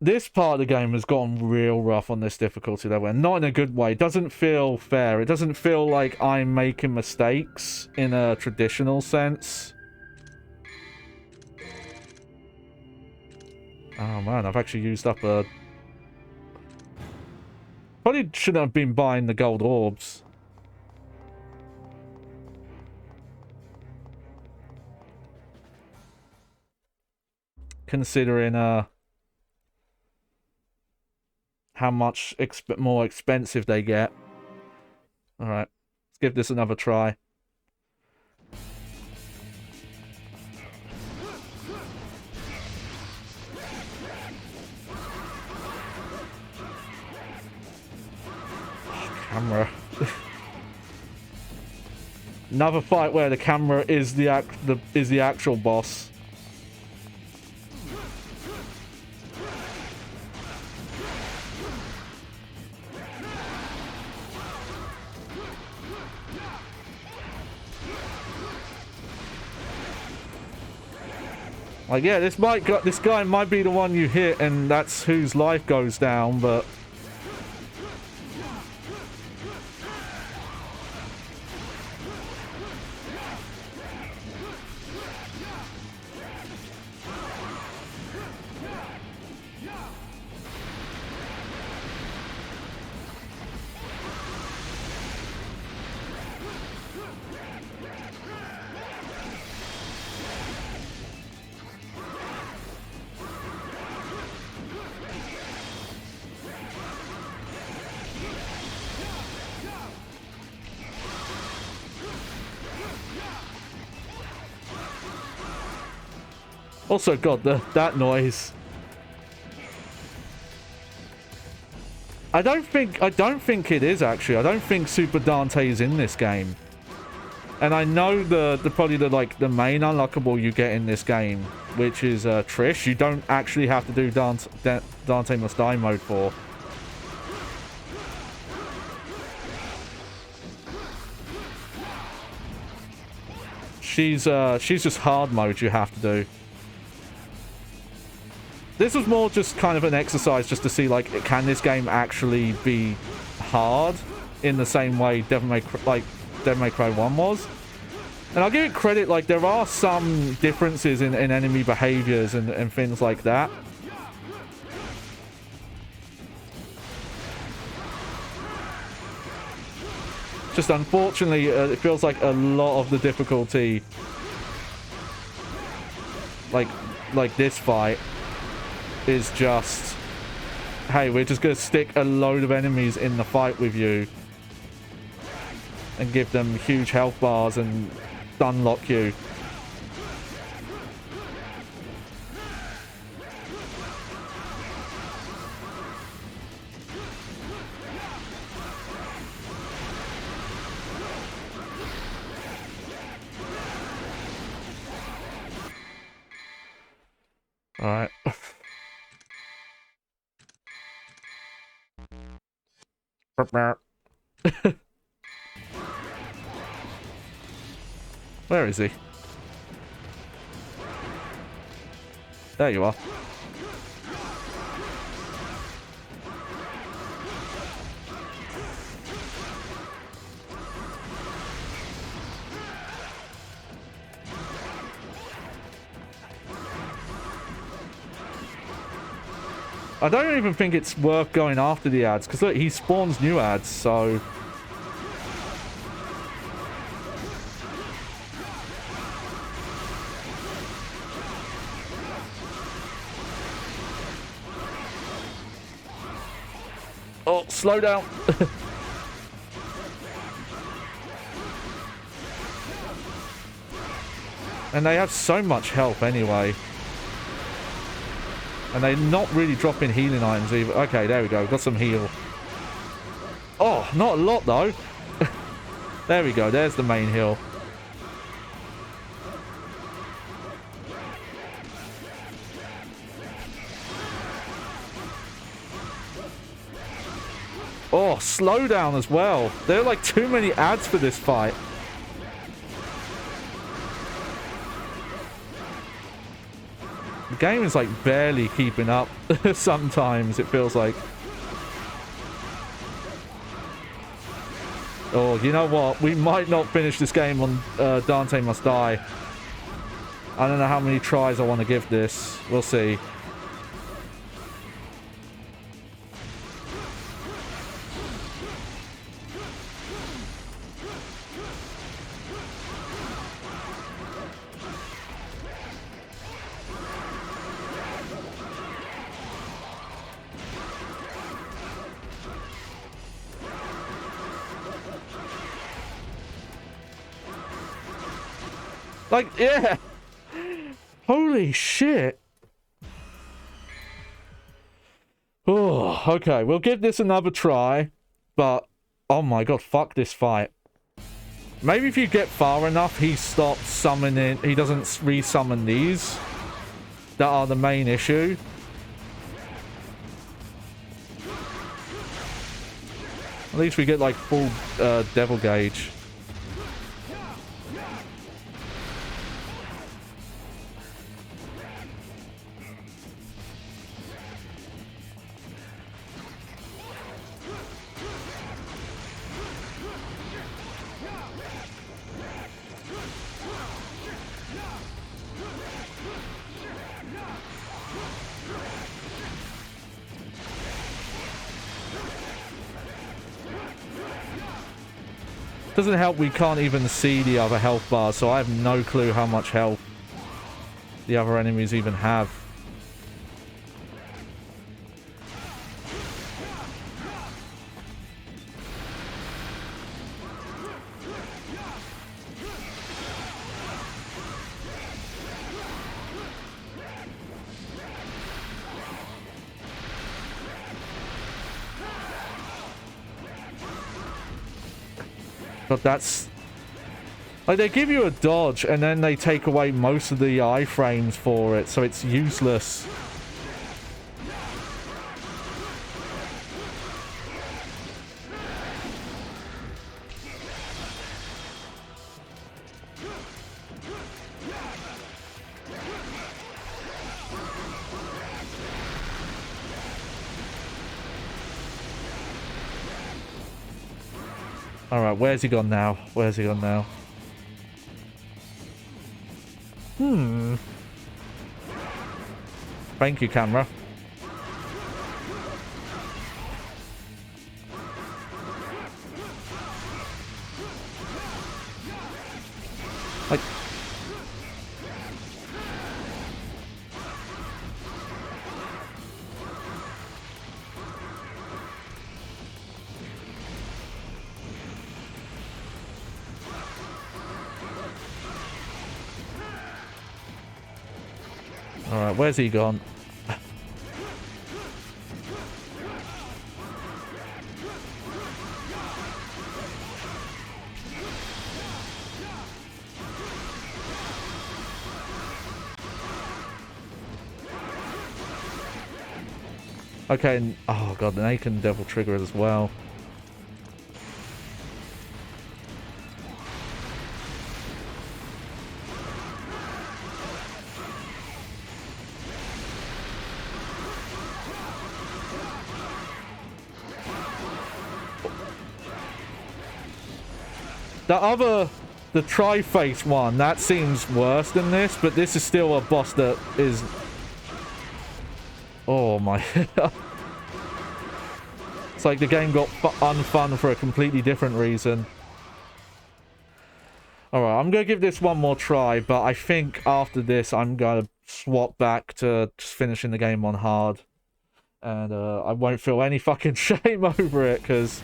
This part of the game has gotten real rough on this difficulty level, and not in a good way. It doesn't feel fair. It doesn't feel like I'm making mistakes in a traditional sense. Oh man, I've actually used up a... Probably shouldn't have been buying the gold orbs. Considering, how much more expensive they get. Alright, let's give this another try. Camera. Another fight where the camera is the actual boss. Like, yeah, this guy might be the one you hit, and that's whose life goes down, but... Also, God, that noise. I don't think it is actually. I don't think Super Dante is in this game. And I know probably the main unlockable you get in this game, which is Trish. You don't actually have to do Dante Must Die mode for. She's just hard mode you have to do. This was more just kind of an exercise just to see, like, can this game actually be hard in the same way Devil May Cry 1 was? And I'll give it credit, like, there are some differences in enemy behaviors and things like that. Just unfortunately, it feels like a lot of the difficulty, like this fight, is just, hey, we're just going to stick a load of enemies in the fight with you and give them huge health bars and stun lock you. Alright. Where is he? There you are. I don't even think it's worth going after the ads, because look, he spawns new ads, so... Oh, slow down! And they have so much health anyway. And they're not really dropping healing items either. Okay, there we go. Got some heal. Oh, not a lot though. There we go. There's the main heal. Oh, slowdown as well. There are like too many ads for this fight. The game is like barely keeping up. Sometimes it feels like. Oh, you know what? We might not finish this game on Dante Must Die. I don't know how many tries I want to give this. We'll see. Like, yeah. Holy shit. Oh, okay. We'll give this another try. But, oh my god, fuck this fight. Maybe if you get far enough, he stops summoning... He doesn't resummon these. That are the main issue. At least we get, like, full devil gauge. Doesn't help we can't even see the other health bars, so I have no clue how much health the other enemies even have. But that's... Like, they give you a dodge, and then they take away most of the iframes for it, so it's useless. Alright, where's he gone now? Where's he gone now? Thank you, camera. Like... Alright, where's he gone? Okay, and, oh god, then they can devil trigger it as well. The Tri-Face one, that seems worse than this, but this is still a boss that is... Oh my... It's like the game got unfun for a completely different reason. Alright, I'm going to give this one more try, but I think after this I'm going to swap back to just finishing the game on hard. And I won't feel any fucking shame over it, because...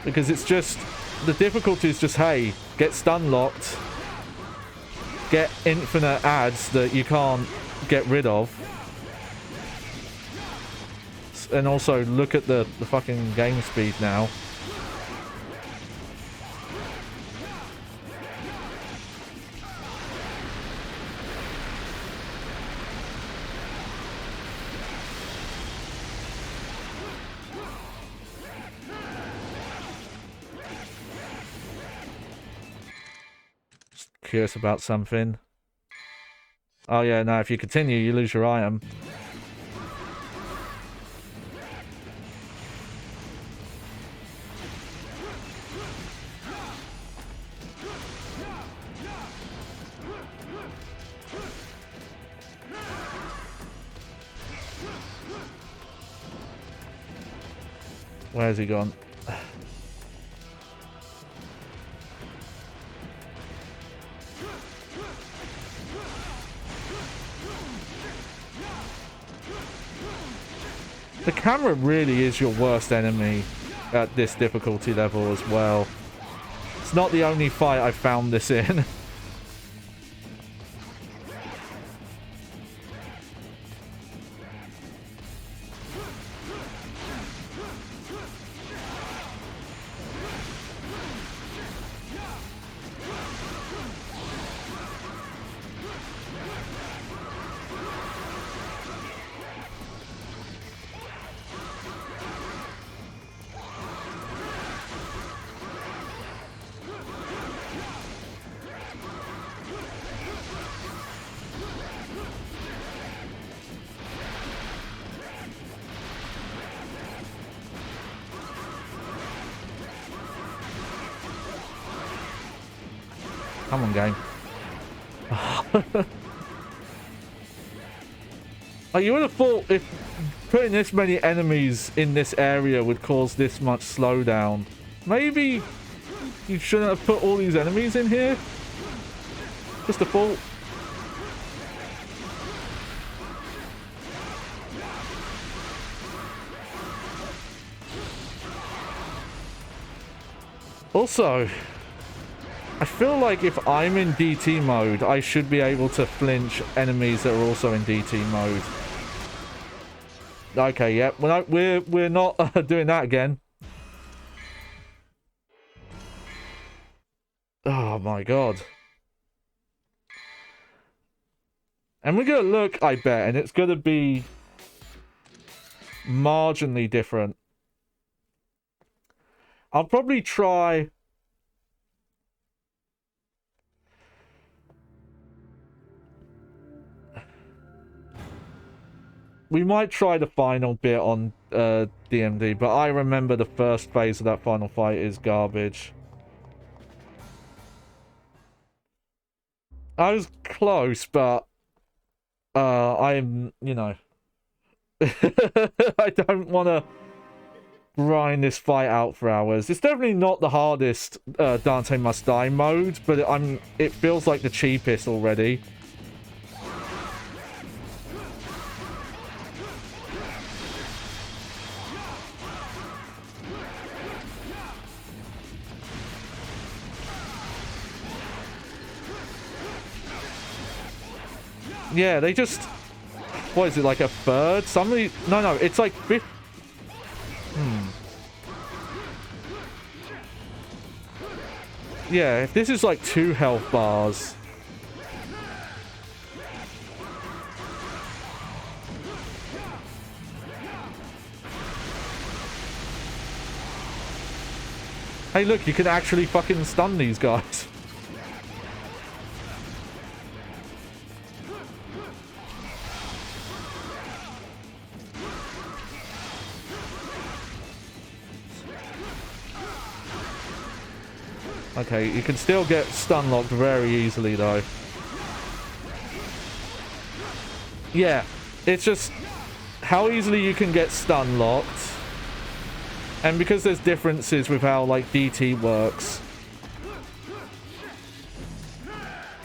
Because it's just, the difficulty is just, hey, get stun locked, get infinite ads that you can't get rid of, and also look at the fucking game speed now. Curious about something. Oh yeah, no, if you continue, you lose your item. Where's he gone? The camera really is your worst enemy at this difficulty level as well. It's not the only fight I've found this in. Come on, game. Like, you would have thought if putting this many enemies in this area would cause this much slowdown. Maybe you shouldn't have put all these enemies in here? Just a thought. Also, I feel like if I'm in DT mode, I should be able to flinch enemies that are also in DT mode. Okay, yeah, we're not doing that again. Oh my god. And we're gonna look, I bet, and it's gonna be marginally different. I'll probably try... We might try the final bit on DMD, but I remember the first phase of that final fight is garbage. I was close, but I'm, you know, I don't want to grind this fight out for hours. It's definitely not the hardest Dante Must Die mode, but it feels like the cheapest already. Yeah, they just... What is it, like a third? Somebody... No, it's like... Yeah, if this is like 2 health bars... Hey, look, you can actually fucking stun these guys. Okay, you can still get stun locked very easily, though. Yeah, it's just how easily you can get stun locked. And because there's differences with how, like, DT works,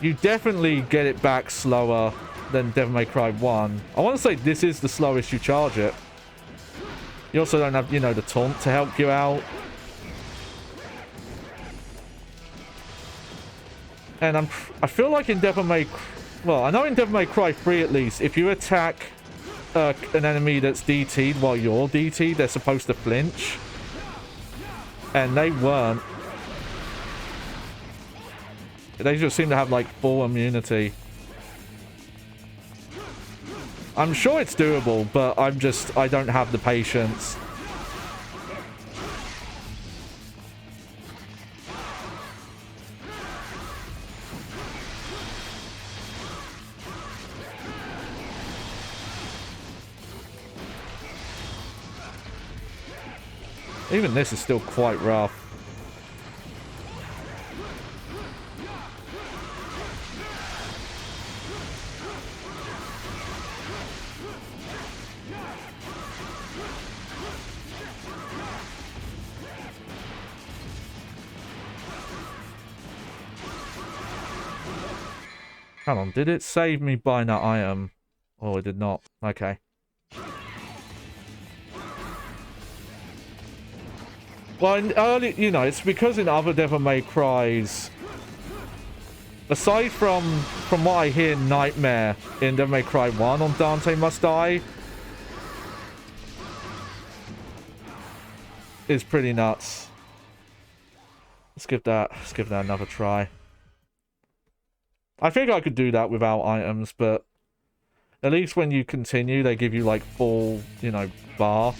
you definitely get it back slower than Devil May Cry 1. I want to say this is the slowest you charge it. You also don't have, you know, the taunt to help you out. And I feel like in Devil May... Well, I know in Devil May Cry 3 at least, if you attack an enemy that's DT'd while you're DT'd, they're supposed to flinch. And they weren't. They just seem to have, like, full immunity. I'm sure it's doable, but I don't have the patience. Even this is still quite rough. Hold on, did it save me buying that item? Oh, it did not. Okay. Well, in early, you know, it's because in other Devil May Cries, aside from what I hear, Nightmare in Devil May Cry 1 on Dante Must Die is pretty nuts. Let's give that another try. I think I could do that without items, but at least when you continue, they give you like full, you know, bar.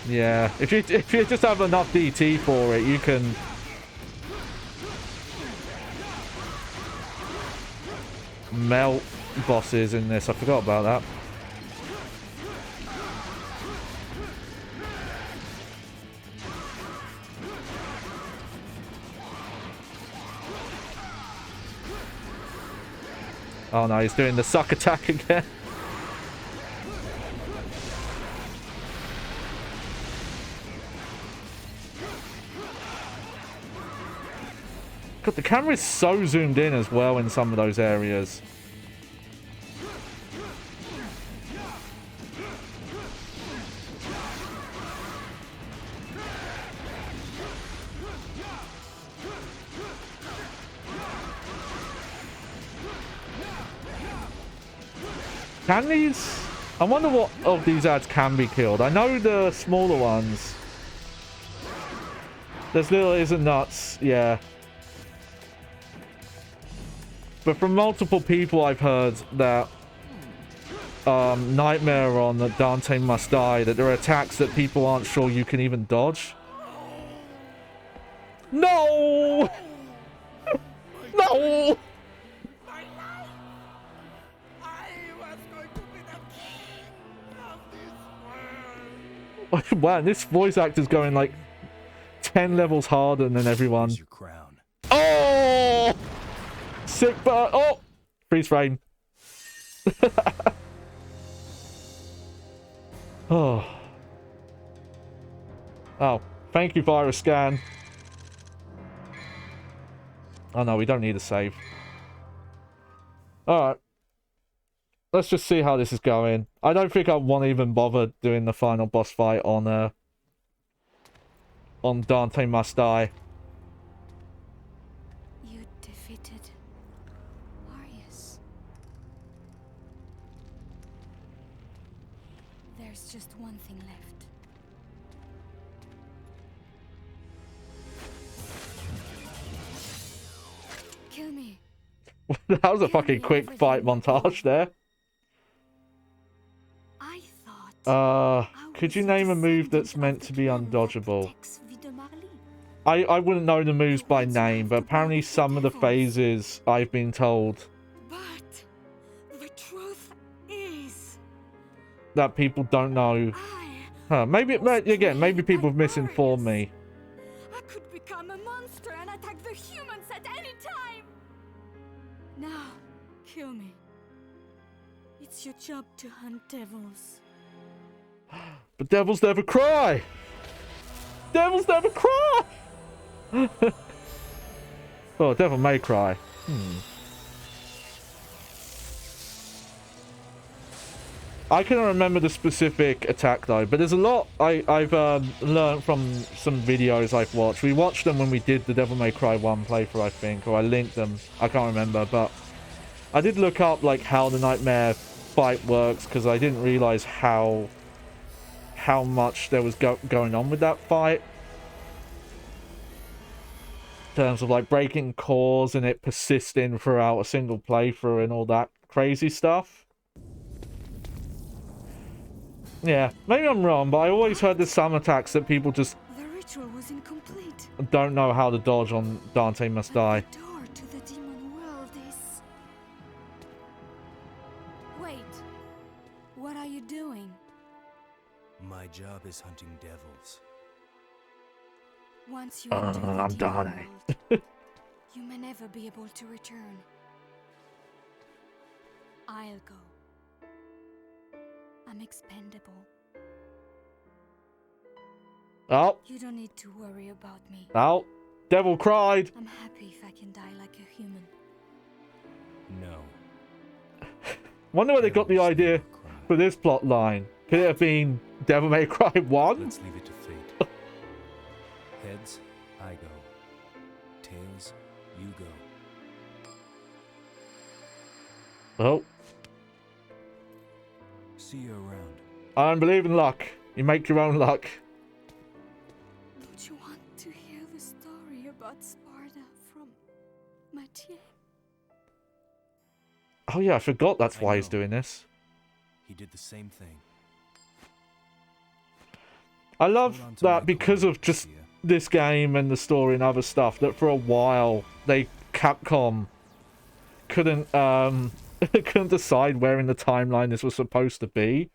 Yeah, if you just have enough DT for it, you can... melt bosses in this. I forgot about that. Oh no, he's doing the suck attack again. God, the camera is so zoomed in as well in some of those areas. Can these... I wonder what of these ads can be killed. I know the smaller ones. There's little isn't nuts, yeah. But from multiple people I've heard that Nightmare on the Dante Must Die, that there are attacks that people aren't sure you can even dodge. No! No! Wow, this voice actor's going like 10 levels harder than everyone.
Here's your crown.
Oh! Sick burn. Oh! Freeze frame. Oh. Oh, thank you, virus scan. Oh no, we don't need a save. Alright. Let's just see how this is going. I don't think I want to even bother doing the final boss fight on Dante Must Die.
You defeated Arius. There's just one thing left. Kill me.
That was a fucking quick fight montage there.
I thought
Could you name a move that's meant to be undodgeable? I wouldn't know the moves by name, but apparently some of the phases I've been told
But the truth is,
that people don't know. Maybe people have misinformed me.
I could become a monster and attack the humans at any time. Now, kill me. It's your job to hunt devils.
But devils never cry! Devils never cry! Oh, devil may cry. I can't remember the specific attack though, but there's a lot I've learned from some videos I've watched. We watched them when we did the Devil May Cry 1 playthrough, I think, or I linked them. I can't remember, but I did look up like how the Nightmare fight works because I didn't realize how much there was going on with that fight. In terms of like breaking cores and it persisting throughout a single playthrough and all that crazy stuff. Yeah, maybe I'm wrong, but I always heard there's some attacks that people just
The ritual was incomplete.
don't know how to dodge on Dante Must Die.
The door to the demon world is... Wait. What are you doing?
My job is hunting devils.
Once you enter the
I'm
demon
Dante.
world, you may never be able to return. I'll go. I'm expendable.
Oh,
You don't need to worry about me.
oh, devil cried.
I'm happy if I can die like a human.
No.
Wonder where they got the
Devils
idea
never cry.
for this plot line. Could it have been Devil May Cry 1?
Let's leave it to fate. Heads, I go. Tails, you go.
Oh,
See you around.
I don't believe in luck. You make your own luck.
Don't you want to hear the story about Sparta from Mathieu?
Oh yeah, I forgot that's
I
why he's
know.
doing this.
He did the same thing.
I love
Hold on to my
that because
coin,
of just
Garcia.
this game and the story and other stuff, that for a while Capcom couldn't couldn't decide where in the timeline this was supposed to be.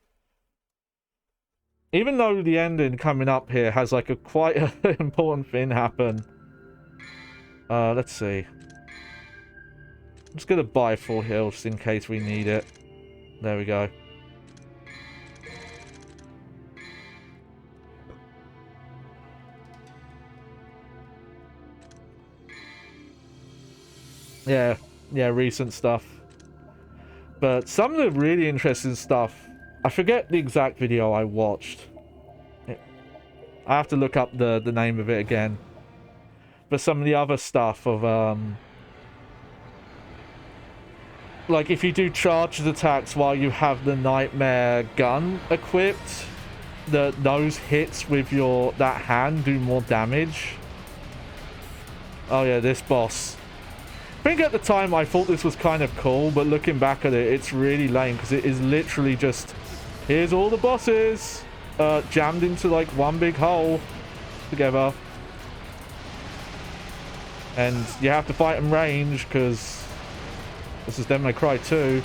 Even though the ending coming up here has like a quite important thing happen. Let's see. I'm just gonna buy full heal just in case we need it. There we go. Yeah, recent stuff. But some of the really interesting stuff, I forget the exact video I watched. I have to look up the name of it again. But some of the other stuff of, like if you do charged attacks while you have the Nightmare gun equipped, those hits with that hand do more damage. Oh yeah, this boss. I think at the time I thought this was kind of cool, but looking back at it, it's really lame because it is literally just, here's all the bosses jammed into like one big hole together. And you have to fight them range because this is Devil May Cry 2.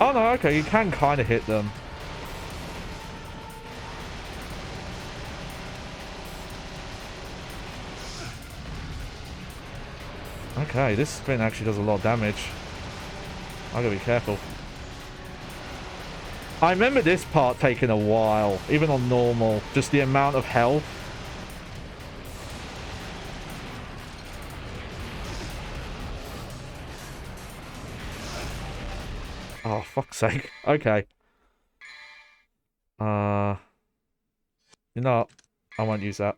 Oh no, okay, you can kind of hit them. Okay, this thing actually does a lot of damage. I gotta be careful. I remember this part taking a while, even on normal. Just the amount of health. Oh, fuck's sake. Okay. You know what? I won't use that.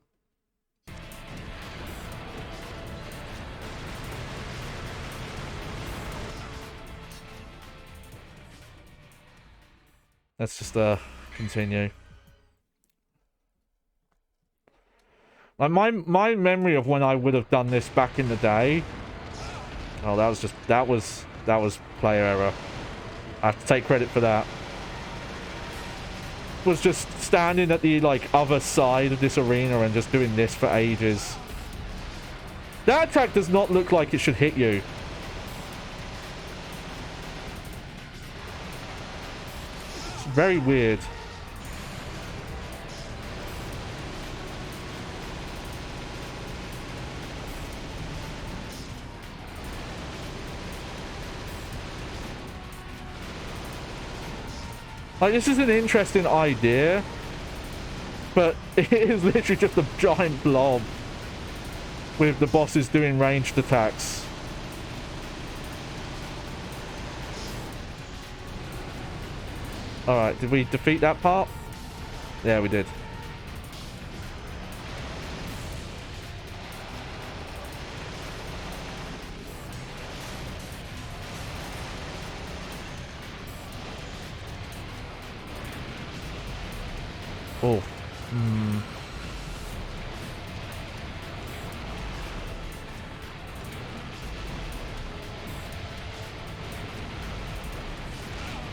Let's just continue. Like my memory of when I would have done this back in the day. Oh, that was player error. I have to take credit for that. Was just standing at the like other side of this arena and just doing this for ages. That attack does not look like it should hit you. It's very weird. Like, this is an interesting idea, but it is literally just a giant blob with the bosses doing ranged attacks. Alright, did we defeat that part? Yeah, we did. Oh.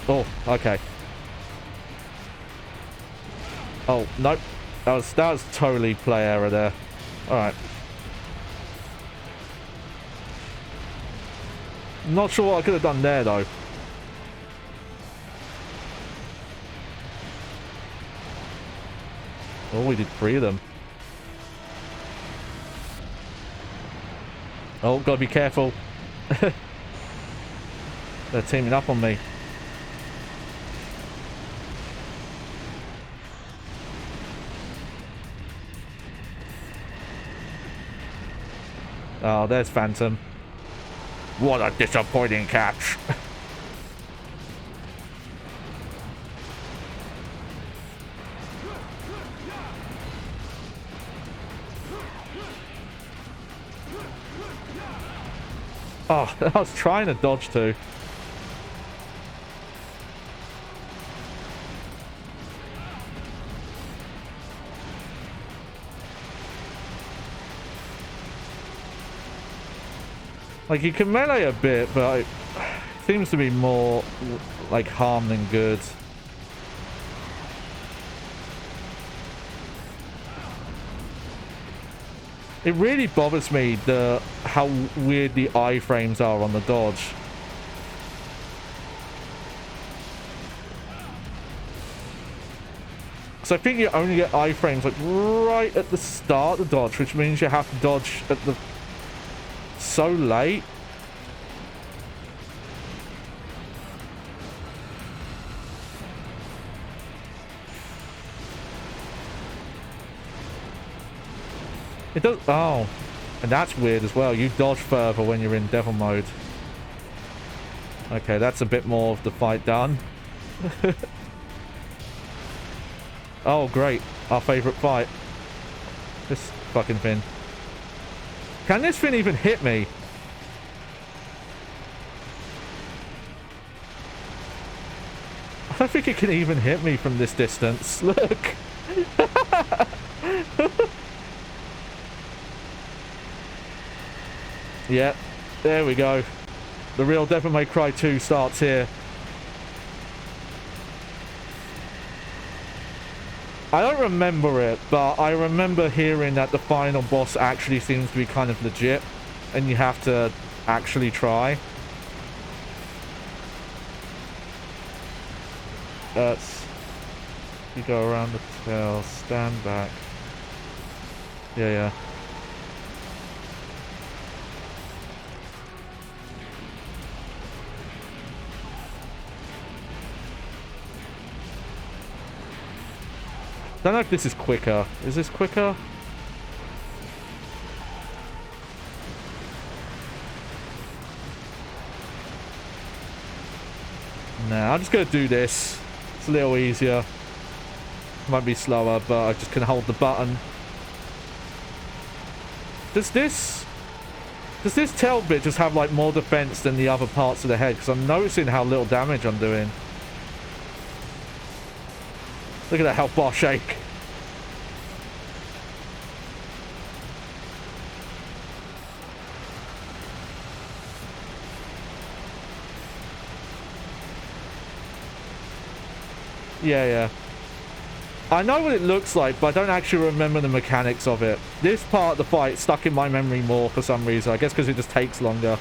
Oh, okay. Oh, nope. That was totally play error there. Alright. Not sure what I could have done there, though. Oh, we did 3 of them. Oh, gotta be careful. They're teaming up on me. Oh, there's Phantom. What a disappointing catch. Oh, I was trying to dodge too. Like, you can melee a bit, but it seems to be more like harm than good. It really bothers me how weird the iframes are on the dodge. So I think you only get iframes like right at the start of the dodge, which means you have to dodge at the so late. It does. Oh, and that's weird as well. You dodge further when you're in devil mode. Okay, that's a bit more of the fight done. Oh, great. Our favorite fight. This fucking thing. Can this thing even hit me? I don't think it can even hit me from this distance. Look. Yeah, there we go. The real Devil May Cry 2 starts here. I don't remember it, but I remember hearing that the final boss actually seems to be kind of legit, and you have to actually try. You go around the tail, stand back. Yeah. don't know if this is quicker. Is this quicker? Nah, I'm just gonna do this. It's a little easier. Might be slower, but I just can hold the button. Does this tail bit just have like more defense than the other parts of the head? Because I'm noticing how little damage I'm doing. Look at that health bar shake. Yeah. I know what it looks like, but I don't actually remember the mechanics of it. This part of the fight stuck in my memory more for some reason. I guess because it just takes longer.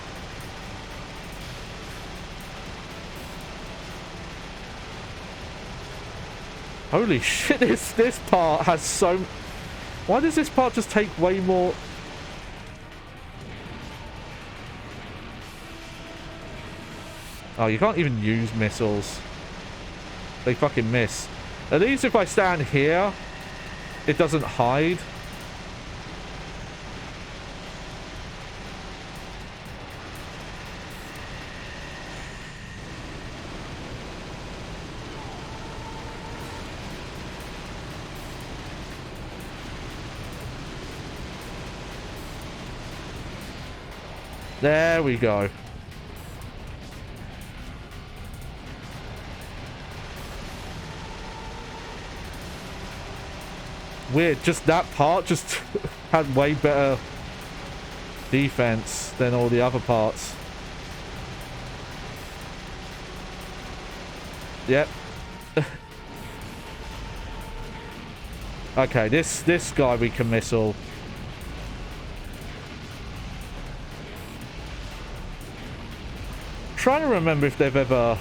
Holy shit, this part has so... Why does this part just take way more... Oh, you can't even use missiles. They fucking miss. At least if I stand here, it doesn't hide. There we go. Weird, just that part just had way better defense than all the other parts. Yep. Okay, this guy we can missile. Trying to remember if they've ever...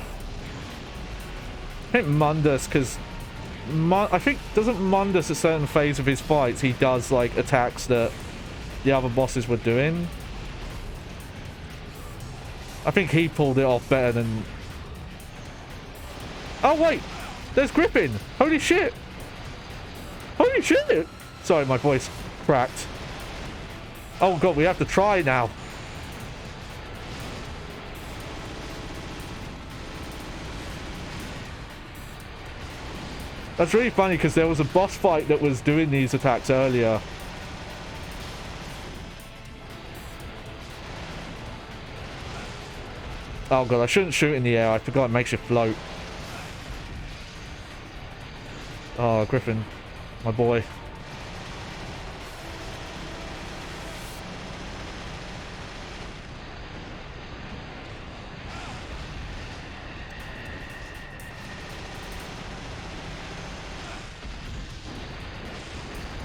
I think Mundus, because I think, doesn't Mundus, a certain phase of his fights, he does like attacks that the other bosses were doing. I think he pulled it off better than... Oh wait, there's Griffin. Holy shit. Holy shit. Sorry, my voice cracked. Oh god, we have to try now. That's really funny because there was a boss fight that was doing these attacks earlier. Oh god, I shouldn't shoot in the air. I forgot it makes you float. Oh, Griffin. My boy.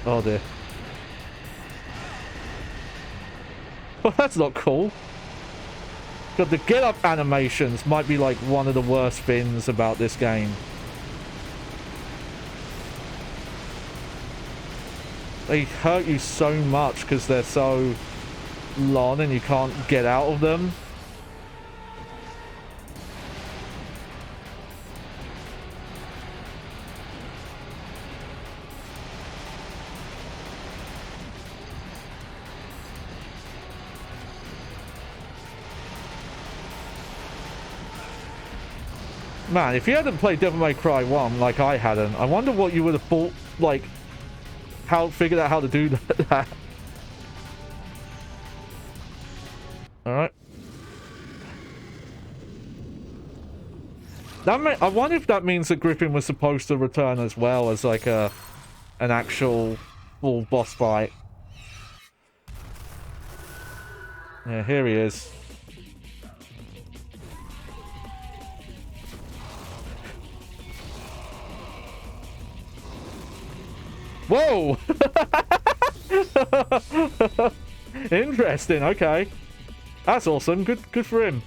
Oh dear. Well, that's not cool. God, the get up animations might be like one of the worst things about this game. They hurt you so much because they're so long and you can't get out of them. Man, if you hadn't played Devil May Cry 1 like I hadn't, I wonder what you would have thought, like, figured out how to do that. Alright. I wonder if that means that Griffin was supposed to return as well as, like, an actual full boss fight. Yeah, here he is. Whoa! Interesting, okay. That's awesome. Good for him.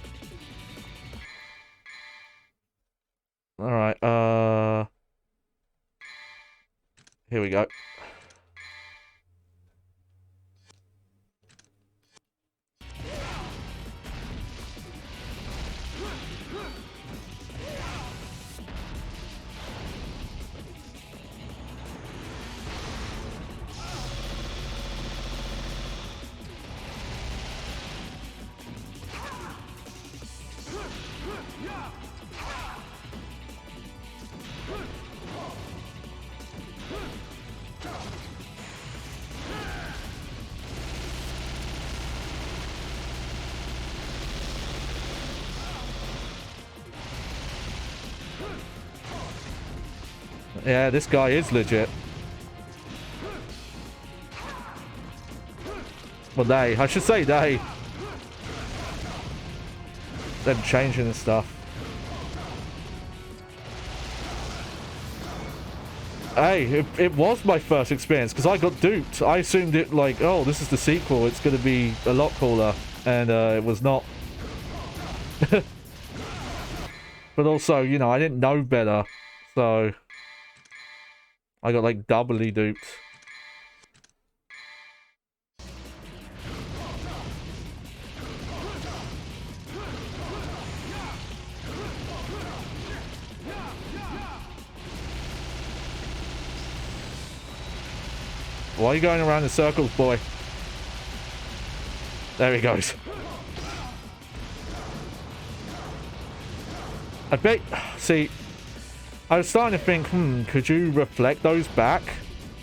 Alright, here we go. Yeah, this guy is legit. Well, I should say they. Them changing and stuff. Hey, it was my first experience because I got duped. I assumed it like, oh, this is the sequel. It's going to be a lot cooler. And it was not. But also, you know, I didn't know better. So I got like doubly duped. Why are you going around in circles, boy? There he goes. I bet... See, I was starting to think, could you reflect those back?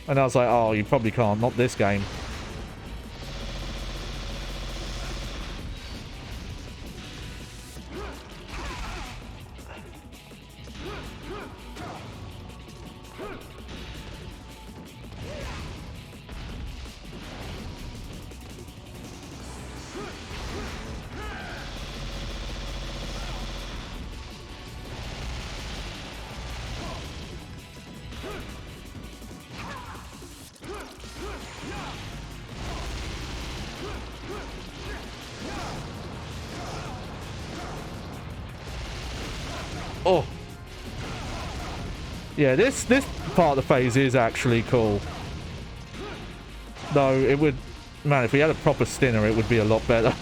And I was like, oh, you probably can't. Not this game. Oh. Yeah, this part of the phase is actually cool. Though it would... Man, if we had a proper stinner, it would be a lot better.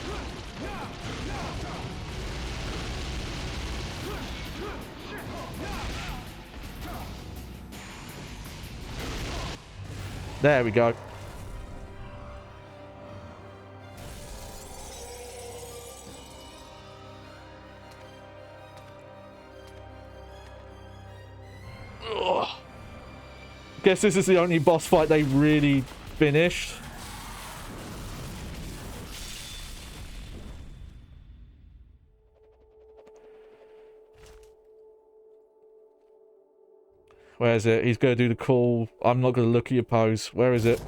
There we go. Guess this is the only boss fight they really finished. Where is it? He's gonna do the cool, I'm not gonna look at your pose. Where is it?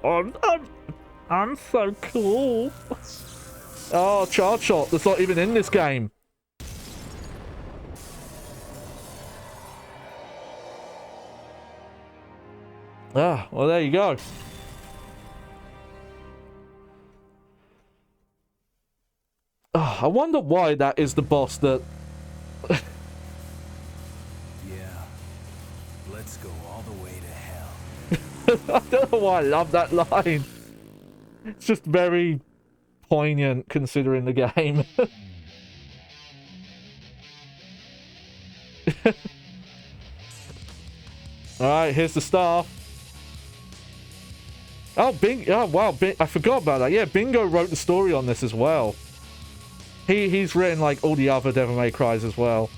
I'm so cool. Oh, charge shot. That's not even in this game. Ah, well, there you go. Oh, I wonder why that is the boss that...
Yeah. Let's go all the way to hell.
I don't know why I love that line. It's just very poignant considering the game. Alright, here's the star. Oh, wow, I forgot about that. Yeah, Bingo wrote the story on this as well. He's written, like, all the other Devil May Cries as well.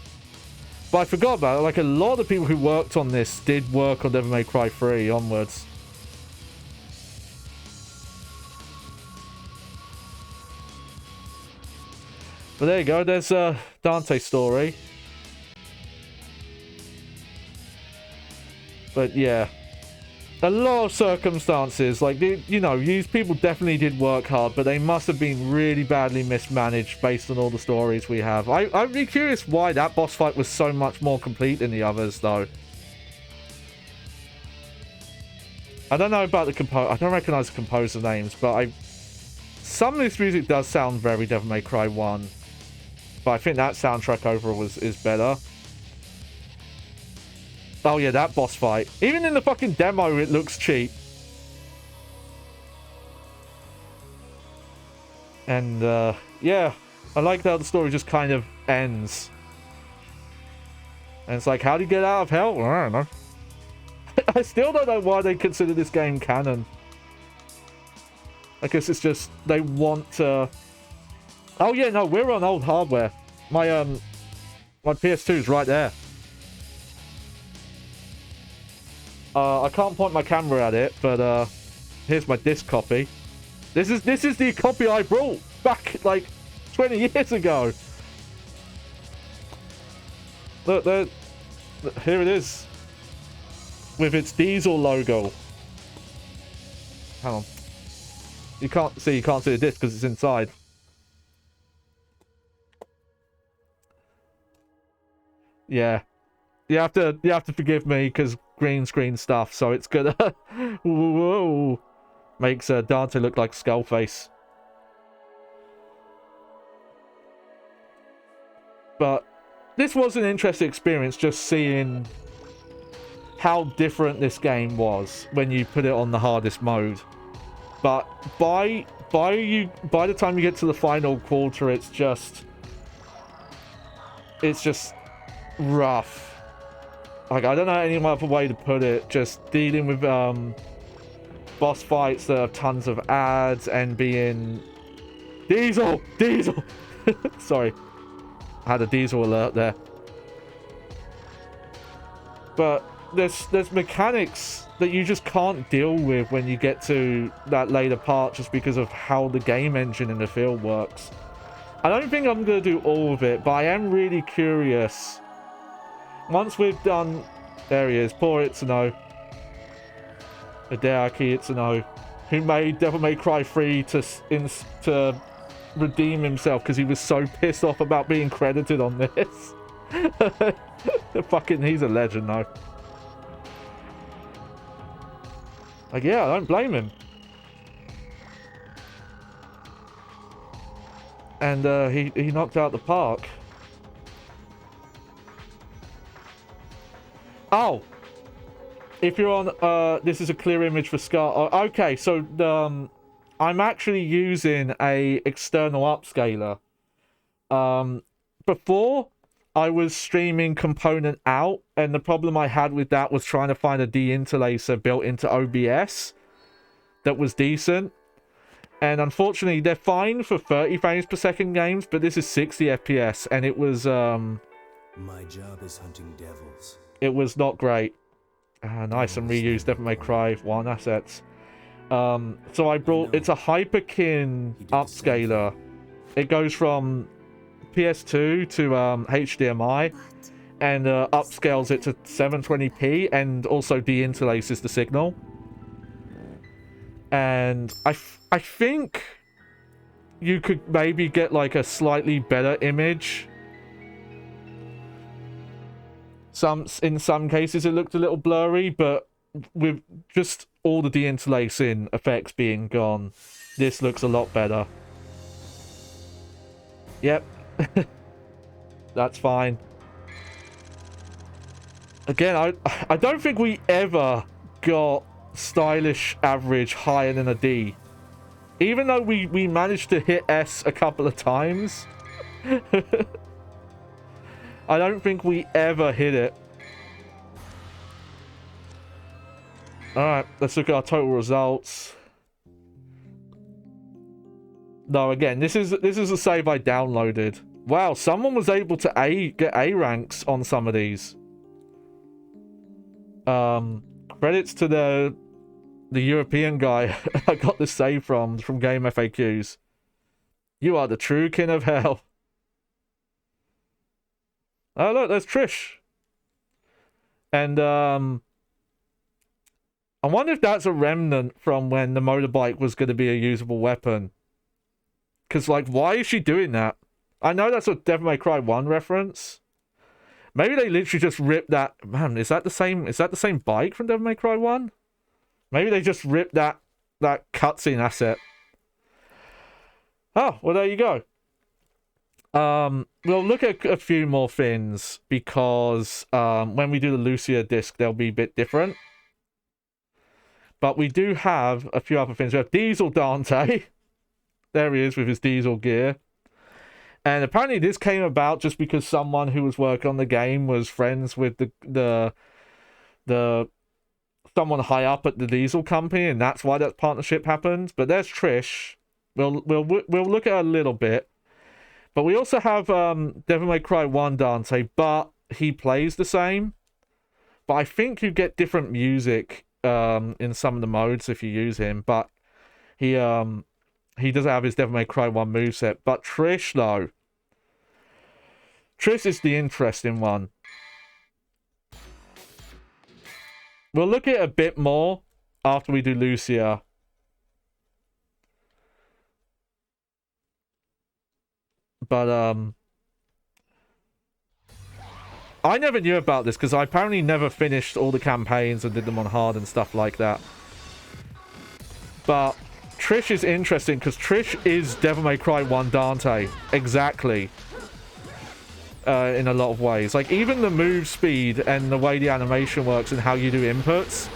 But I forgot about it. Like, a lot of the people who worked on this did work on Devil May Cry 3 onwards. But there you go. There's Dante's story. But, yeah. A lot of circumstances, like, you know, these people definitely did work hard, but they must have been really badly mismanaged based on all the stories we have. I'd be curious why that boss fight was so much more complete than the others, though. I don't know about the composer. I don't recognize the composer names, but some of this music does sound very Devil May Cry 1. But I think that soundtrack overall is better. Oh yeah, that boss fight. Even in the fucking demo, it looks cheap. And, yeah. I like how the story just kind of ends. And it's like, how do you get out of hell? I don't know. I still don't know why they consider this game canon. I guess it's just, they want to... Oh yeah, no, we're on old hardware. My PS2's right there. I can't point my camera at it, but here's my disc copy. This is the copy I brought back like 20 years ago. Look, there, here it is. With its diesel logo. Hang on. You can't see the disc because it's inside. Yeah. You have to forgive me because green screen stuff, so it's gonna whoa, makes Dante look like Skullface. But this was an interesting experience, just seeing how different this game was when you put it on the hardest mode. But by the time you get to the final quarter, it's just rough. Like, I don't know any other way to put it. Just dealing with boss fights that have tons of ads and being diesel. Sorry, I had a diesel alert there. But there's mechanics that you just can't deal with when you get to that later part, just because of how the game engine in the field works. I don't think I'm going to do all of it, but I am really curious. Once we've done... There he is, poor Itsuno. Hideaki Itsuno, who made Devil May Cry 3 to redeem himself because he was so pissed off about being credited on this. Fucking, he's a legend though. Like, yeah, I don't blame him. And he knocked out the park. Oh, if you're on, this is a clear image for Scar. Oh, okay, so I'm actually using a external upscaler. Before, I was streaming component out, and the problem I had with that was trying to find a deinterlacer built into OBS that was decent. And unfortunately, they're fine for 30 frames per second games, but this is 60 FPS, and it was
My job is hunting devils.
It was not great. Nice, and reused Devil May Cry 1 assets. So I brought... It's a Hyperkin upscaler. It goes from PS2 to HDMI, and upscales it to 720p, and also deinterlaces the signal. And I think you could maybe get like a slightly better image. In some cases it looked a little blurry, but with just all the deinterlacing effects being gone, this looks a lot better. Yep. That's fine. Again, I don't think we ever got stylish average higher than a D. Even though we managed to hit S a couple of times. I don't think we ever hit it. Alright, let's look at our total results. No, again, this is a save I downloaded. Wow, someone was able to get A ranks on some of these. Credits to the European guy I got this save from Game FAQs. You are the true king of hell. Oh look, there's Trish. And I wonder if that's a remnant from when the motorbike was going to be a usable weapon. Because, like, why is she doing that? I know that's a Devil May Cry 1 reference. Maybe they literally just ripped that... Man, is that the same bike from Devil May Cry 1? Maybe they just ripped that cutscene asset. Oh, well, there you go. We'll look at a few more things, because when we do the Lucia disc, they'll be a bit different. But we do have a few other things. We have Diesel Dante. There he is with his diesel gear. And apparently this came about just because someone who was working on the game was friends with the someone high up at the diesel company, and that's why that partnership happened. But there's Trish. We'll look at her a little bit. But we also have Devil May Cry 1 Dante, but he plays the same. But I think you get different music in some of the modes if you use him. But he doesn't have his Devil May Cry 1 moveset. But Trish, though. Trish is the interesting one. We'll look at it a bit more after we do Lucia. But, I never knew about this because I apparently never finished all the campaigns and did them on hard and stuff like that. But Trish is interesting because Trish is Devil May Cry 1 Dante. Exactly. In a lot of ways. Like, even the move speed and the way the animation works and how you do inputs.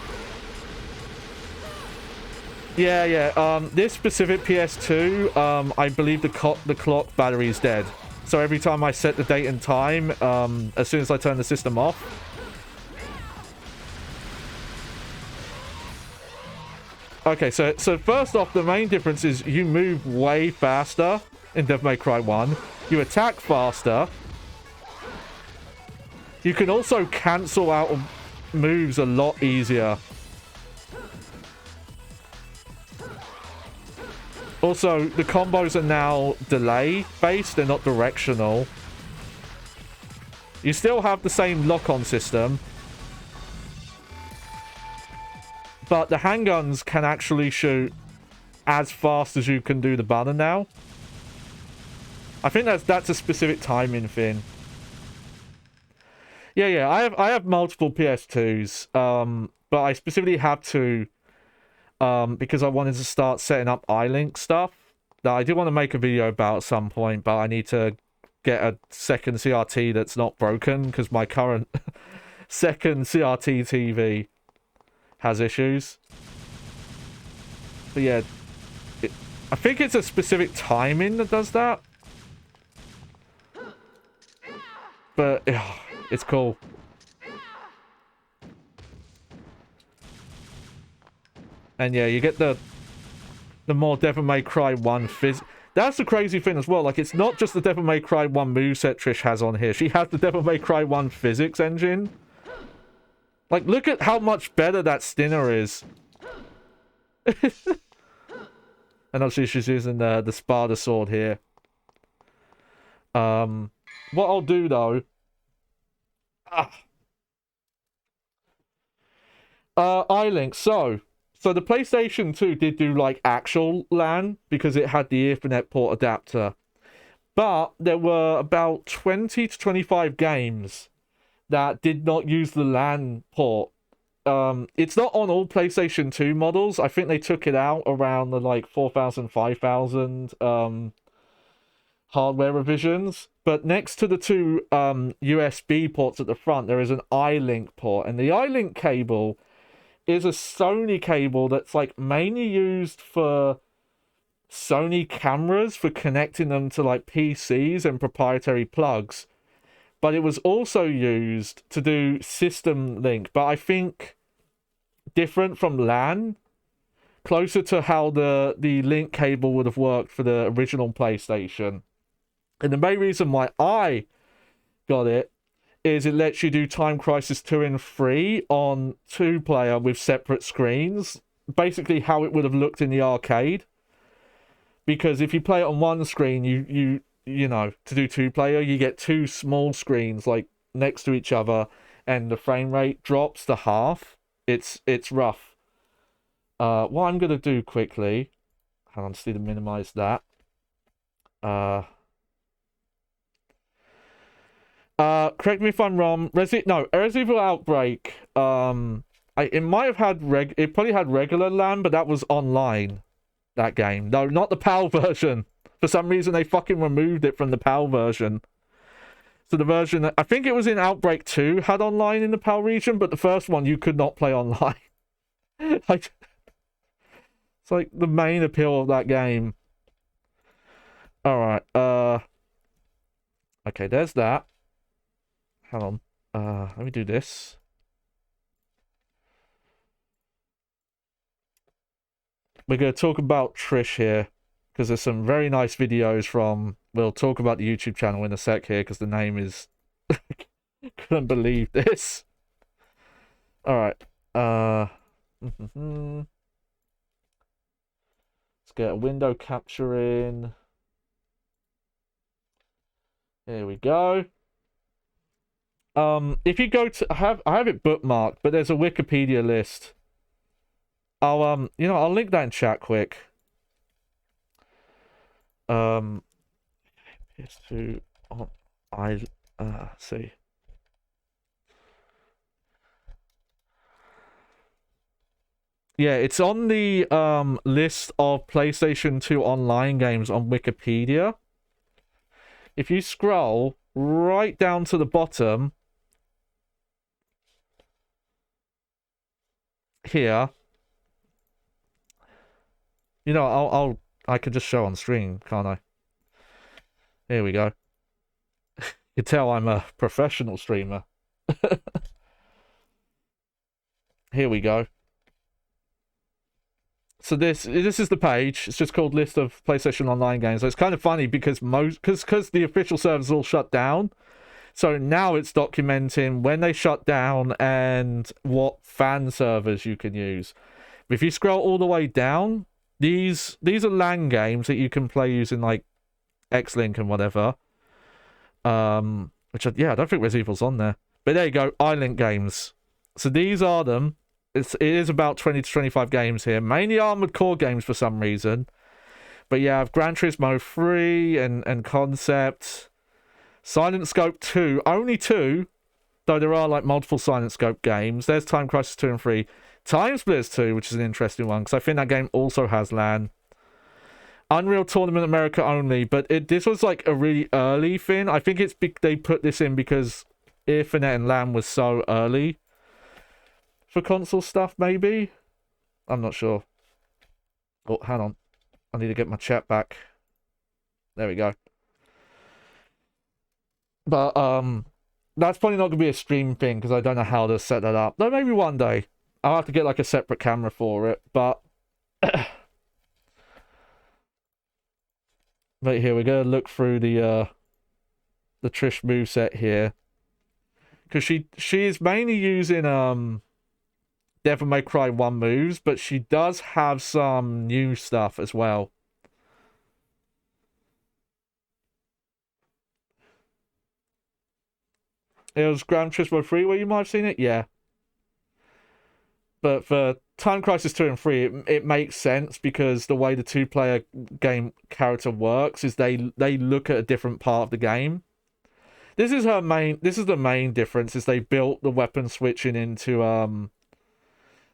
Yeah. This specific PS2, I believe the clock battery is dead. So every time I set the date and time, as soon as I turn the system off. Okay, so first off, the main difference is you move way faster in Devil May Cry 1. You attack faster. You can also cancel out moves a lot easier. Also, the combos are now delay-based, they're not directional. You still have the same lock-on system. But the handguns can actually shoot as fast as you can do the button now. I think that's a specific timing thing. Yeah, I have multiple PS2s, but I specifically have two, because I wanted to start setting up iLink stuff that I do want to make a video about at some point, but I need to get a second CRT that's not broken, because my current second CRT TV has issues. But yeah, I think it's a specific timing that does that. But it's cool. And yeah, you get the more Devil May Cry 1 That's the crazy thing as well. Like, it's not just the Devil May Cry 1 moveset Trish has on here. She has the Devil May Cry 1 physics engine. Like, look at how much better that Stinner is. And obviously she's using the Spada sword here. What I'll do, though... iLink. So the PlayStation 2 did do, like, actual LAN because it had the Ethernet port adapter. But there were about 20 to 25 games that did not use the LAN port. It's not on all PlayStation 2 models. I think they took it out around the, like, 4,000, 5,000 hardware revisions. But next to the two USB ports at the front, there is an iLink port. And the iLink cable is a Sony cable that's, like, mainly used for Sony cameras, for connecting them to, like, PCs and proprietary plugs. But it was also used to do system link. But I think different from LAN. Closer to how the link cable would have worked for the original PlayStation. And the main reason why I got it is it lets you do Time Crisis 2 and 3 on 2-player with separate screens. Basically how it would have looked in the arcade. Because if you play it on one screen, you know, to do 2-player, you get two small screens, like, next to each other, and the frame rate drops to half. It's rough. What I'm going to do quickly... Hang on, just need to minimize that. Correct me if I'm wrong. Resident Evil Outbreak. It might have had it probably had regular LAN, but that was online. That game. No, not the PAL version. For some reason, they fucking removed it from the PAL version. So the version that I think it was in Outbreak 2 had online in the PAL region, but the first one you could not play online. Like, it's like the main appeal of that game. All right. Okay, there's that. Hang on. Let me do this. We're going to talk about Trish here, because there's some very nice videos from... We'll talk about the YouTube channel in a sec here, because the name is... Couldn't believe this. Alright. Let's get a window capture in. Here we go. If you go to I have it bookmarked, but there's a Wikipedia list. I'll I'll link that in chat quick. PS2 on see. Yeah, it's on the list of PlayStation 2 online games on Wikipedia. If you scroll right down to the bottom here, I could just show on screen, can't I? Here we go. You can tell I'm a professional streamer. Here we go. So this is the page. It's just called List of PlayStation Online Games. So it's kind of funny because because the official servers all shut down. So now it's documenting when they shut down and what fan servers you can use. But if you scroll all the way down, these are LAN games that you can play using like X-Link and whatever. Which I don't think Resident Evil's on there. But there you go, iLink games. So these are them. It is about 20 to 25 games here. Mainly Armored Core games for some reason. But yeah, I have Gran Turismo 3 and Concept. Silent Scope 2. Only 2. Though there are like multiple Silent Scope games. There's Time Crisis 2 and 3. Time Splitters 2, which is an interesting one. Because I think that game also has LAN. Unreal Tournament America only. But this was like a really early thing. I think they put this in because Ethernet and LAN was so early. For console stuff, maybe? I'm not sure. Oh, hang on. I need to get my chat back. There we go. But, that's probably not going to be a stream thing, because I don't know how to set that up. Though maybe one day. I'll have to get, like, a separate camera for it, but... But here, we're going to look through the Trish moveset here. Because she is mainly using, Devil May Cry 1 moves, but she does have some new stuff as well. It was Gran Turismo 3 where you might have seen it? Yeah. But for Time Crisis 2 and 3, it makes sense because the way the two-player game character works is they look at a different part of the game. This is the main difference, is they built the weapon switching into,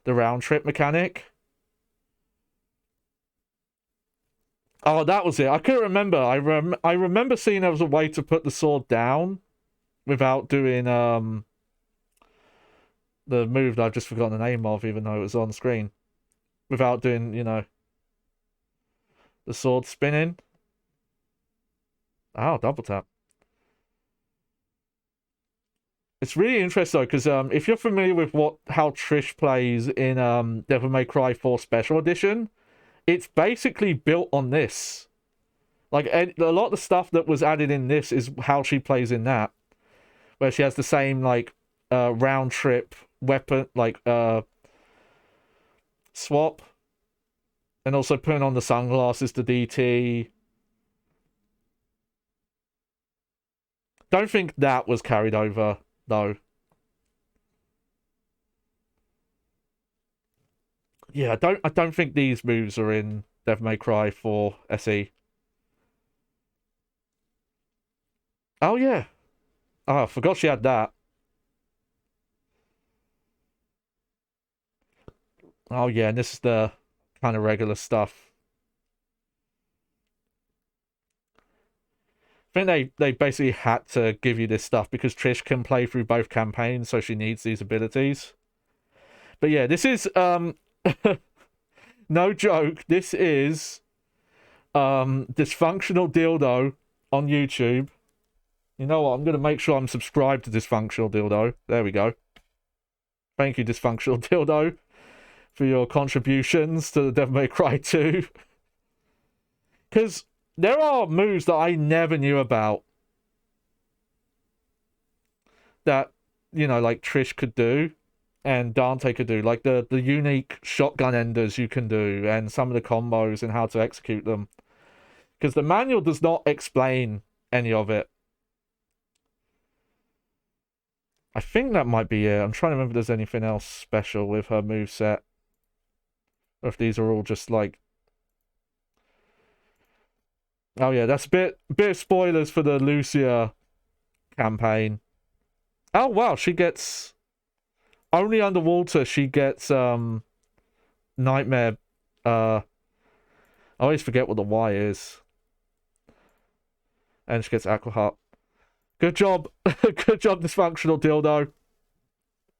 the round trip mechanic. Oh, that was it. I couldn't remember. I remember seeing there was a way to put the sword down without doing the move that I've just forgotten the name of, even though it was on screen. Without doing, the sword spinning. Oh, double tap. It's really interesting though, because if you're familiar with how Trish plays in Devil May Cry 4 Special Edition, it's basically built on this. Like a lot of the stuff that was added in this is how she plays in that, where she has the same like round trip weapon swap, and also putting on the sunglasses to DT. Don't think that was carried over. Though. Yeah, I don't think these moves are in Devil May Cry 4 SE. Oh yeah. Oh, I forgot she had that. Oh yeah, and this is the kind of regular stuff. I think they basically had to give you this stuff because Trish can play through both campaigns, so she needs these abilities. But yeah, this is no joke, this is Dysfunctional Dildo on YouTube. You know what, I'm gonna make sure I'm subscribed to Dysfunctional Dildo. There we go. Thank you, Dysfunctional Dildo, for your contributions to the Devil May Cry 2. Because there are moves that I never knew about that, like Trish could do and Dante could do. Like the unique shotgun enders you can do and some of the combos and how to execute them. Because the manual does not explain any of it. I think that might be it. I'm trying to remember if there's anything else special with her moveset. Or if these are all just like... Oh yeah, that's a bit of spoilers for the Lucia campaign. Oh wow, she gets... Only underwater she gets Nightmare. I always forget what the Y is. And she gets Aqua Heart. Good job. Good job, dysfunctional dildo.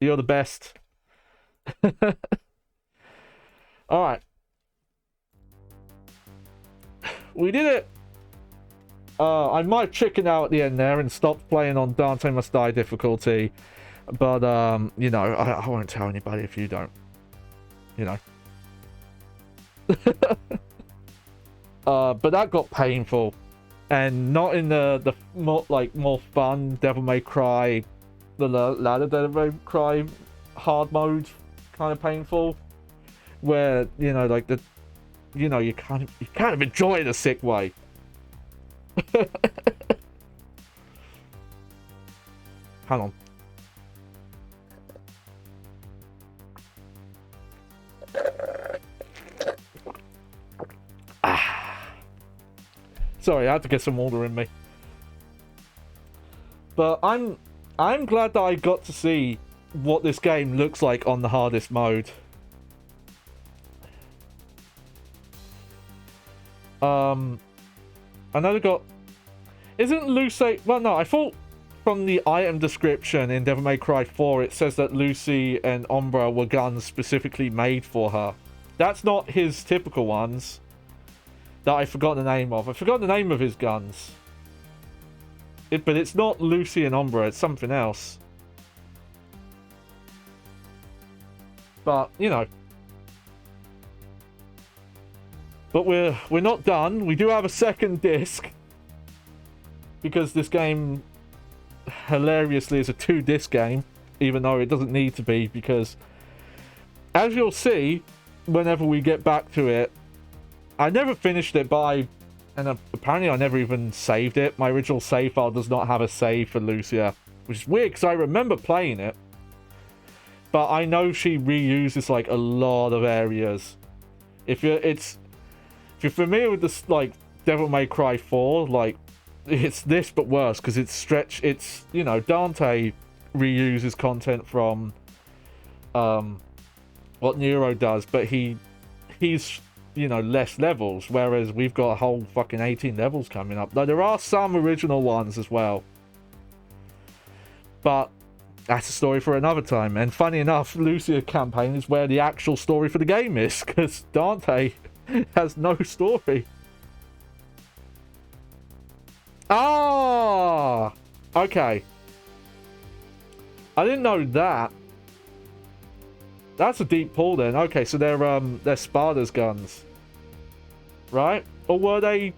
You're the best. Alright. We did it. I might chicken out at the end there and stop playing on Dante Must Die difficulty. But, you know, I won't tell anybody if you don't. You know. But that got painful. And not in the more fun Devil May Cry, the latter Devil May Cry hard mode kind of painful. Where, you know, like you kind of enjoy it a sick way. Hang on. Sorry, I had to get some water in me. But I'm glad that I got to see what this game looks like on the hardest mode. I know they got... Isn't Lucy... Well, no, I thought from the item description in Devil May Cry 4, it says that Lucy and Umbra were guns specifically made for her. That's not his typical ones that I forgot the name of. I forgot the name of his guns. But it's not Lucy and Umbra, it's something else. But, you know. But we're not done. We do have a second disc. Because this game, hilariously, is a 2-disc game. Even though it doesn't need to be. Because, as you'll see, whenever we get back to it, I never finished it, but apparently I never even saved it. My original save file does not have a save for Lucia. Which is weird, because I remember playing it. But I know she reuses, like, a lot of areas. If you're familiar with this, like, Devil May Cry 4, like, it's this but worse, because it's, you know, Dante reuses content from, what Nero does, but he's, you know, less levels, whereas we've got a whole fucking 18 levels coming up. Though there are some original ones as well. But that's a story for another time. And funny enough, Lucia campaign is where the actual story for the game is, because Dante has no story. Ah! Okay. I didn't know that. That's a deep pull then. Okay, so they're Sparta's guns. Right? Or were they...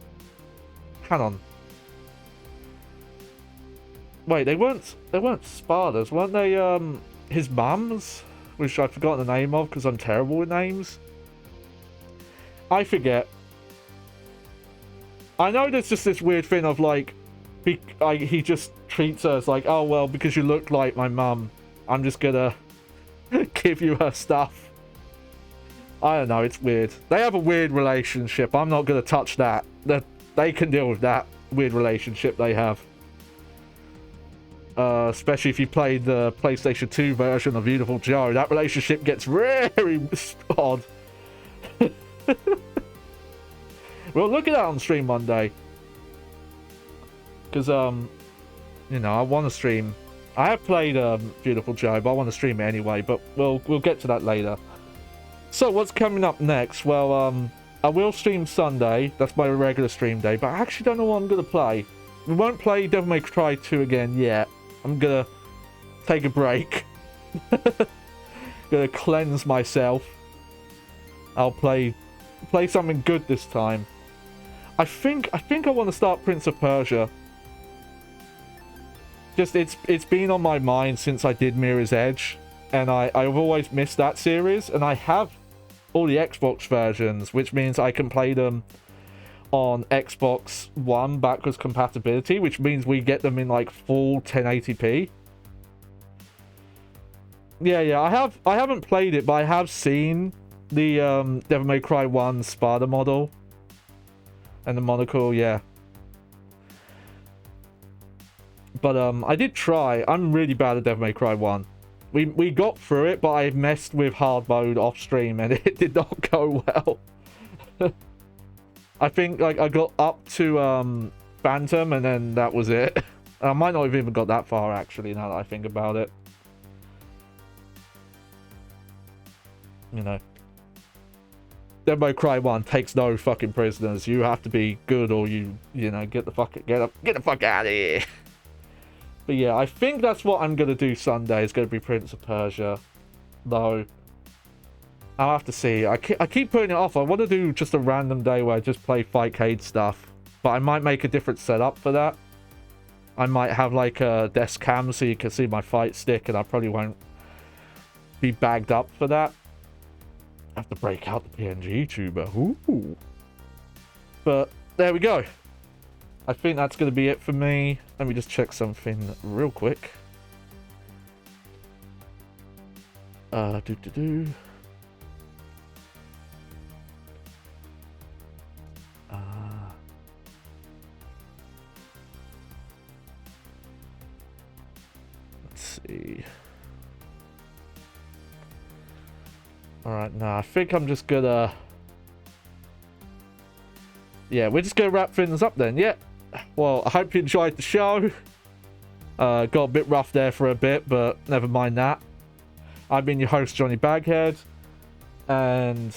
Hang on. Wait, they weren't Sparta's, weren't they his mum's? Which I've forgotten the name of because I'm terrible with names. I forget. I know there's just this weird thing of like he just treats her as like, oh well, because you look like my mum, I'm just gonna give you her stuff. I don't know, it's weird. They have a weird relationship. I'm not gonna touch that. They can deal with that weird relationship they have. Especially if you play the PlayStation 2 version of Beautiful Joe. That relationship gets very odd. We'll look at that on stream one day. Because, you know, I want to stream. I have played Beautiful Joe, but I want to stream it anyway. But we'll get to that later. So, what's coming up next? Well, I will stream Sunday. That's my regular stream day. But I actually don't know what I'm going to play. We won't play Devil May Cry 2 again yet. I'm going to take a break. Going to cleanse myself. I'll play something good this time. I think I want to start Prince of Persia. Just it's been on my mind since I did Mirror's Edge, and I've always missed that series, and I have all the Xbox versions, which means I can play them on Xbox One backwards compatibility, which means we get them in like full 1080p. Yeah. I haven't played it, but I have seen the Devil May Cry 1 Spada model and the monocle. Yeah. But I did try. I'm really bad at Devil May Cry 1. We got through it, but I messed with hard mode off stream and it did not go well. I think like I got up to Phantom and then that was it. I might not have even got that far actually, now that I think about it. You know. Devil May Cry 1 takes no fucking prisoners. You have to be good or you know, get the fuck out of here. But yeah, I think that's what I'm gonna do Sunday. Is gonna be Prince of Persia. Though I'll have to see. I keep putting it off. I want to do just a random day where I just play Fightcade stuff. But I might make a different setup for that. I might have like a desk cam so you can see my fight stick, and I probably won't be bagged up for that. I have to break out the PNG tuber. Ooh. But there we go. I think that's going to be it for me. Let me just check something real quick. Let's see. Alright, nah, I think I'm just gonna... Yeah, we're just gonna wrap things up then, yeah. Well, I hope you enjoyed the show. Got a bit rough there for a bit, but never mind that. I've been your host, Johnny Baghead, and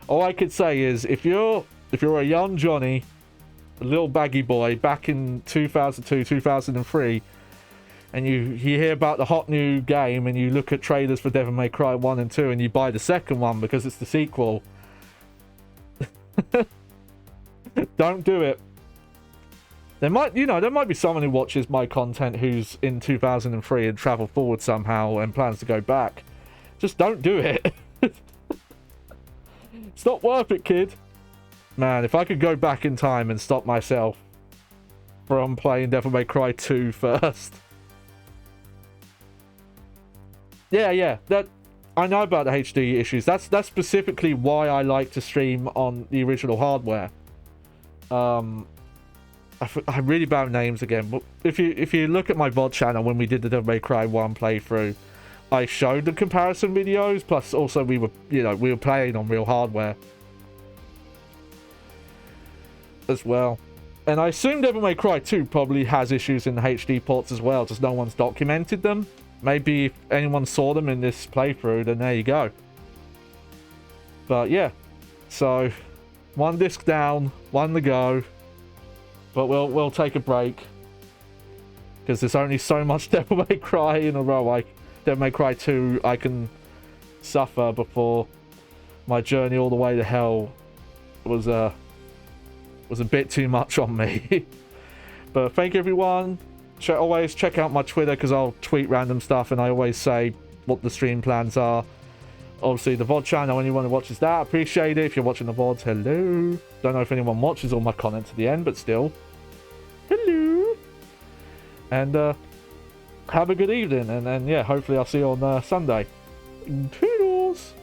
all I could say is if you're a young Johnny, a little baggy boy back in 2002, 2003, and you hear about the hot new game and you look at trailers for Devil May Cry 1 and 2 and you buy the second one because it's the sequel, don't do it. There might be someone who watches my content who's in 2003 and traveled forward somehow and plans to go back. Just don't do it. It's not worth it, kid. Man, if I could go back in time and stop myself from playing Devil May Cry 2 first. Yeah, that I know about the HD issues. That's specifically why I like to stream on the original hardware. I'm really bad with names again, but if you look at my VOD channel when we did the Devil May Cry 1 playthrough, I showed the comparison videos, plus also we were playing on real hardware as well. And I assume Devil May Cry 2 probably has issues in the HD ports as well, just no one's documented them. Maybe if anyone saw them in this playthrough, then there you go. But yeah, so one disc down, one to go. But we'll take a break because there's only so much Devil May Cry in a row. Like Devil May Cry 2, I can suffer before my journey all the way to hell was a bit too much on me. But thank you, everyone. Always check out my Twitter because I'll tweet random stuff and I always say what the stream plans are. Obviously, the VOD channel, anyone who watches that, appreciate it. If you're watching the VODs, hello. Don't know if anyone watches all my content to the end, but still. Hello. And have a good evening. And then, yeah, hopefully I'll see you on Sunday. Toodles.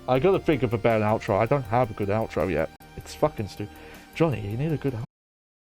I gotta think of a better outro. I don't have a good outro yet. It's fucking stupid. Johnny, you need a good outro.